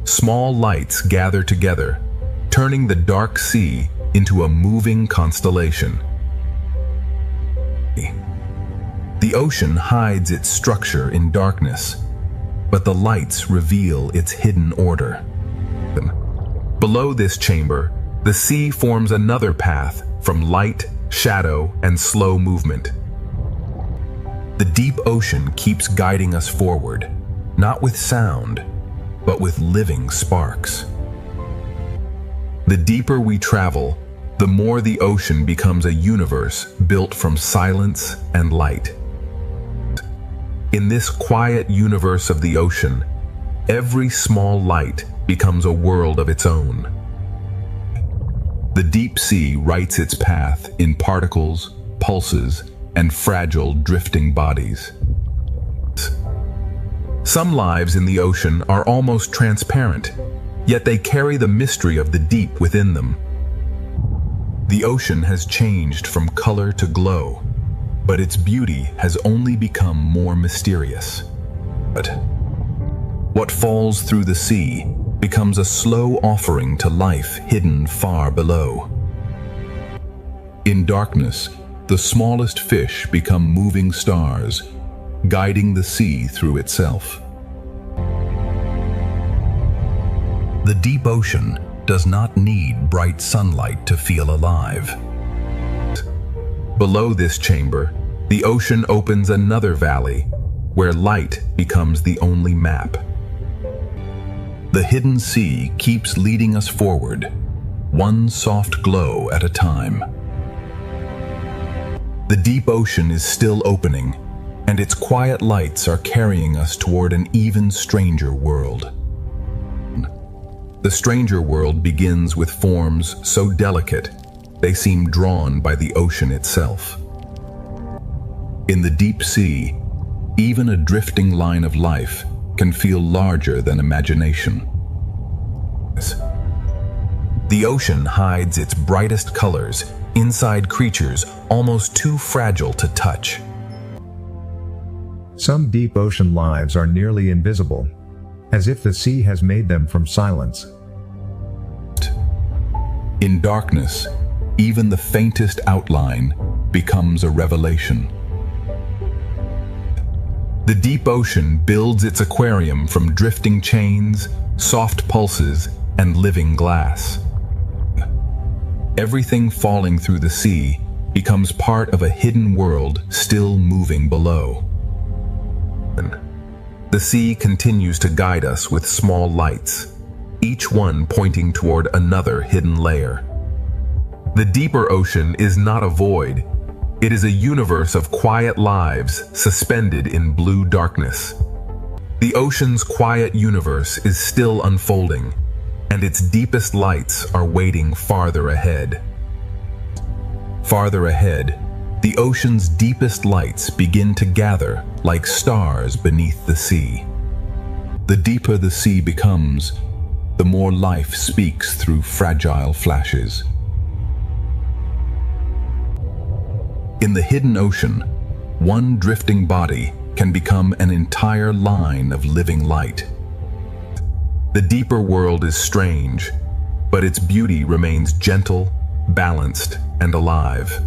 Small lights gather together, turning the dark sea into a moving constellation. The ocean hides its structure in darkness, but the lights reveal its hidden order. Below this chamber, the sea forms another path from light, shadow, and slow movement. The deep ocean keeps guiding us forward, not with sound, but with living sparks. The deeper we travel, the more the ocean becomes a universe built from silence and light. In this quiet universe of the ocean, every small light becomes a world of its own. The deep sea writes its path in particles, pulses, and fragile drifting bodies. Some lives in the ocean are almost transparent, yet they carry the mystery of the deep within them. The ocean has changed from color to glow, but its beauty has only become more mysterious. But what falls through the sea becomes a slow offering to life hidden far below. In darkness, the smallest fish become moving stars, guiding the sea through itself. The deep ocean does not need bright sunlight to feel alive. Below this chamber, the ocean opens another valley, where light becomes the only map. The hidden sea keeps leading us forward, one soft glow at a time. The deep ocean is still opening, and its quiet lights are carrying us toward an even stranger world. The stranger world begins with forms so delicate, they seem drawn by the ocean itself. In the deep sea, even a drifting line of life can feel larger than imagination. The ocean hides its brightest colors inside creatures almost too fragile to touch.
Some deep ocean lives are nearly invisible, as if the sea has made them from silence.
In darkness, even the faintest outline becomes a revelation. The deep ocean builds its aquarium from drifting chains, soft pulses, and living glass. Everything falling through the sea becomes part of a hidden world still moving below. The sea continues to guide us with small lights, each one pointing toward another hidden layer.
The deeper ocean is not a void. It is a universe of quiet lives suspended in blue darkness. The ocean's quiet universe is still unfolding, and its deepest lights are waiting farther ahead. Farther ahead, the ocean's deepest lights begin to gather like stars beneath the sea. The deeper the sea becomes, the more life speaks through fragile flashes. In the hidden ocean, one drifting body can become an entire line of living light. The deeper world is strange, but its beauty remains gentle, balanced, and alive.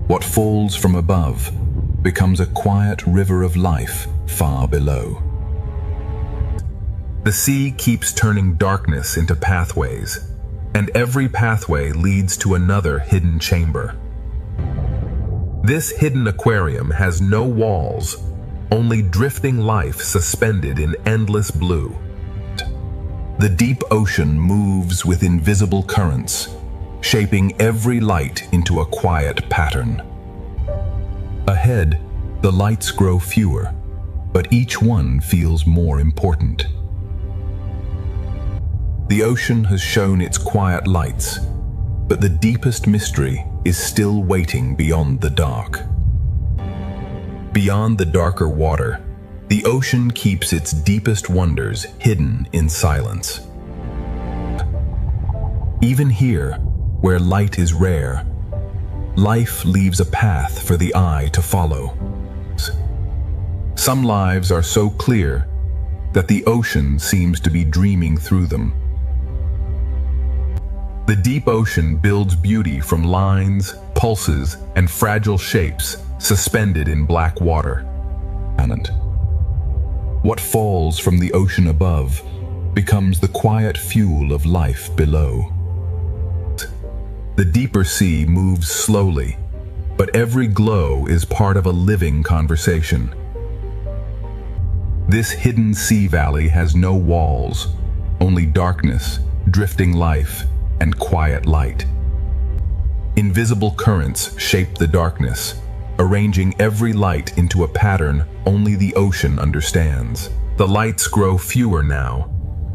What falls from above becomes a quiet river of life far below. The sea keeps turning darkness into pathways, and every pathway leads to another hidden chamber. This hidden aquarium has no walls, only drifting life suspended in endless blue. The deep ocean moves with invisible currents, shaping every light into a quiet pattern. Ahead, the lights grow fewer, but each one feels more important. The ocean has shown its quiet lights, but the deepest mystery is still waiting beyond the dark. Beyond the darker water, the ocean keeps its deepest wonders hidden in silence. Even here, where light is rare, life leaves a path for the eye to follow. Some lives are so clear that the ocean seems to be dreaming through them. The deep ocean builds beauty from lines, pulses, and fragile shapes suspended in black water. What falls from the ocean above becomes the quiet fuel of life below. The deeper sea moves slowly, but every glow is part of a living conversation. This hidden sea valley has no walls, only darkness, drifting life, and quiet light. Invisible currents shape the darkness, arranging every light into a pattern only the ocean understands. The lights grow fewer now,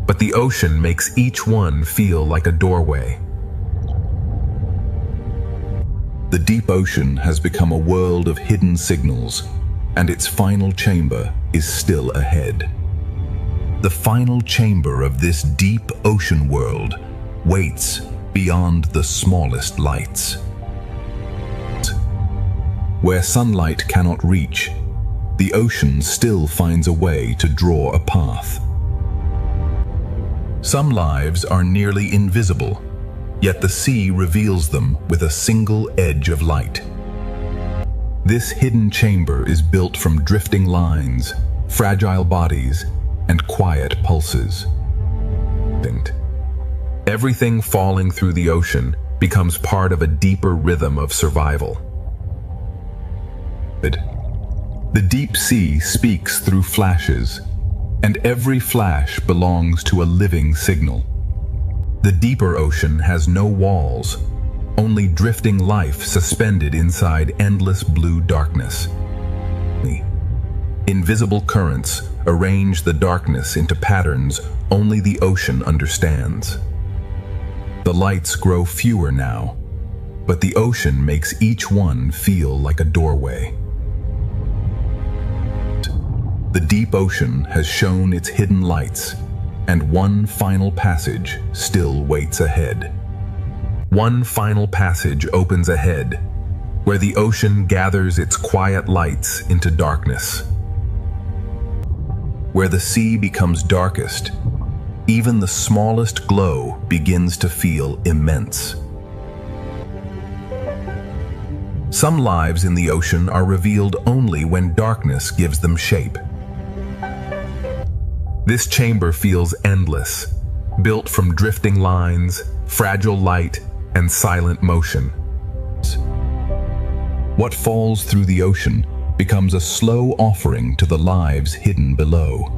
but the ocean makes each one feel like a doorway. The deep ocean has become a world of hidden signals, and its final chamber is still ahead. The final chamber of this deep ocean world waits beyond the smallest lights. Where sunlight cannot reach, the ocean still finds a way to draw a path. Some lives are nearly invisible, yet the sea reveals them with a single edge of light. This hidden chamber is built from drifting lines, fragile bodies, and quiet pulses. Everything falling through the ocean becomes part of a deeper rhythm of survival. The deep sea speaks through flashes, and every flash belongs to a living signal. The deeper ocean has no walls, only drifting life suspended inside endless blue darkness. Invisible currents arrange the darkness into patterns only the ocean understands. The lights grow fewer now, but the ocean makes each one feel like a doorway. The deep ocean has shown its hidden lights, and one final passage still waits ahead. One final passage opens ahead, where the ocean gathers its quiet lights into darkness. Where the sea becomes darkest, even the smallest glow begins to feel immense. Some lives in the ocean are revealed only when darkness gives them shape. This chamber feels endless, built from drifting lines, fragile light, and silent motion. What falls through the ocean becomes a slow offering to the lives hidden below.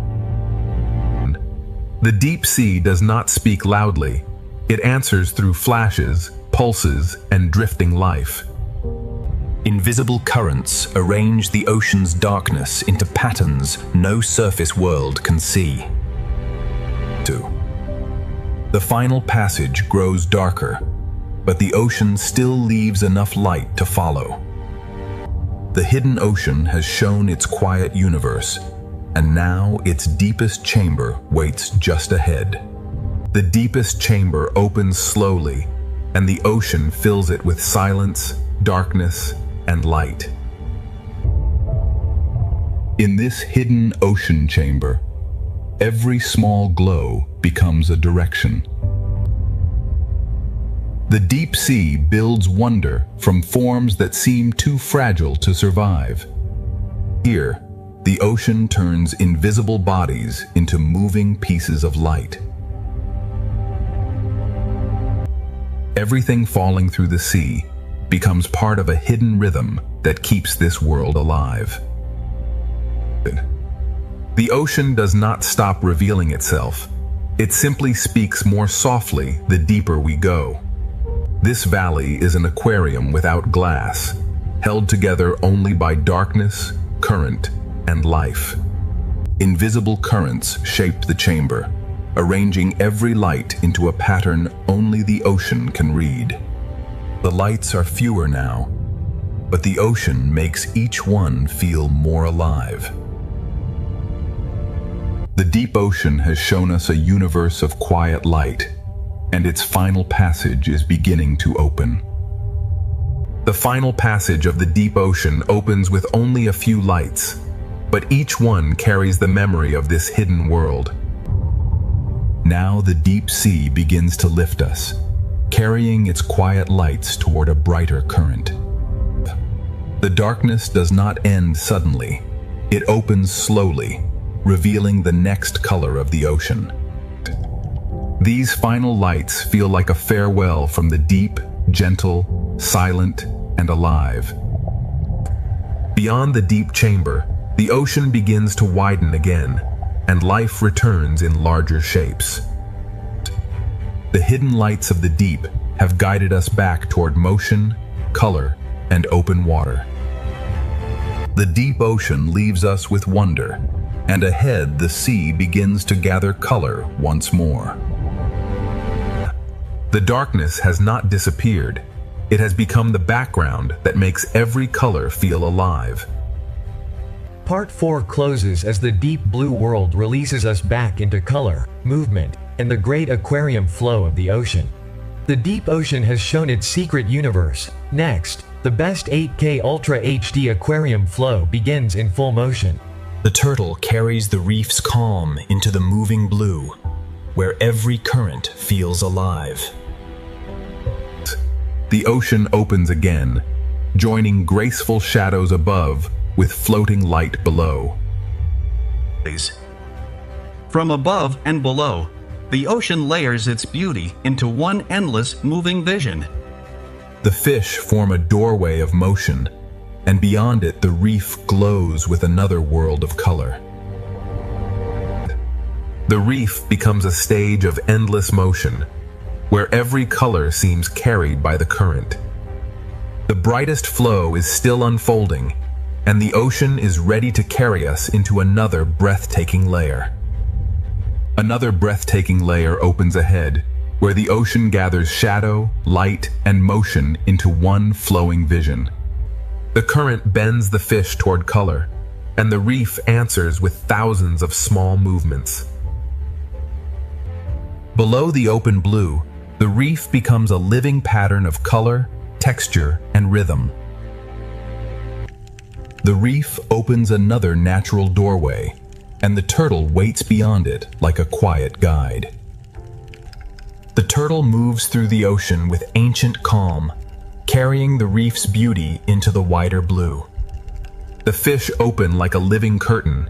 The deep sea does not speak loudly, It answers through flashes, pulses, and drifting life.
Invisible currents arrange the ocean's darkness into patterns no surface world can see. 2. The final passage grows darker, but the ocean still leaves enough light to follow. The hidden ocean has shown its quiet universe, and now its deepest chamber waits just ahead. The deepest chamber opens slowly, and the ocean fills it with silence, darkness, and light. In this hidden ocean chamber, every small glow becomes a direction. The deep sea builds wonder from forms that seem too fragile to survive. Here, the ocean turns invisible bodies into moving pieces of light. Everything falling through the sea becomes part of a hidden rhythm that keeps this world alive. The ocean does not stop revealing itself. It simply speaks more softly the deeper we go. This valley is an aquarium without glass, held together only by darkness, current, and life. Invisible currents shaped the chamber, arranging every light into a pattern only the ocean can read. The lights are fewer now, but the ocean makes each one feel more alive. The deep ocean has shown us a universe of quiet light, and its final passage is beginning to open. The final passage of the deep ocean opens with only a few lights, but each one carries the memory of this hidden world. Now the deep sea begins to lift us, carrying its quiet lights toward a brighter current. The darkness does not end suddenly. It opens slowly, revealing the next color of the ocean. These final lights feel like a farewell from the deep, gentle, silent, and alive. Beyond the deep chamber, the ocean begins to widen again, and life returns in larger shapes. The hidden lights of the deep have guided us back toward motion, color, and open water. The deep ocean leaves us with wonder, and ahead the sea begins to gather color once more. The darkness has not disappeared. It has become the background that makes every color feel alive.
Part 4 closes as the deep blue world releases us back into color, movement, and the great aquarium flow of the ocean. The deep ocean has shown its secret universe. Next, the best 8K Ultra HD aquarium flow begins in full motion.
The turtle carries the reef's calm into the moving blue, where every current feels alive.
The ocean opens again, joining graceful shadows above with floating light below.
From above and below, the ocean layers its beauty into one endless moving vision.
The fish form a doorway of motion, and beyond it the reef glows with another world of color. The reef becomes a stage of endless motion, where every color seems carried by the current. The brightest flow is still unfolding, and the ocean is ready to carry us into another breathtaking layer. Another breathtaking layer opens ahead, where the ocean gathers shadow, light, and motion into one flowing vision. The current bends the fish toward color, and the reef answers with thousands of small movements. Below the open blue, the reef becomes a living pattern of color, texture, and rhythm. The reef opens another natural doorway, and the turtle waits beyond it like a quiet guide. The turtle moves through the ocean with ancient calm, carrying the reef's beauty into the wider blue. The fish open like a living curtain,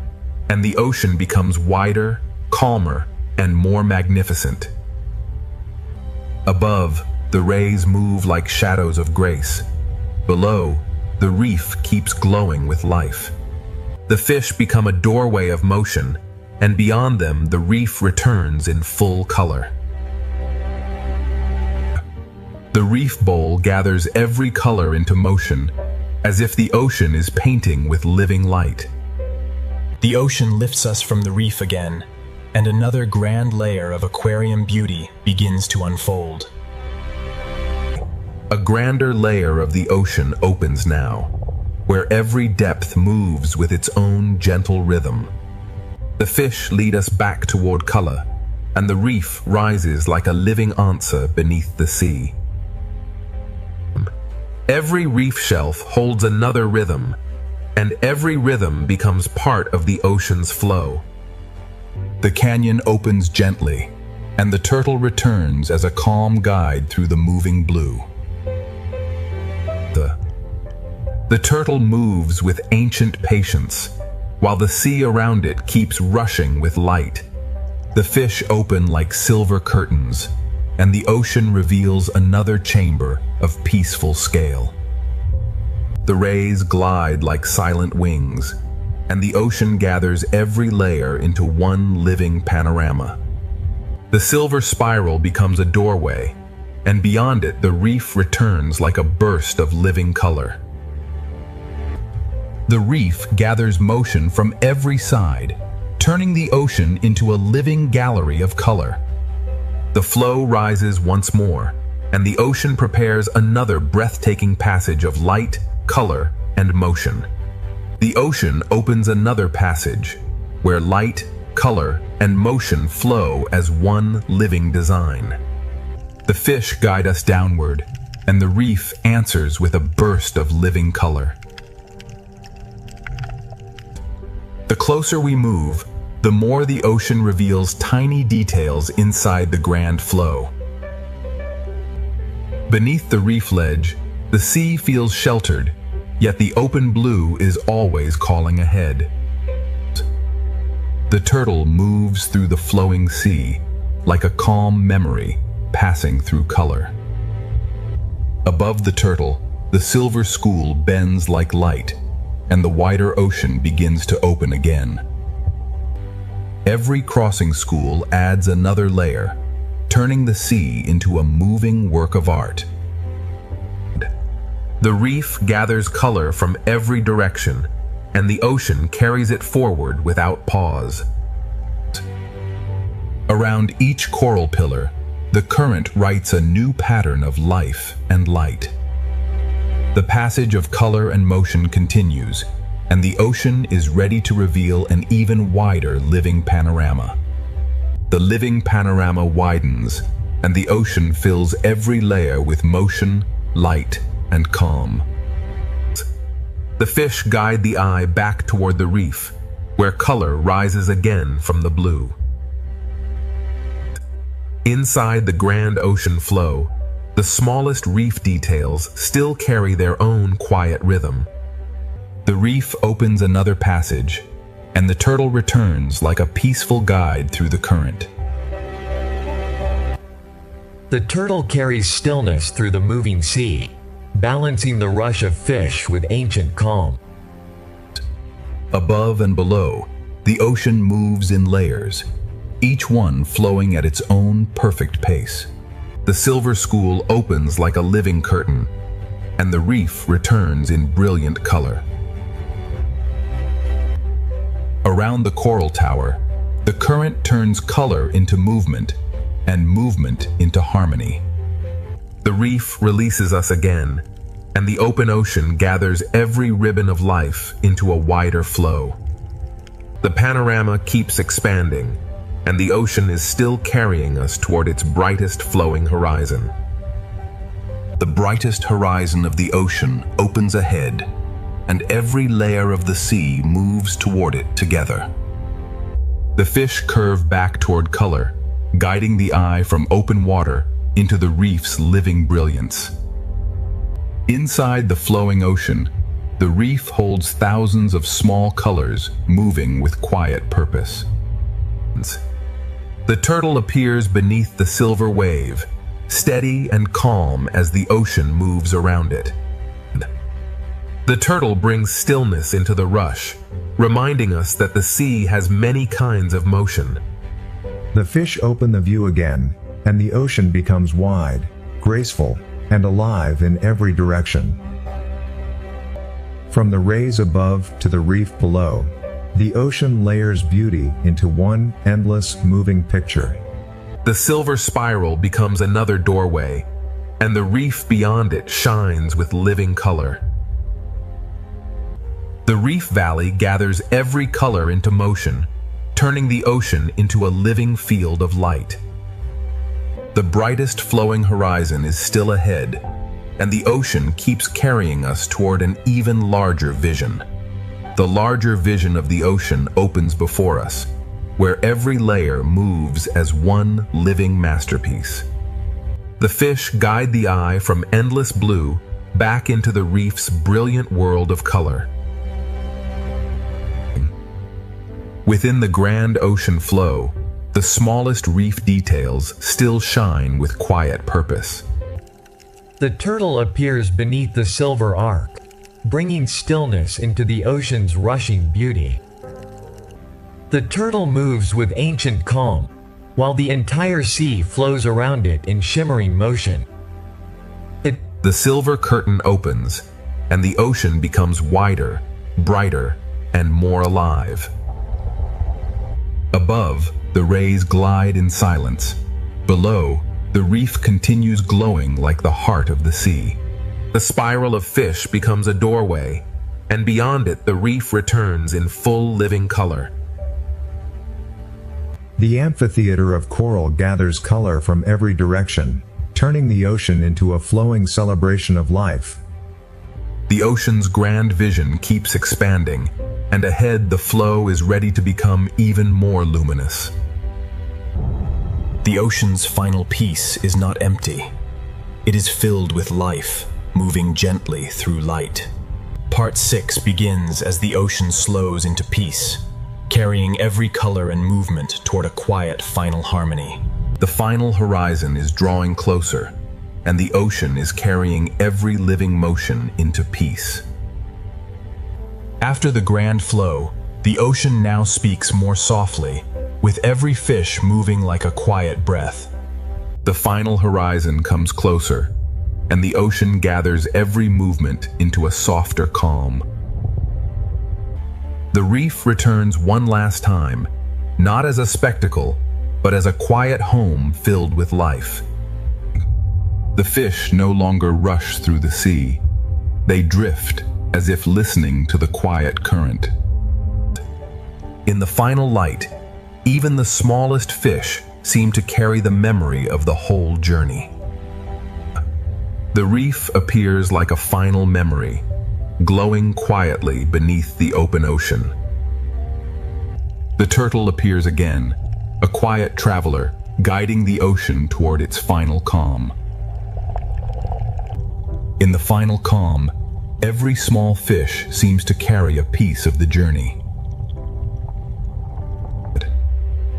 and the ocean becomes wider, calmer, and more magnificent. Above, the rays move like shadows of grace. Below, the reef keeps glowing with life. The fish become a doorway of motion, and beyond them the reef returns in full color.
The reef bowl gathers every color into motion, as if the ocean is painting with living light.
The ocean lifts us from the reef again, and another grand layer of aquarium beauty begins to unfold.
A grander layer of the ocean opens now, where every depth moves with its own gentle rhythm. The fish lead us back toward color, and the reef rises like a living answer beneath the sea. Every reef shelf holds another rhythm, and every rhythm becomes part of the ocean's flow.
The canyon opens gently, and the turtle returns as a calm guide through the moving blue.
The turtle moves with ancient patience, while the sea around it keeps rushing with light. The fish open like silver curtains, and the ocean reveals another chamber of peaceful scale. The rays glide like silent wings, and the ocean gathers every layer into one living panorama. The silver spiral becomes a doorway, and beyond it the reef returns like a burst of living color.
The reef gathers motion from every side, turning the ocean into a living gallery of color.
The flow rises once more, and the ocean prepares another breathtaking passage of light, color, and motion. The ocean opens another passage, where light, color, and motion flow as one living design.
The fish guide us downward, and the reef answers with a burst of living color.
The closer we move, the more the ocean reveals tiny details inside the grand flow. Beneath the reef ledge, the sea feels sheltered, yet the open blue is always calling ahead. The turtle moves through the flowing sea, like a calm memory passing through color. Above the turtle, the silver school bends like light, and the wider ocean begins to open again. Every crossing school adds another layer, turning the sea into a moving work of art. The reef gathers color from every direction, and the ocean carries it forward without pause. Around each coral pillar, the current writes a new pattern of life and light. The passage of color and motion continues, and the ocean is ready to reveal an even wider living panorama. The living panorama widens, and the ocean fills every layer with motion, light, and calm. The fish guide the eye back toward the reef, where color rises again from the blue. Inside the grand ocean flow, the smallest reef details still carry their own quiet rhythm. The reef opens another passage, and the turtle returns like a peaceful guide through the current.
The turtle carries stillness through the moving sea, balancing the rush of fish with ancient calm.
Above and below, the ocean moves in layers, each one flowing at its own perfect pace. The silver school opens like a living curtain, and the reef returns in brilliant color. Around the coral tower, the current turns color into movement, and movement into harmony. The reef releases us again, and the open ocean gathers every ribbon of life into a wider flow. The panorama keeps expanding, and the ocean is still carrying us toward its brightest flowing horizon. The brightest horizon of the ocean opens ahead, and every layer of the sea moves toward it together. The fish curve back toward color, guiding the eye from open water into the reef's living brilliance. Inside the flowing ocean, the reef holds thousands of small colors moving with quiet purpose. The turtle appears beneath the silver wave, steady and calm as the ocean moves around it. The turtle brings stillness into the rush, reminding us that the sea has many kinds of motion.
The fish open the view again, and the ocean becomes wide, graceful, and alive in every direction. From the rays above to the reef below, the ocean layers beauty into one endless moving picture.
The silver spiral becomes another doorway, and the reef beyond it shines with living color. The reef valley gathers every color into motion, turning the ocean into a living field of light. The brightest flowing horizon is still ahead, and the ocean keeps carrying us toward an even larger vision. The larger vision of the ocean opens before us, where every layer moves as one living masterpiece. The fish guide the eye from endless blue back into the reef's brilliant world of color. Within the grand ocean flow, the smallest reef details still shine with quiet purpose.
The turtle appears beneath the silver arc, bringing stillness into the ocean's rushing beauty. The turtle moves with ancient calm, while the entire sea flows around it in shimmering motion.
The silver curtain opens, and the ocean becomes wider, brighter, and more alive. Above, the rays glide in silence. Below, the reef continues glowing like the heart of the sea. The spiral of fish becomes a doorway, and beyond it the reef returns in full living color.
The amphitheater of coral gathers color from every direction, turning the ocean into a flowing celebration of life.
The ocean's grand vision keeps expanding, and ahead the flow is ready to become even more luminous.
The ocean's final piece is not empty. It is filled with life, moving gently through light. Part 6 begins as the ocean slows into peace, carrying every color and movement toward a quiet final harmony.
The final horizon is drawing closer, and the ocean is carrying every living motion into peace.
After the grand flow, the ocean now speaks more softly, with every fish moving like a quiet breath.
The final horizon comes closer, and the ocean gathers every movement into a softer calm. The reef returns one last time, not as a spectacle, but as a quiet home filled with life. The fish no longer rush through the sea. They drift as if listening to the quiet current. In the final light, even the smallest fish seem to carry the memory of the whole journey. The reef appears like a final memory, glowing quietly beneath the open ocean. The turtle appears again, a quiet traveler, guiding the ocean toward its final calm. In the final calm, every small fish seems to carry a piece of the journey.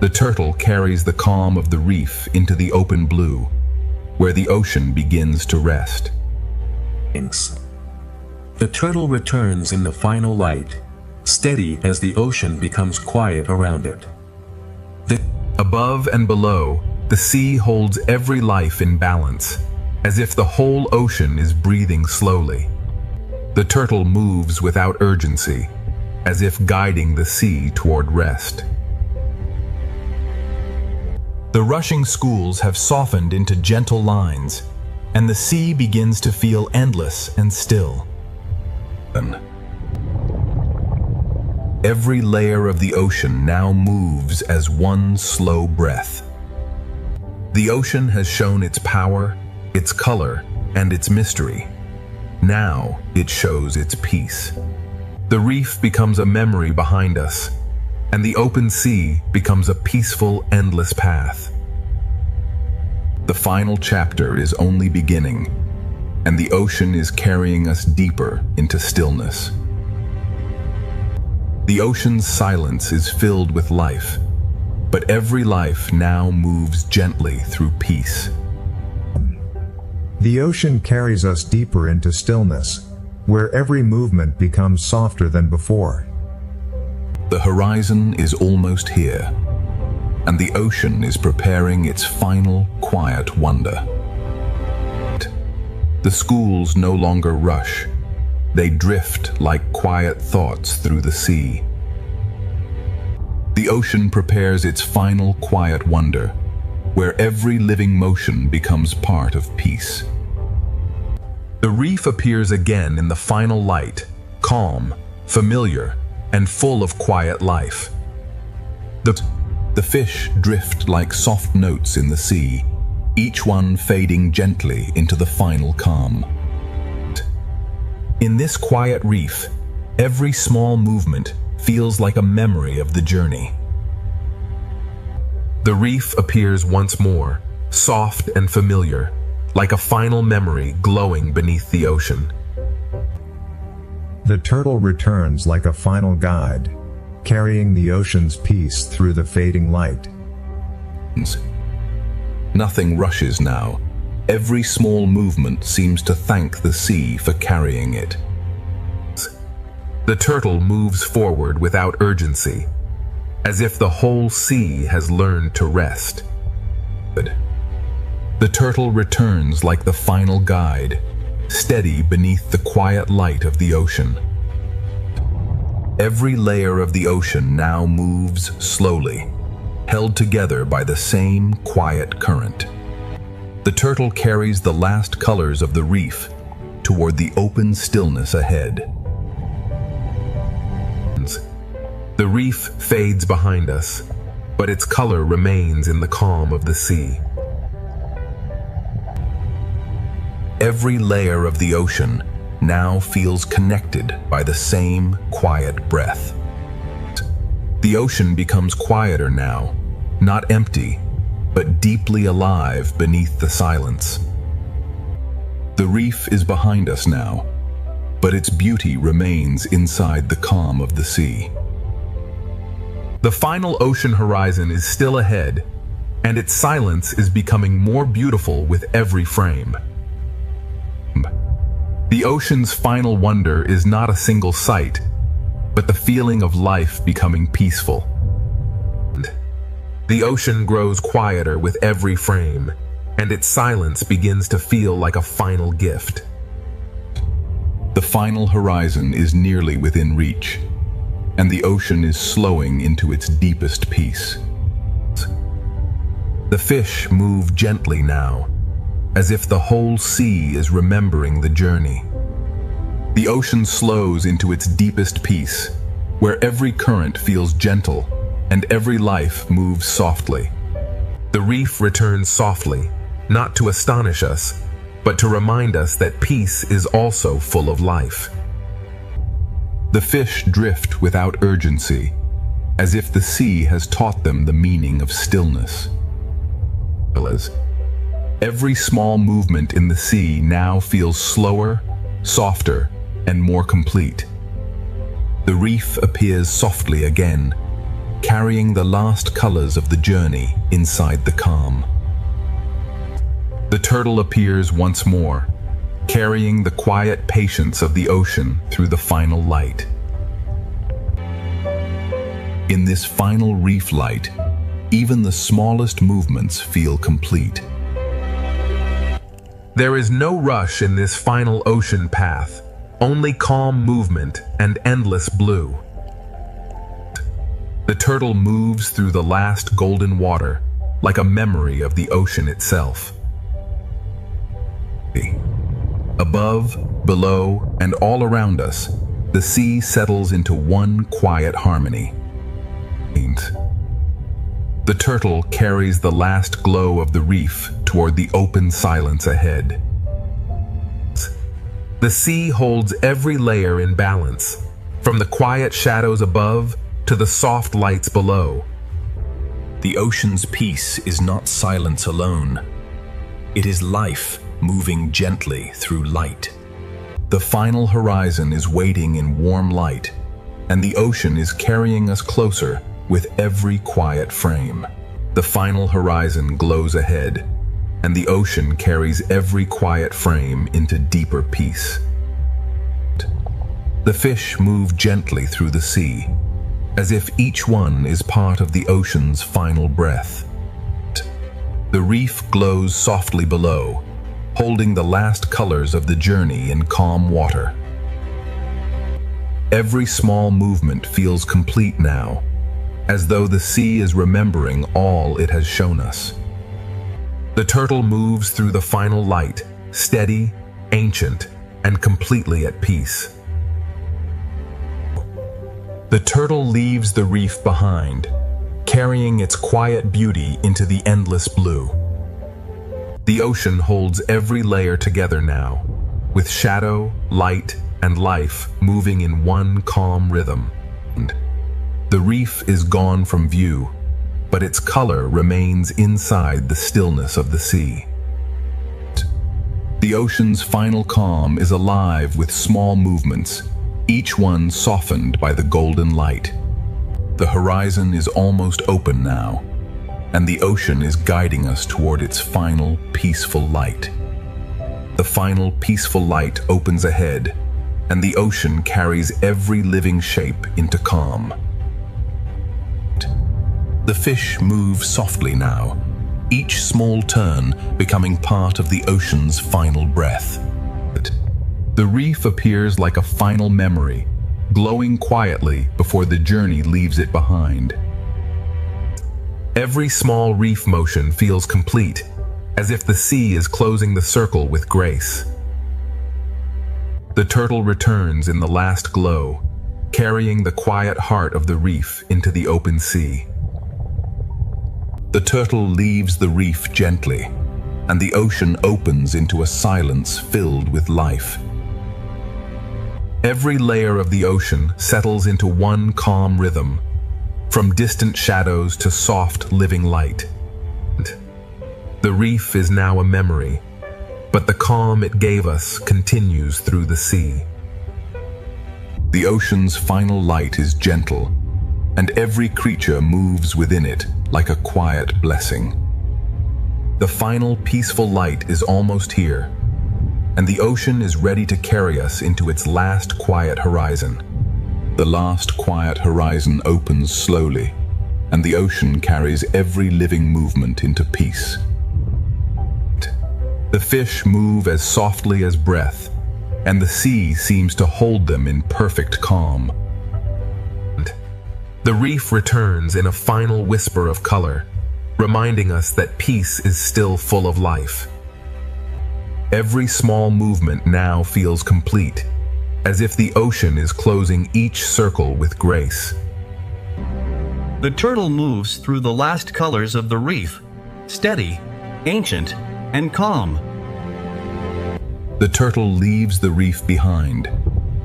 The turtle carries the calm of the reef into the open blue, where the ocean begins to rest.
The turtle returns in the final light, steady as the ocean becomes quiet around it.
Above and below, the sea holds every life in balance, as if the whole ocean is breathing slowly. The turtle moves without urgency, as if guiding the sea toward rest.
The rushing schools have softened into gentle lines, and the sea begins to feel endless and still.
Every layer of the ocean now moves as one slow breath. The ocean has shown its power, its color, and its mystery. Now it shows its peace. The reef becomes a memory behind us, and the open sea becomes a peaceful, endless path. The final chapter is only beginning, and the ocean is carrying us deeper into stillness. The ocean's silence is filled with life, but every life now moves gently through peace.
The ocean carries us deeper into stillness, where every movement becomes softer than before.
The horizon is almost here, and the ocean is preparing its final quiet wonder.
The schools no longer rush. They drift like quiet thoughts through the sea. The ocean prepares its final quiet wonder, where every living motion becomes part of peace. The reef appears again in the final light, calm, familiar, and full of quiet life. The fish drift like soft notes in the sea, each one fading gently into the final calm. In this quiet reef, every small movement feels like a memory of the journey. The reef appears once more, soft and familiar, like a final memory glowing beneath the ocean.
The turtle returns like a final guide, carrying the ocean's peace through the fading light.
Nothing rushes now. Every small movement seems to thank the sea for carrying it. The turtle moves forward without urgency, as if the whole sea has learned to rest. The turtle returns like the final guide, steady beneath the quiet light of the ocean. Every layer of the ocean now moves slowly, held together by the same quiet current. The turtle carries the last colors of the reef toward the open stillness ahead. The reef fades behind us, but its color remains in the calm of the sea. Every layer of the ocean now feels connected by the same quiet breath. The ocean becomes quieter now, not empty, but deeply alive beneath the silence. The reef is behind us now, but its beauty remains inside the calm of the sea. The final ocean horizon is still ahead, and its silence is becoming more beautiful with every frame. The ocean's final wonder is not a single sight, but the feeling of life becoming peaceful. The ocean grows quieter with every frame, and its silence begins to feel like a final gift. The final horizon is nearly within reach, and the ocean is slowing into its deepest peace. The fish move gently now, as if the whole sea is remembering the journey. The ocean slows into its deepest peace, where every current feels gentle and every life moves softly. The reef returns softly, not to astonish us, but to remind us that peace is also full of life. The fish drift without urgency, as if the sea has taught them the meaning of stillness. Every small movement in the sea now feels slower, softer, and more complete. The reef appears softly again, carrying the last colors of the journey inside the calm. The turtle appears once more, carrying the quiet patience of the ocean through the final light. In this final reef light, even the smallest movements feel complete. There is no rush in this final ocean path, only calm movement and endless blue. The turtle moves through the last golden water, like a memory of the ocean itself. Above, below, and all around us, the sea settles into one quiet harmony. The turtle carries the last glow of the reef toward the open silence ahead. The sea holds every layer in balance, from the quiet shadows above to the soft lights below. The ocean's peace is not silence alone. It is life moving gently through light. The final horizon is waiting in warm light, and the ocean is carrying us closer with every quiet frame. The final horizon glows ahead, and the ocean carries every quiet frame into deeper peace. The fish move gently through the sea, as if each one is part of the ocean's final breath. The reef glows softly below, holding the last colors of the journey in calm water. Every small movement feels complete now, as though the sea is remembering all it has shown us. The turtle moves through the final light, steady, ancient, and completely at peace. The turtle leaves the reef behind, carrying its quiet beauty into the endless blue. The ocean holds every layer together now, with shadow, light, and life moving in one calm rhythm. The reef is gone from view, but its color remains inside the stillness of the sea. The ocean's final calm is alive with small movements, each one softened by the golden light. The horizon is almost open now, and the ocean is guiding us toward its final peaceful light. The final peaceful light opens ahead, and the ocean carries every living shape into calm. The fish move softly now, each small turn becoming part of the ocean's final breath. The reef appears like a final memory, glowing quietly before the journey leaves it behind. Every small reef motion feels complete, as if the sea is closing the circle with grace. The turtle returns in the last glow, carrying the quiet heart of the reef into the open sea. The turtle leaves the reef gently, and the ocean opens into a silence filled with life. Every layer of the ocean settles into one calm rhythm, from distant shadows to soft, living light. The reef is now a memory, but the calm it gave us continues through the sea. The ocean's final light is gentle, and every creature moves within it like a quiet blessing. The final peaceful light is almost here, and the ocean is ready to carry us into its last quiet horizon. The last quiet horizon opens slowly, and the ocean carries every living movement into peace. The fish move as softly as breath, and the sea seems to hold them in perfect calm. The reef returns in a final whisper of color, reminding us that peace is still full of life. Every small movement now feels complete, as if the ocean is closing each circle with grace.
The turtle moves through the last colors of the reef, steady, ancient, and calm.
The turtle leaves the reef behind,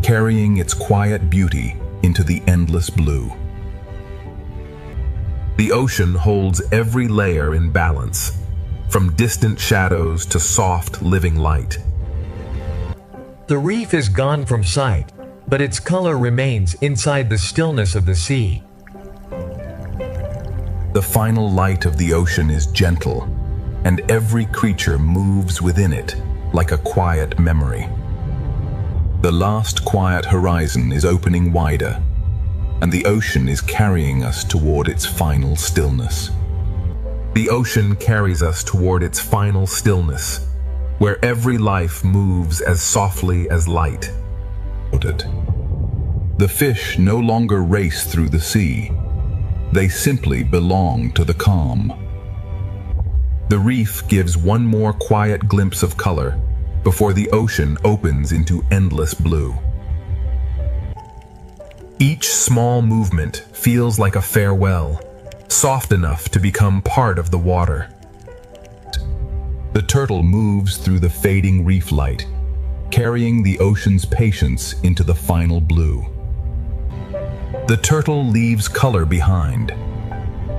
carrying its quiet beauty into the endless blue. The ocean holds every layer in balance, from distant shadows to soft, living light.
The reef is gone from sight, but its color remains inside the stillness of the sea.
The final light of the ocean is gentle, and every creature moves within it like a quiet memory. The last quiet horizon is opening wider, and the ocean is carrying us toward its final stillness. The ocean carries us toward its final stillness, where every life moves as softly as light. The fish no longer race through the sea. They simply belong to the calm. The reef gives one more quiet glimpse of color before the ocean opens into endless blue. Each small movement feels like a farewell, soft enough to become part of the water. The turtle moves through the fading reef light, carrying the ocean's patience into the final blue. The turtle leaves color behind,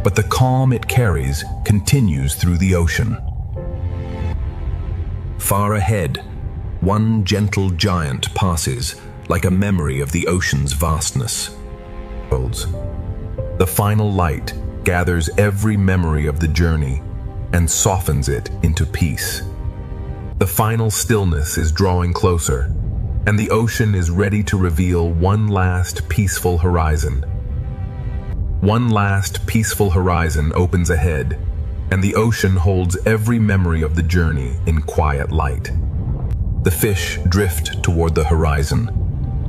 but the calm it carries continues through the ocean. Far ahead, one gentle giant passes, like a memory of the ocean's vastness. The final light gathers every memory of the journey and softens it into peace. The final stillness is drawing closer, and the ocean is ready to reveal one last peaceful horizon. One last peaceful horizon opens ahead,
and the ocean holds every memory of the journey in quiet light. The fish drift toward the horizon,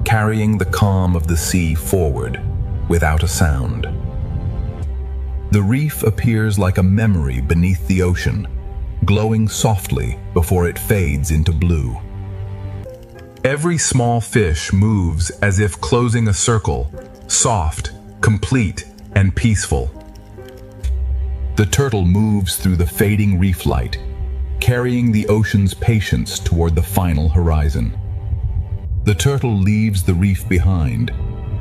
carrying the calm of the sea forward without a sound. The reef appears like a memory beneath the ocean, glowing softly before it fades into blue. Every small fish moves as if closing a circle, soft, complete, and peaceful. The turtle moves through the fading reef light, carrying the ocean's patience toward the final horizon. The turtle leaves the reef behind,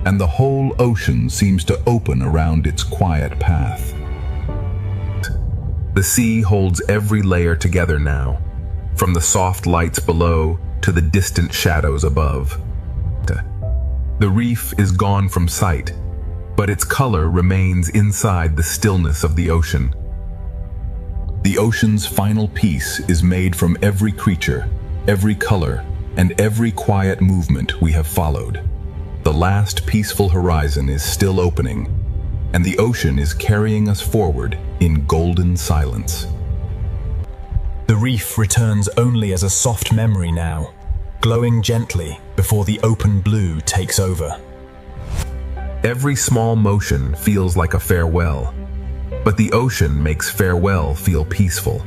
and the whole ocean seems to open around its quiet path. The sea holds every layer together now, from the soft lights below to the distant shadows above. The reef is gone from sight, but its color remains inside the stillness of the ocean. The ocean's final peace is made from every creature, every color, and every quiet movement we have followed. The last peaceful horizon is still opening, and the ocean is carrying us forward in golden silence.
The reef returns only as a soft memory now, glowing gently before the open blue takes over.
Every small motion feels like a farewell, but the ocean makes farewell feel peaceful.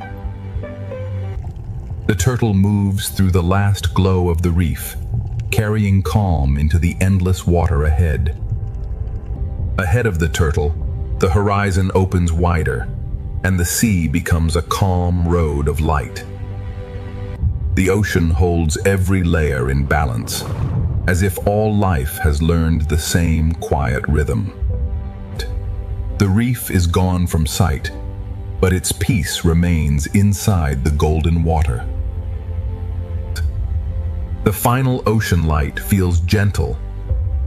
The turtle moves through the last glow of the reef, carrying calm into the endless water ahead. Ahead of the turtle, the horizon opens wider, and the sea becomes a calm road of light. The ocean holds every layer in balance, as if all life has learned the same quiet rhythm. The reef is gone from sight, but its peace remains inside the golden water. The final ocean light feels gentle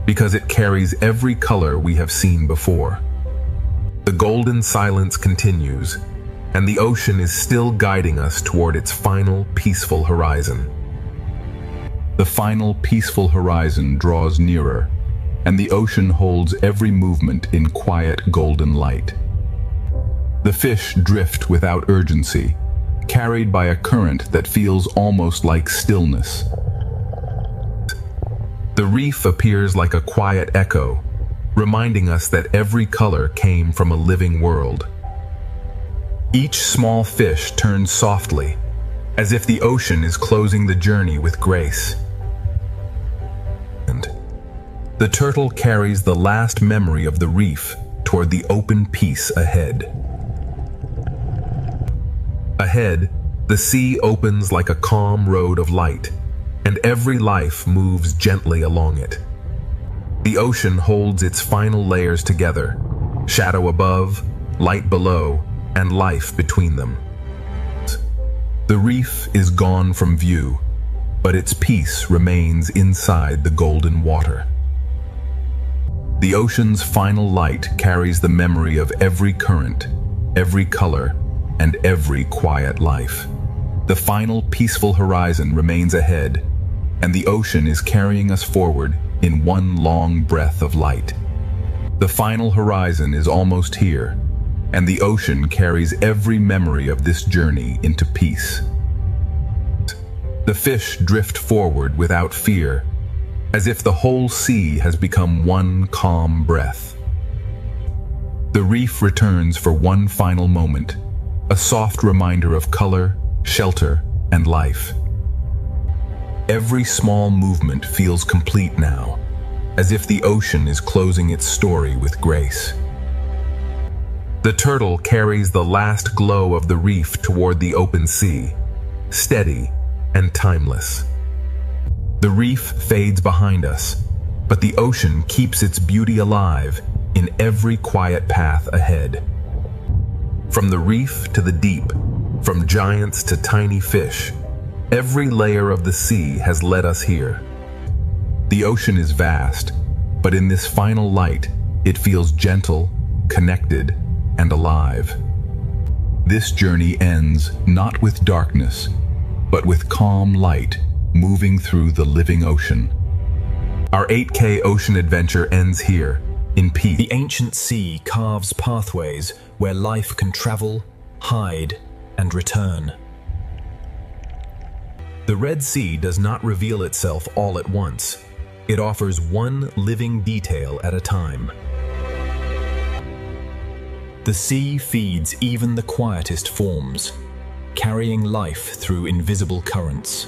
because it carries every color we have seen before. The golden silence continues, and the ocean is still guiding us toward its final peaceful horizon. The final peaceful horizon draws nearer, and the ocean holds every movement in quiet golden light. The fish drift without urgency, carried by a current that feels almost like stillness. The reef appears like a quiet echo, reminding us that every color came from a living world. Each small fish turns softly, as if the ocean is closing the journey with grace. And the turtle carries the last memory of the reef toward the open peace ahead. Ahead, the sea opens like a calm road of light, and every life moves gently along it. The ocean holds its final layers together, shadow above, light below, and life between them. The reef is gone from view, but its peace remains inside the golden water. The ocean's final light carries the memory of every current, every color, and every quiet life. The final peaceful horizon remains ahead, and the ocean is carrying us forward in one long breath of light. The final horizon is almost here, and the ocean carries every memory of this journey into peace. The fish drift forward without fear, as if the whole sea has become one calm breath. The reef returns for one final moment, a soft reminder of color, shelter, and life. Every small movement feels complete now, as if the ocean is closing its story with grace. The turtle carries the last glow of the reef toward the open sea, steady and timeless. The reef fades behind us, but the ocean keeps its beauty alive in every quiet path ahead. From the reef to the deep, from giants to tiny fish, every layer of the sea has led us here. The ocean is vast, but in this final light, it feels gentle, connected, and alive. This journey ends not with darkness, but with calm light moving through the living ocean. Our 8K ocean adventure ends here, in peace.
The ancient sea carves pathways where life can travel, hide, and return.
The Red Sea does not reveal itself all at once. It offers one living detail at a time.
The sea feeds even the quietest forms, carrying life through invisible currents.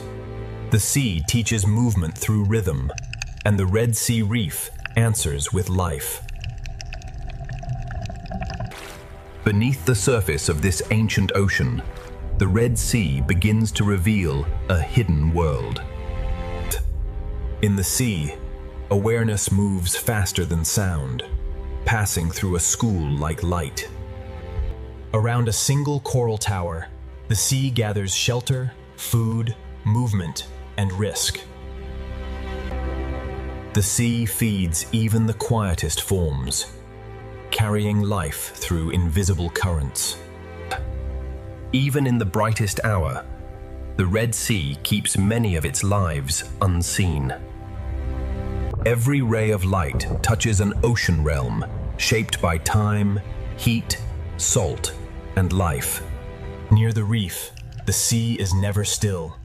The sea teaches movement through rhythm, and the Red Sea Reef answers with life.
Beneath the surface of this ancient ocean, the Red Sea begins to reveal a hidden world.
In the sea, awareness moves faster than sound, passing through a school like light. Around a single coral tower, the sea gathers shelter, food, movement, and risk. The sea feeds even the quietest forms, carrying life through invisible currents.
Even in the brightest hour, the Red Sea keeps many of its lives unseen. Every ray of light touches an ocean realm shaped by time, heat, salt, and life.
Near the reef, the sea is never still.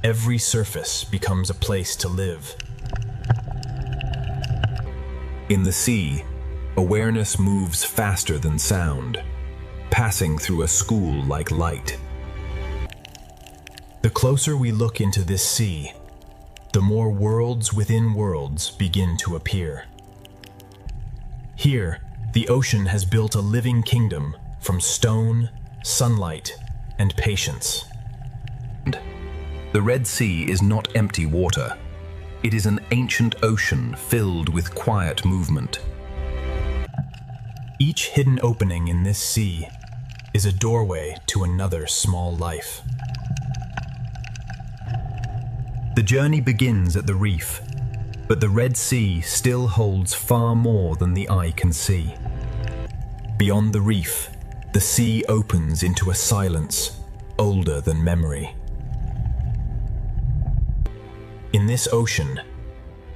Every surface becomes a place to live.
In the sea, awareness moves faster than sound, passing through a school like light.
The closer we look into this sea, the more worlds within worlds begin to appear. Here, the ocean has built a living kingdom from stone, sunlight, and patience.
The Red Sea is not empty water. It is an ancient ocean filled with quiet movement.
Each hidden opening in this sea is a doorway to another small life.
The journey begins at the reef, but the Red Sea still holds far more than the eye can see.
Beyond the reef, the sea opens into a silence older than memory. In this ocean,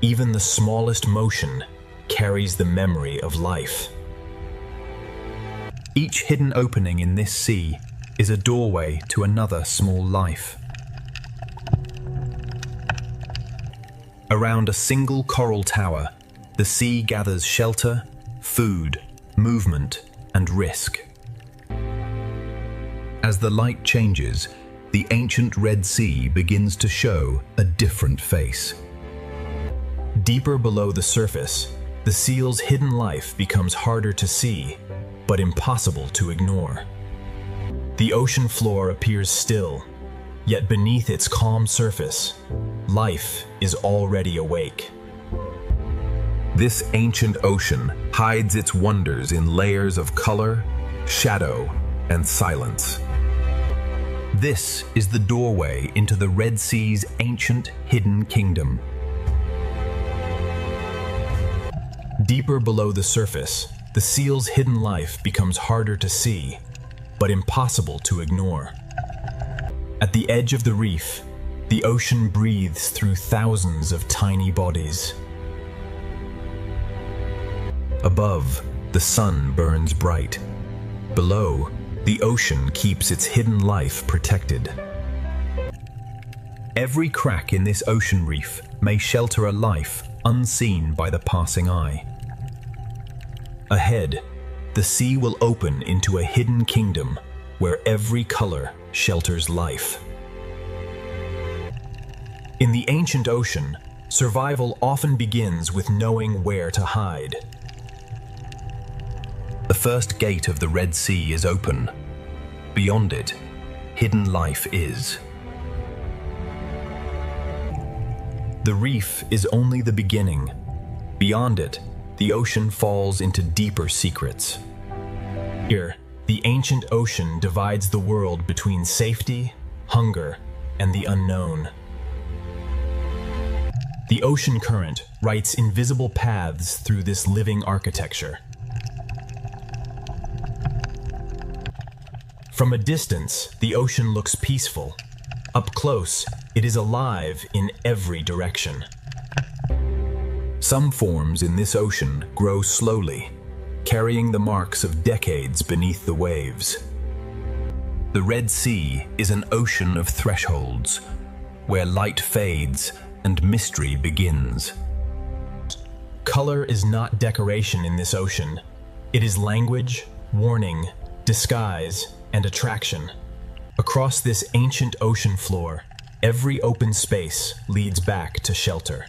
even the smallest motion carries the memory of life.
Each hidden opening in this sea is a doorway to another small life. Around a single coral tower, the sea gathers shelter, food, movement, and risk. As the light changes, the ancient Red Sea begins to show a different face.
Deeper below the surface, the seal's hidden life becomes harder to see, but impossible to ignore. The ocean floor appears still, yet beneath its calm surface, life is already awake.
This ancient ocean hides its wonders in layers of color, shadow, and silence. This is the doorway into the Red Sea's ancient hidden kingdom.
Deeper below the surface, the seal's hidden life becomes harder to see, but impossible to ignore. At the edge of the reef, the ocean breathes through thousands of tiny bodies.
Above, the sun burns bright. Below, the ocean keeps its hidden life protected. Every crack in this ocean reef may shelter a life unseen by the passing eye.
Ahead, the sea will open into a hidden kingdom where every color shelters life. In the ancient ocean, survival often begins with knowing where to hide.
The first gate of the Red Sea is open. Beyond it, hidden life is.
The reef is only the beginning. Beyond it, the ocean falls into deeper secrets. Here, the ancient ocean divides the world between safety, hunger, and the unknown. The ocean current writes invisible paths through this living architecture. From a distance, the ocean looks peaceful. Up close, it is alive in every direction.
Some forms in this ocean grow slowly, carrying the marks of decades beneath the waves.
The Red Sea is an ocean of thresholds, where light fades and mystery begins. Color is not decoration in this ocean. It is language, warning, disguise, and attraction. Across this ancient ocean floor, every open space leads back to shelter.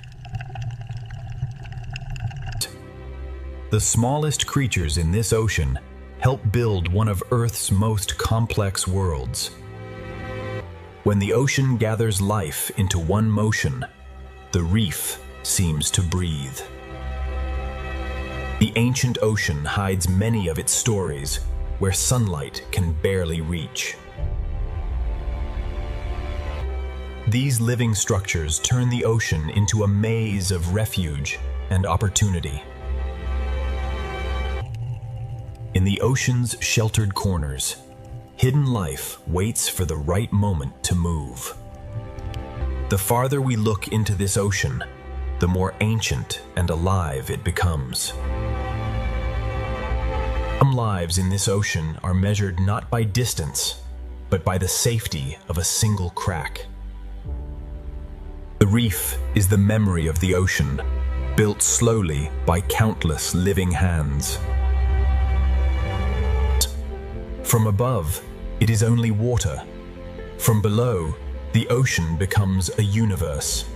The smallest creatures in this ocean help build one of Earth's most complex worlds. When the ocean gathers life into one motion, the reef seems to breathe. The ancient ocean hides many of its stories where sunlight can barely reach. These living structures turn the ocean into a maze of refuge and opportunity. In the ocean's sheltered corners, hidden life waits for the right moment to move. The farther we look into this ocean, the more ancient and alive it becomes. Some lives in this ocean are measured not by distance, but by the safety of a single crack. The reef is the memory of the ocean, built slowly by countless living hands. From above, it is only water. From below, the ocean becomes a universe.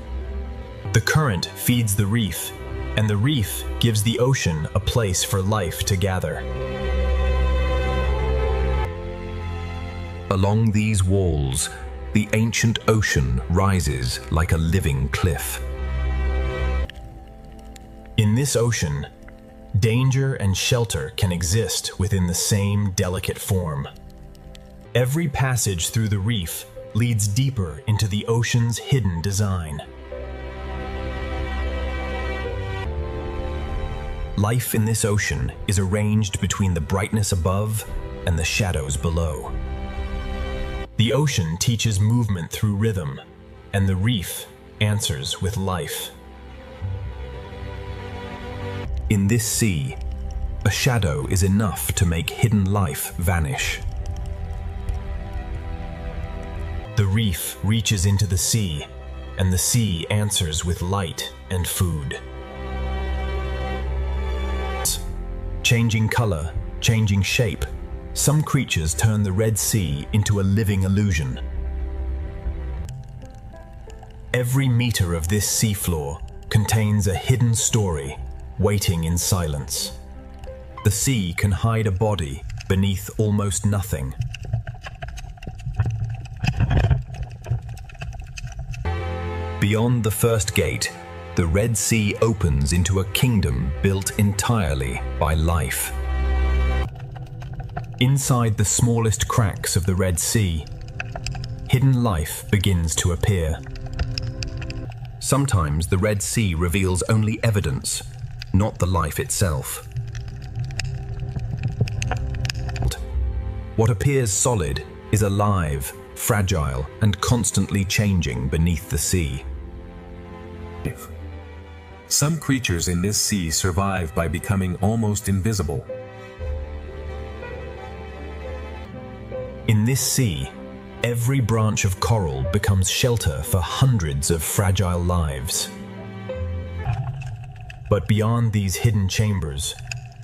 The current feeds the reef, and the reef gives the ocean a place for life to gather. Along these walls, the ancient ocean rises like a living cliff. In this ocean, danger and shelter can exist within the same delicate form. Every passage through the reef leads deeper into the ocean's hidden design. Life in this ocean is arranged between the brightness above and the shadows below. The ocean teaches movement through rhythm, and the reef answers with life. In this sea, a shadow is enough to make hidden life vanish. The reef reaches into the sea, and the sea answers with light and food. Changing color, changing shape, some creatures turn the Red Sea into a living illusion. Every meter of this seafloor contains a hidden story waiting in silence. The sea can hide a body beneath almost nothing. Beyond the first gate, the Red Sea opens into a kingdom built entirely by life. Inside the smallest cracks of the Red Sea, hidden life begins to appear. Sometimes the Red Sea reveals only evidence, not the life itself. What appears solid is alive, fragile, and constantly changing beneath the sea.
Some creatures in this sea survive by becoming almost invisible.
In this sea, every branch of coral becomes shelter for hundreds of fragile lives. But beyond these hidden chambers,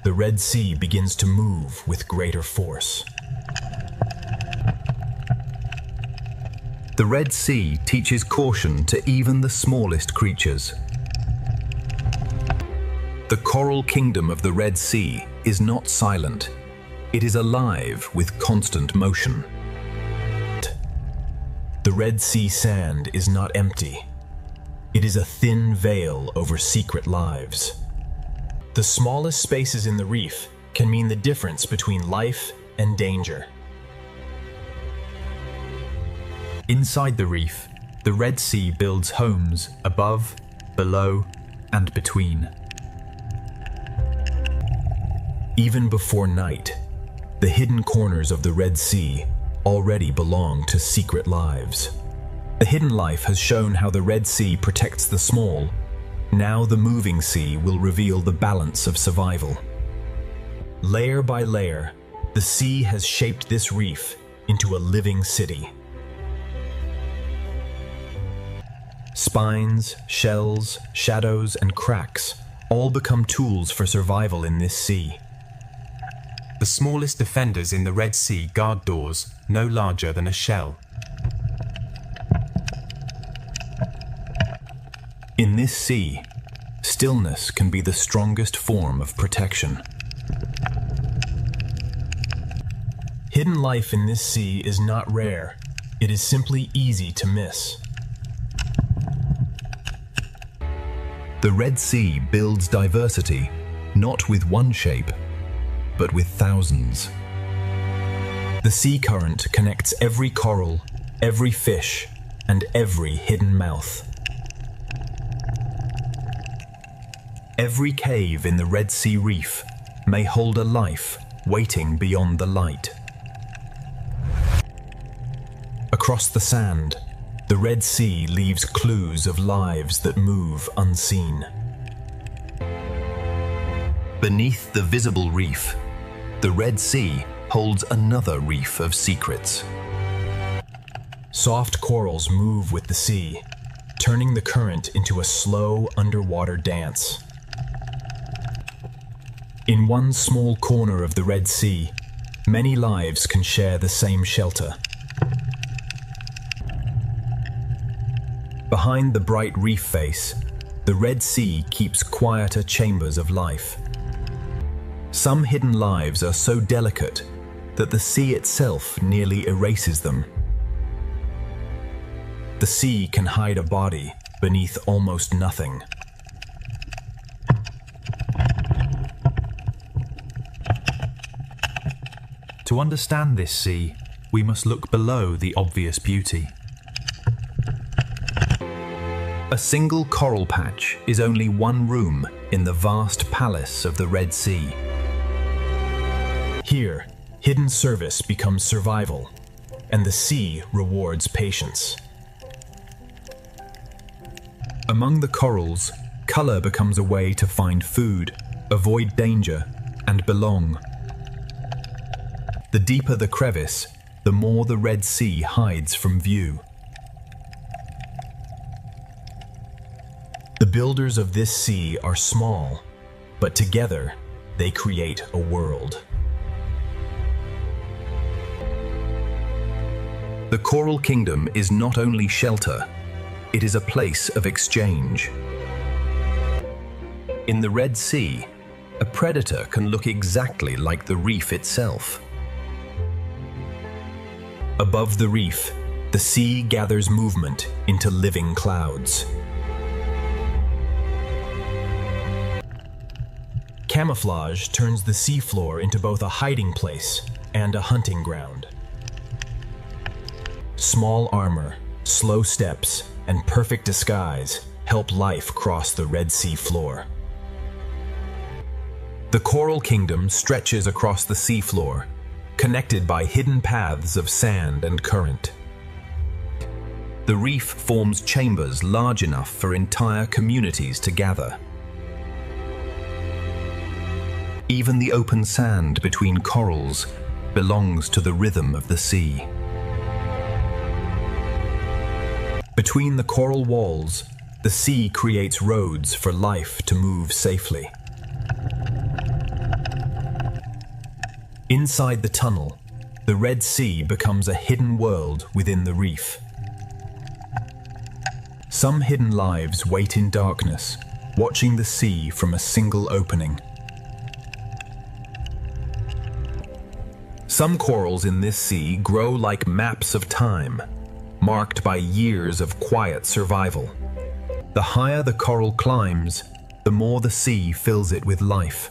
the Red Sea begins to move with greater force. The Red Sea teaches caution to even the smallest creatures. The coral kingdom of the Red Sea is not silent. It is alive with constant motion. The Red Sea sand is not empty. It is a thin veil over secret lives. The smallest spaces in the reef can mean the difference between life and danger. Inside the reef, the Red Sea builds homes above, below, and between. Even before night, the hidden corners of the Red Sea already belong to secret lives. The hidden life has shown how the Red Sea protects the small. Now the moving sea will reveal the balance of survival. Layer by layer, the sea has shaped this reef into a living city. Spines, shells, shadows, and cracks all become tools for survival in this sea.
The smallest defenders in the Red Sea guard doors no larger than a shell.
In this sea, stillness can be the strongest form of protection. Hidden life in this sea is not rare. It is simply easy to miss.
The Red Sea builds diversity, not with one shape, but with thousands.
The sea current connects every coral, every fish, and every hidden mouth. Every cave in the Red Sea Reef may hold a life waiting beyond the light. Across the sand, the Red Sea leaves clues of lives that move unseen.
Beneath the visible reef, the Red Sea holds another reef of secrets.
Soft corals move with the sea, turning the current into a slow underwater dance. In one small corner of the Red Sea, many lives can share the same shelter. Behind the bright reef face, the Red Sea keeps quieter chambers of life. Some hidden lives are so delicate that the sea itself nearly erases them. The sea can hide a body beneath almost nothing.
To understand this sea, we must look below the obvious beauty.
A single coral patch is only one room in the vast palace of the Red Sea. Here, hidden service becomes survival, and the sea rewards patience. Among the corals, color becomes a way to find food, avoid danger, and belong. The deeper the crevice, the more the Red Sea hides from view. The builders of this sea are small, but together they create a world. The Coral Kingdom is not only shelter, it is a place of exchange. In the Red Sea, a predator can look exactly like the reef itself. Above the reef, the sea gathers movement into living clouds. Camouflage turns the seafloor into both a hiding place and a hunting ground. Small armor, slow steps, and perfect disguise help life cross the Red Sea floor. The Coral Kingdom stretches across the seafloor, connected by hidden paths of sand and current. The reef forms chambers large enough for entire communities to gather. Even the open sand between corals belongs to the rhythm of the sea. Between the coral walls, the sea creates roads for life to move safely. Inside the tunnel, the Red Sea becomes a hidden world within the reef. Some hidden lives wait in darkness, watching the sea from a single opening. Some corals in this sea grow like maps of time, marked by years of quiet survival. The higher the coral climbs, the more the sea fills it with life.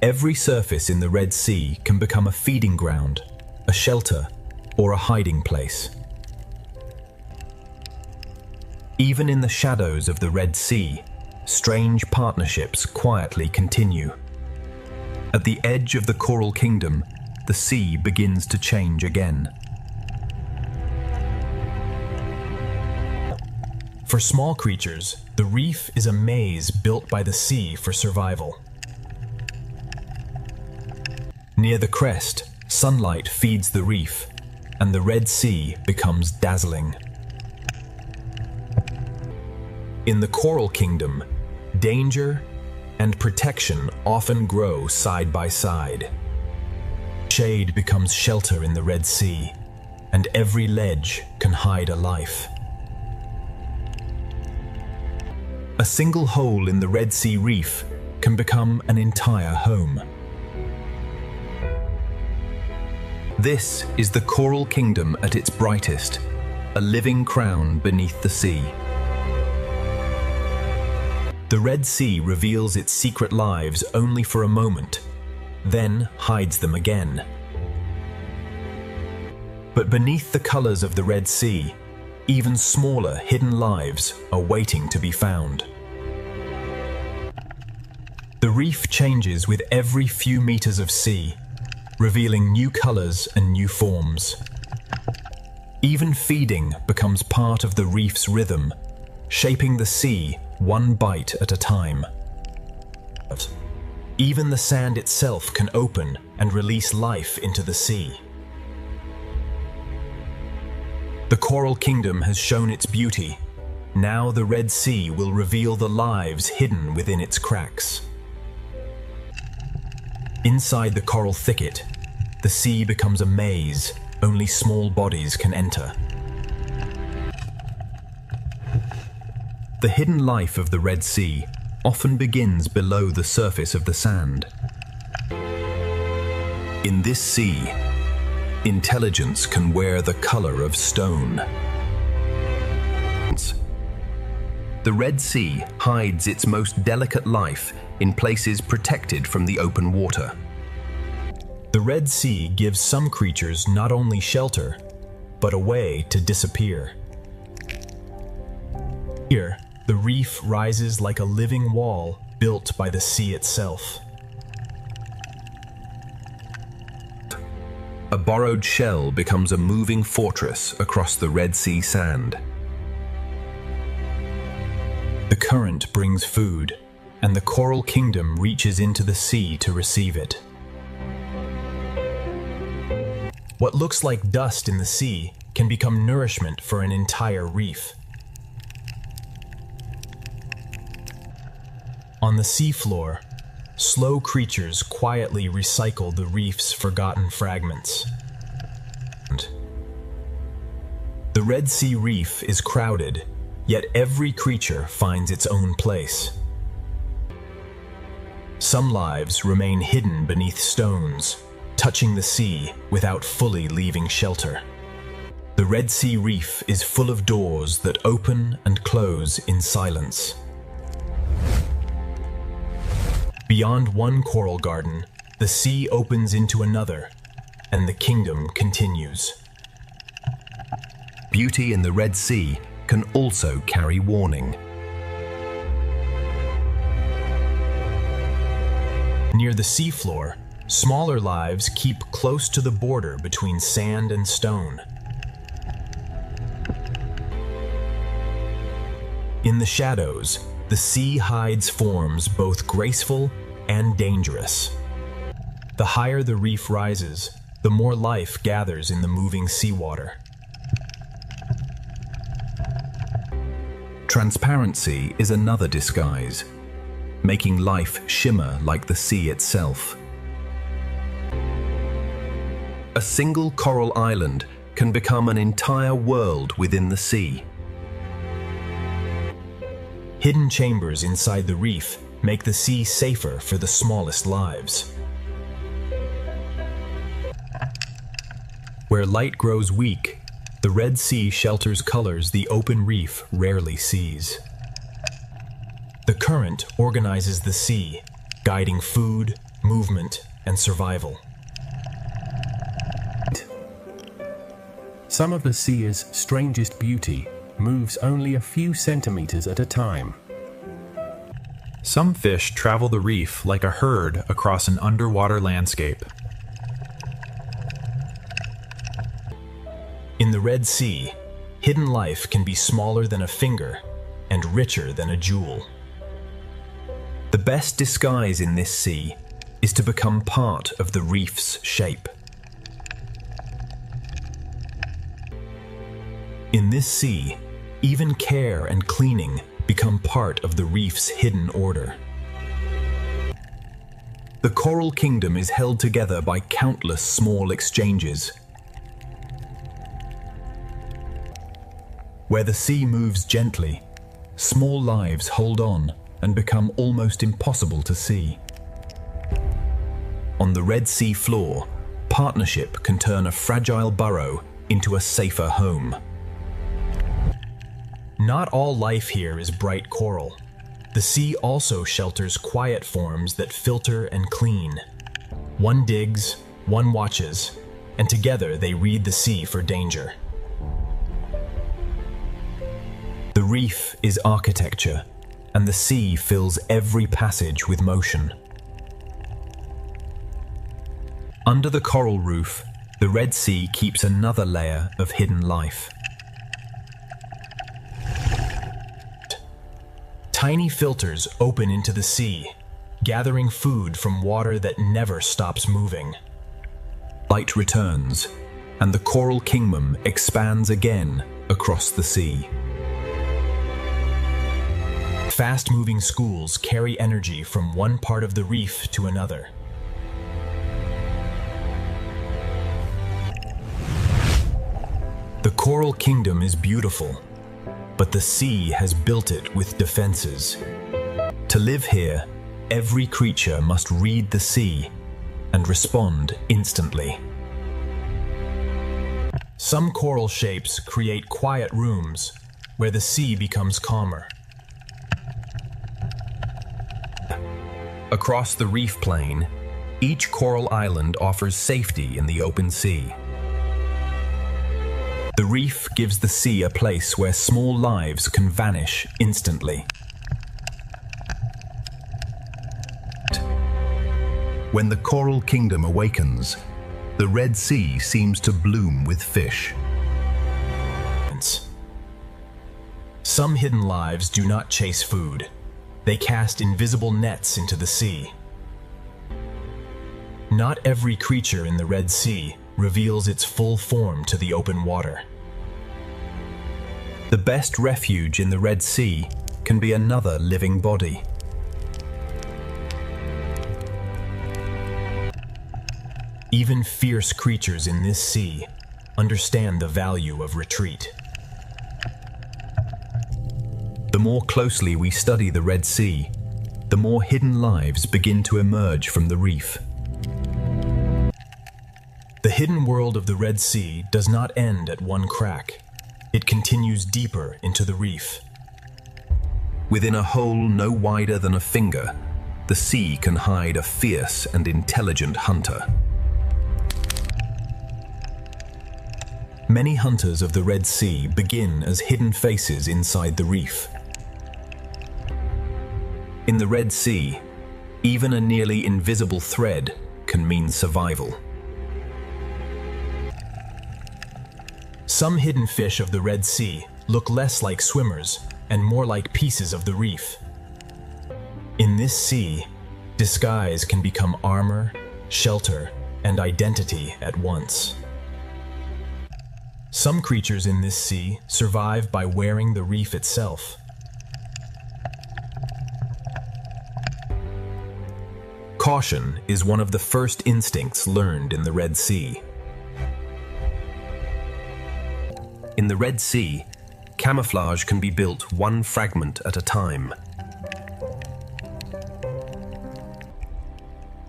Every surface in the Red Sea can become a feeding ground, a shelter, or a hiding place. Even in the shadows of the Red Sea, strange partnerships quietly continue. At the edge of the Coral Kingdom, the sea begins to change again. For small creatures, the reef is a maze built by the sea for survival. Near the crest, sunlight feeds the reef, and the Red Sea becomes dazzling. In the Coral Kingdom, danger and protection often grow side by side. Shade becomes shelter in the Red Sea, and every ledge can hide a life. A single hole in the Red Sea reef can become an entire home. This is the Coral Kingdom at its brightest, a living crown beneath the sea. The Red Sea reveals its secret lives only for a moment, then hides them again. But beneath the colors of the Red Sea, even smaller hidden lives are waiting to be found. The reef changes with every few meters of sea, revealing new colors and new forms. Even feeding becomes part of the reef's rhythm, shaping the sea one bite at a time. Even the sand itself can open and release life into the sea. The Coral Kingdom has shown its beauty. Now the Red Sea will reveal the lives hidden within its cracks. Inside the coral thicket, the sea becomes a maze only small bodies can enter. The hidden life of the Red Sea often begins below the surface of the sand. In this sea, intelligence can wear the color of stone. The Red Sea hides its most delicate life in places protected from the open water. The Red Sea gives some creatures not only shelter, but a way to disappear. Here, the reef rises like a living wall built by the sea itself. A borrowed shell becomes a moving fortress across the Red Sea sand. The current brings food, and the Coral Kingdom reaches into the sea to receive it. What looks like dust in the sea can become nourishment for an entire reef. On the seafloor, slow creatures quietly recycle the reef's forgotten fragments. The Red Sea reef is crowded, yet every creature finds its own place. Some lives remain hidden beneath stones, touching the sea without fully leaving shelter. The Red Sea reef is full of doors that open and close in silence. Beyond one coral garden, the sea opens into another, and the kingdom continues. Beauty in the Red Sea can also carry warning. Near the seafloor, smaller lives keep close to the border between sand and stone. In the shadows, the sea hides forms both graceful and dangerous. The higher the reef rises, the more life gathers in the moving seawater. Transparency is another disguise, making life shimmer like the sea itself. A single coral island can become an entire world within the sea. Hidden chambers inside the reef make the sea safer for the smallest lives. Where light grows weak, the Red Sea shelters colors the open reef rarely sees. The current organizes the sea, guiding food, movement, and survival.
Some of the sea's strangest beauty moves only a few centimeters at a time.
Some fish travel the reef like a herd across an underwater landscape.
In the Red Sea, hidden life can be smaller than a finger and richer than a jewel. The best disguise in this sea is to become part of the reef's shape. In this sea, even care and cleaning become part of the reef's hidden order. The coral kingdom is held together by countless small exchanges. Where the sea moves gently, small lives hold on and become almost impossible to see. On the Red Sea floor, partnership can turn a fragile burrow into a safer home. Not all life here is bright coral. The sea also shelters quiet forms that filter and clean. One digs, one watches, and together they read the sea for danger. The reef is architecture, and the sea fills every passage with motion. Under the coral roof, the Red Sea keeps another layer of hidden life. Tiny filters open into the sea, gathering food from water that never stops moving. Light returns, and the coral kingdom expands again across the sea. Fast-moving schools carry energy from one part of the reef to another. The coral kingdom is beautiful, but the sea has built it with defenses. To live here, every creature must read the sea and respond instantly. Some coral shapes create quiet rooms where the sea becomes calmer. Across the reef plain, each coral island offers safety in the open sea. The reef gives the sea a place where small lives can vanish instantly.
When the coral kingdom awakens, the Red Sea seems to bloom with fish.
Some hidden lives do not chase food. They cast invisible nets into the sea. Not every creature in the Red Sea reveals its full form to the open water. The best refuge in the Red Sea can be another living body. Even fierce creatures in this sea understand the value of retreat. The more closely we study the Red Sea, the more hidden lives begin to emerge from the reef. The hidden world of the Red Sea does not end at one crack. It continues deeper into the reef.
Within a hole no wider than a finger, the sea can hide a fierce and intelligent hunter.
Many hunters of the Red Sea begin as hidden faces inside the reef. In the Red Sea, even a nearly invisible thread can mean survival. Some hidden fish of the Red Sea look less like swimmers and more like pieces of the reef. In this sea, disguise can become armor, shelter, and identity at once. Some creatures in this sea survive by wearing the reef itself. Caution is one of the first instincts learned in the Red Sea.
In the Red Sea, camouflage can be built one fragment at a time.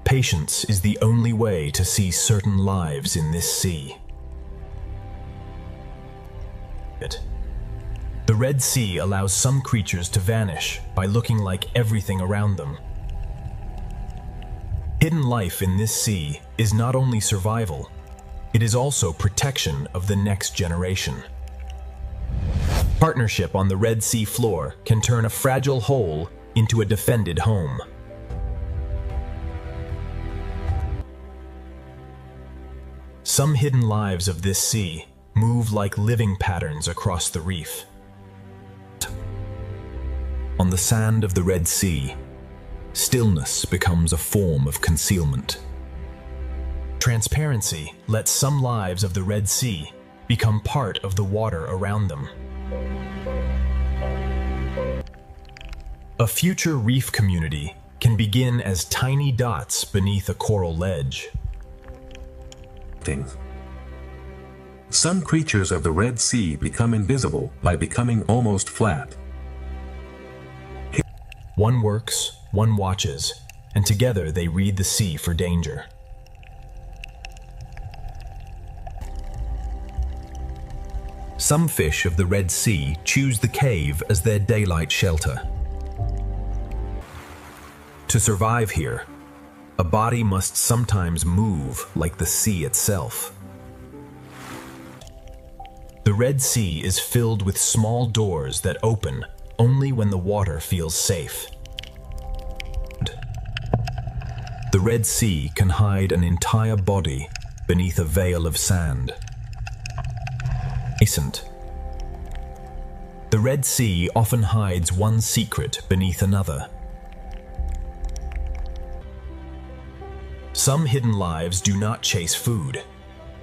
Patience is the only way to see certain lives in this sea. The Red Sea allows some creatures to vanish by looking like everything around them. Hidden life in this sea is not only survival, it is also protection of the next generation. Partnership on the Red Sea floor can turn a fragile hole into a defended home. Some hidden lives of this sea move like living patterns across the reef. On the sand of the Red Sea, stillness becomes a form of concealment. Transparency lets some lives of the Red Sea become part of the water around them. A future reef community can begin as tiny dots beneath a coral ledge.
Some creatures of the Red Sea become invisible by becoming almost flat.
One works, one watches, and together they read the sea for danger. Some fish of the Red Sea choose the cave as their daylight shelter. To survive here, a body must sometimes move like the sea itself. The Red Sea is filled with small doors that open only when the water feels safe. The Red Sea can hide an entire body beneath a veil of sand. The Red Sea often hides one secret beneath another. Some hidden lives do not chase food.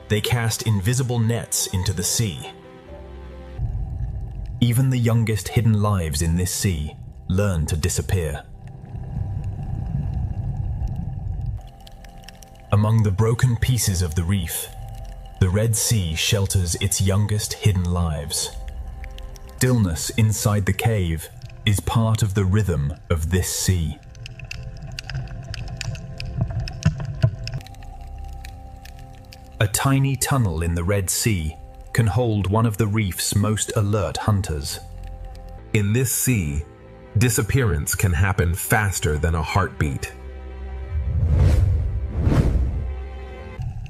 They cast invisible nets into the sea. Even the youngest hidden lives in this sea learn to disappear. Among the broken pieces of the reef, the Red Sea shelters its youngest hidden lives. Stillness inside the cave is part of the rhythm of this sea. A tiny tunnel in the Red Sea can hold one of the reef's most alert hunters.
In this sea, disappearance can happen faster than a heartbeat.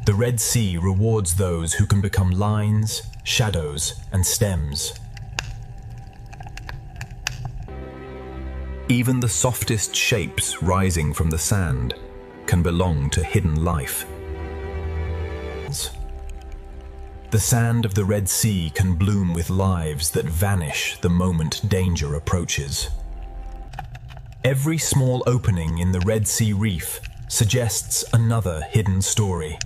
The Red Sea rewards those who can become lines, shadows, and stems. Even the softest shapes rising from the sand can belong to hidden life. The sand of the Red Sea can bloom with lives that vanish the moment danger approaches. Every small opening in the Red Sea reef suggests another hidden story.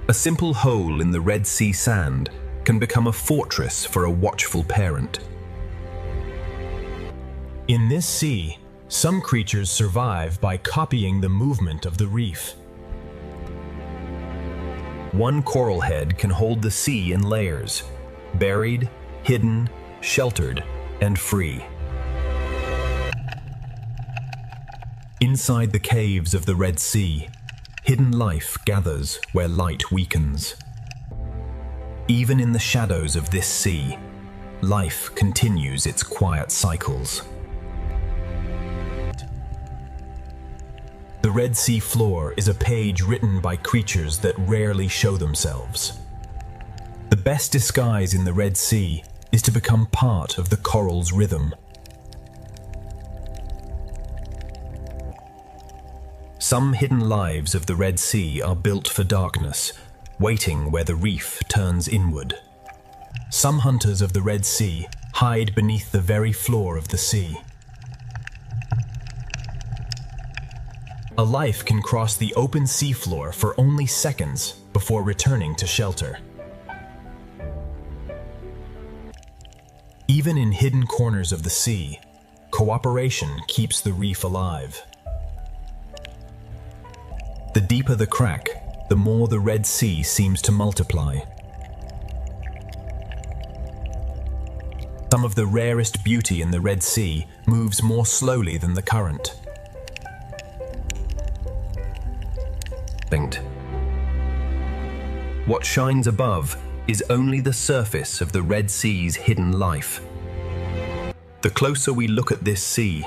A simple hole in the Red Sea sand can become a fortress for a watchful parent. In this sea, some creatures survive by copying the movement of the reef. One coral head can hold the sea in layers, buried, hidden, sheltered, and free. Inside the caves of the Red Sea, hidden life gathers where light weakens. Even in the shadows of this sea, life continues its quiet cycles. The Red Sea floor is a page written by creatures that rarely show themselves. The best disguise in the Red Sea is to become part of the coral's rhythm. Some hidden lives of the Red Sea are built for darkness, waiting where the reef turns inward. Some hunters of the Red Sea hide beneath the very floor of the sea. A life can cross the open seafloor for only seconds before returning to shelter. Even in hidden corners of the sea, cooperation keeps the reef alive. The deeper the crack, the more the Red Sea seems to multiply. Some of the rarest beauty in the Red Sea moves more slowly than the current. What shines above is only the surface of the Red Sea's hidden life. The closer we look at this sea,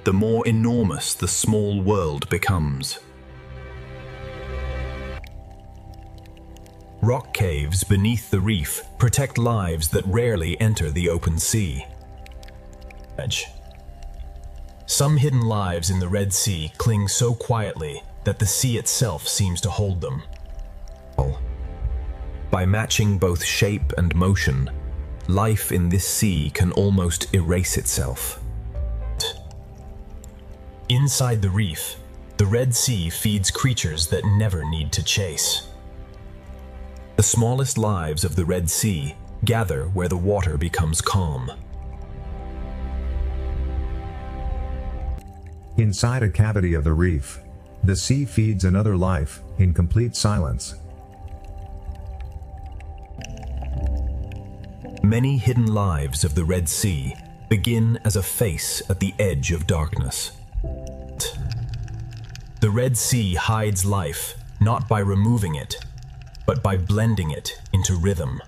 the more enormous the small world becomes. Rock caves beneath the reef protect lives that rarely enter the open sea. Some hidden lives in the Red Sea cling so quietly that the sea itself seems to hold them. By matching both shape and motion, life in this sea can almost erase itself. Inside the reef, the Red Sea feeds creatures that never need to chase. The smallest lives of the Red Sea gather where the water becomes calm.
Inside a cavity of the reef, the sea feeds another life, in complete silence.
Many hidden lives of the Red Sea begin as a face at the edge of darkness. The Red Sea hides life not by removing it, but by blending it into rhythm.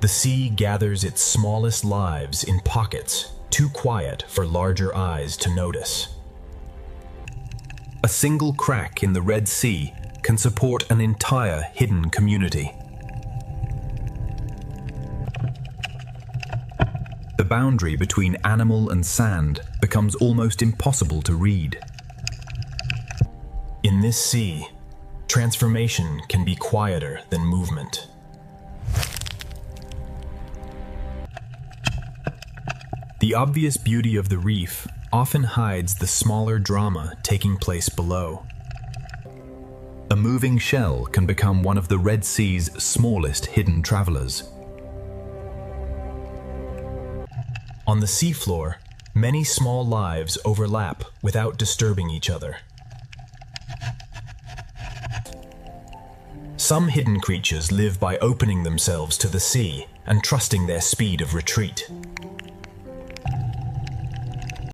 The sea gathers its smallest lives in pockets too quiet for larger eyes to notice. A single crack in the Red Sea can support an entire hidden community. The boundary between animal and sand becomes almost impossible to read. In this sea, transformation can be quieter than movement. The obvious beauty of the reef often hides the smaller drama taking place below. A moving shell can become one of the Red Sea's smallest hidden travelers. On the seafloor, many small lives overlap without disturbing each other. Some hidden creatures live by opening themselves to the sea and trusting their speed of retreat.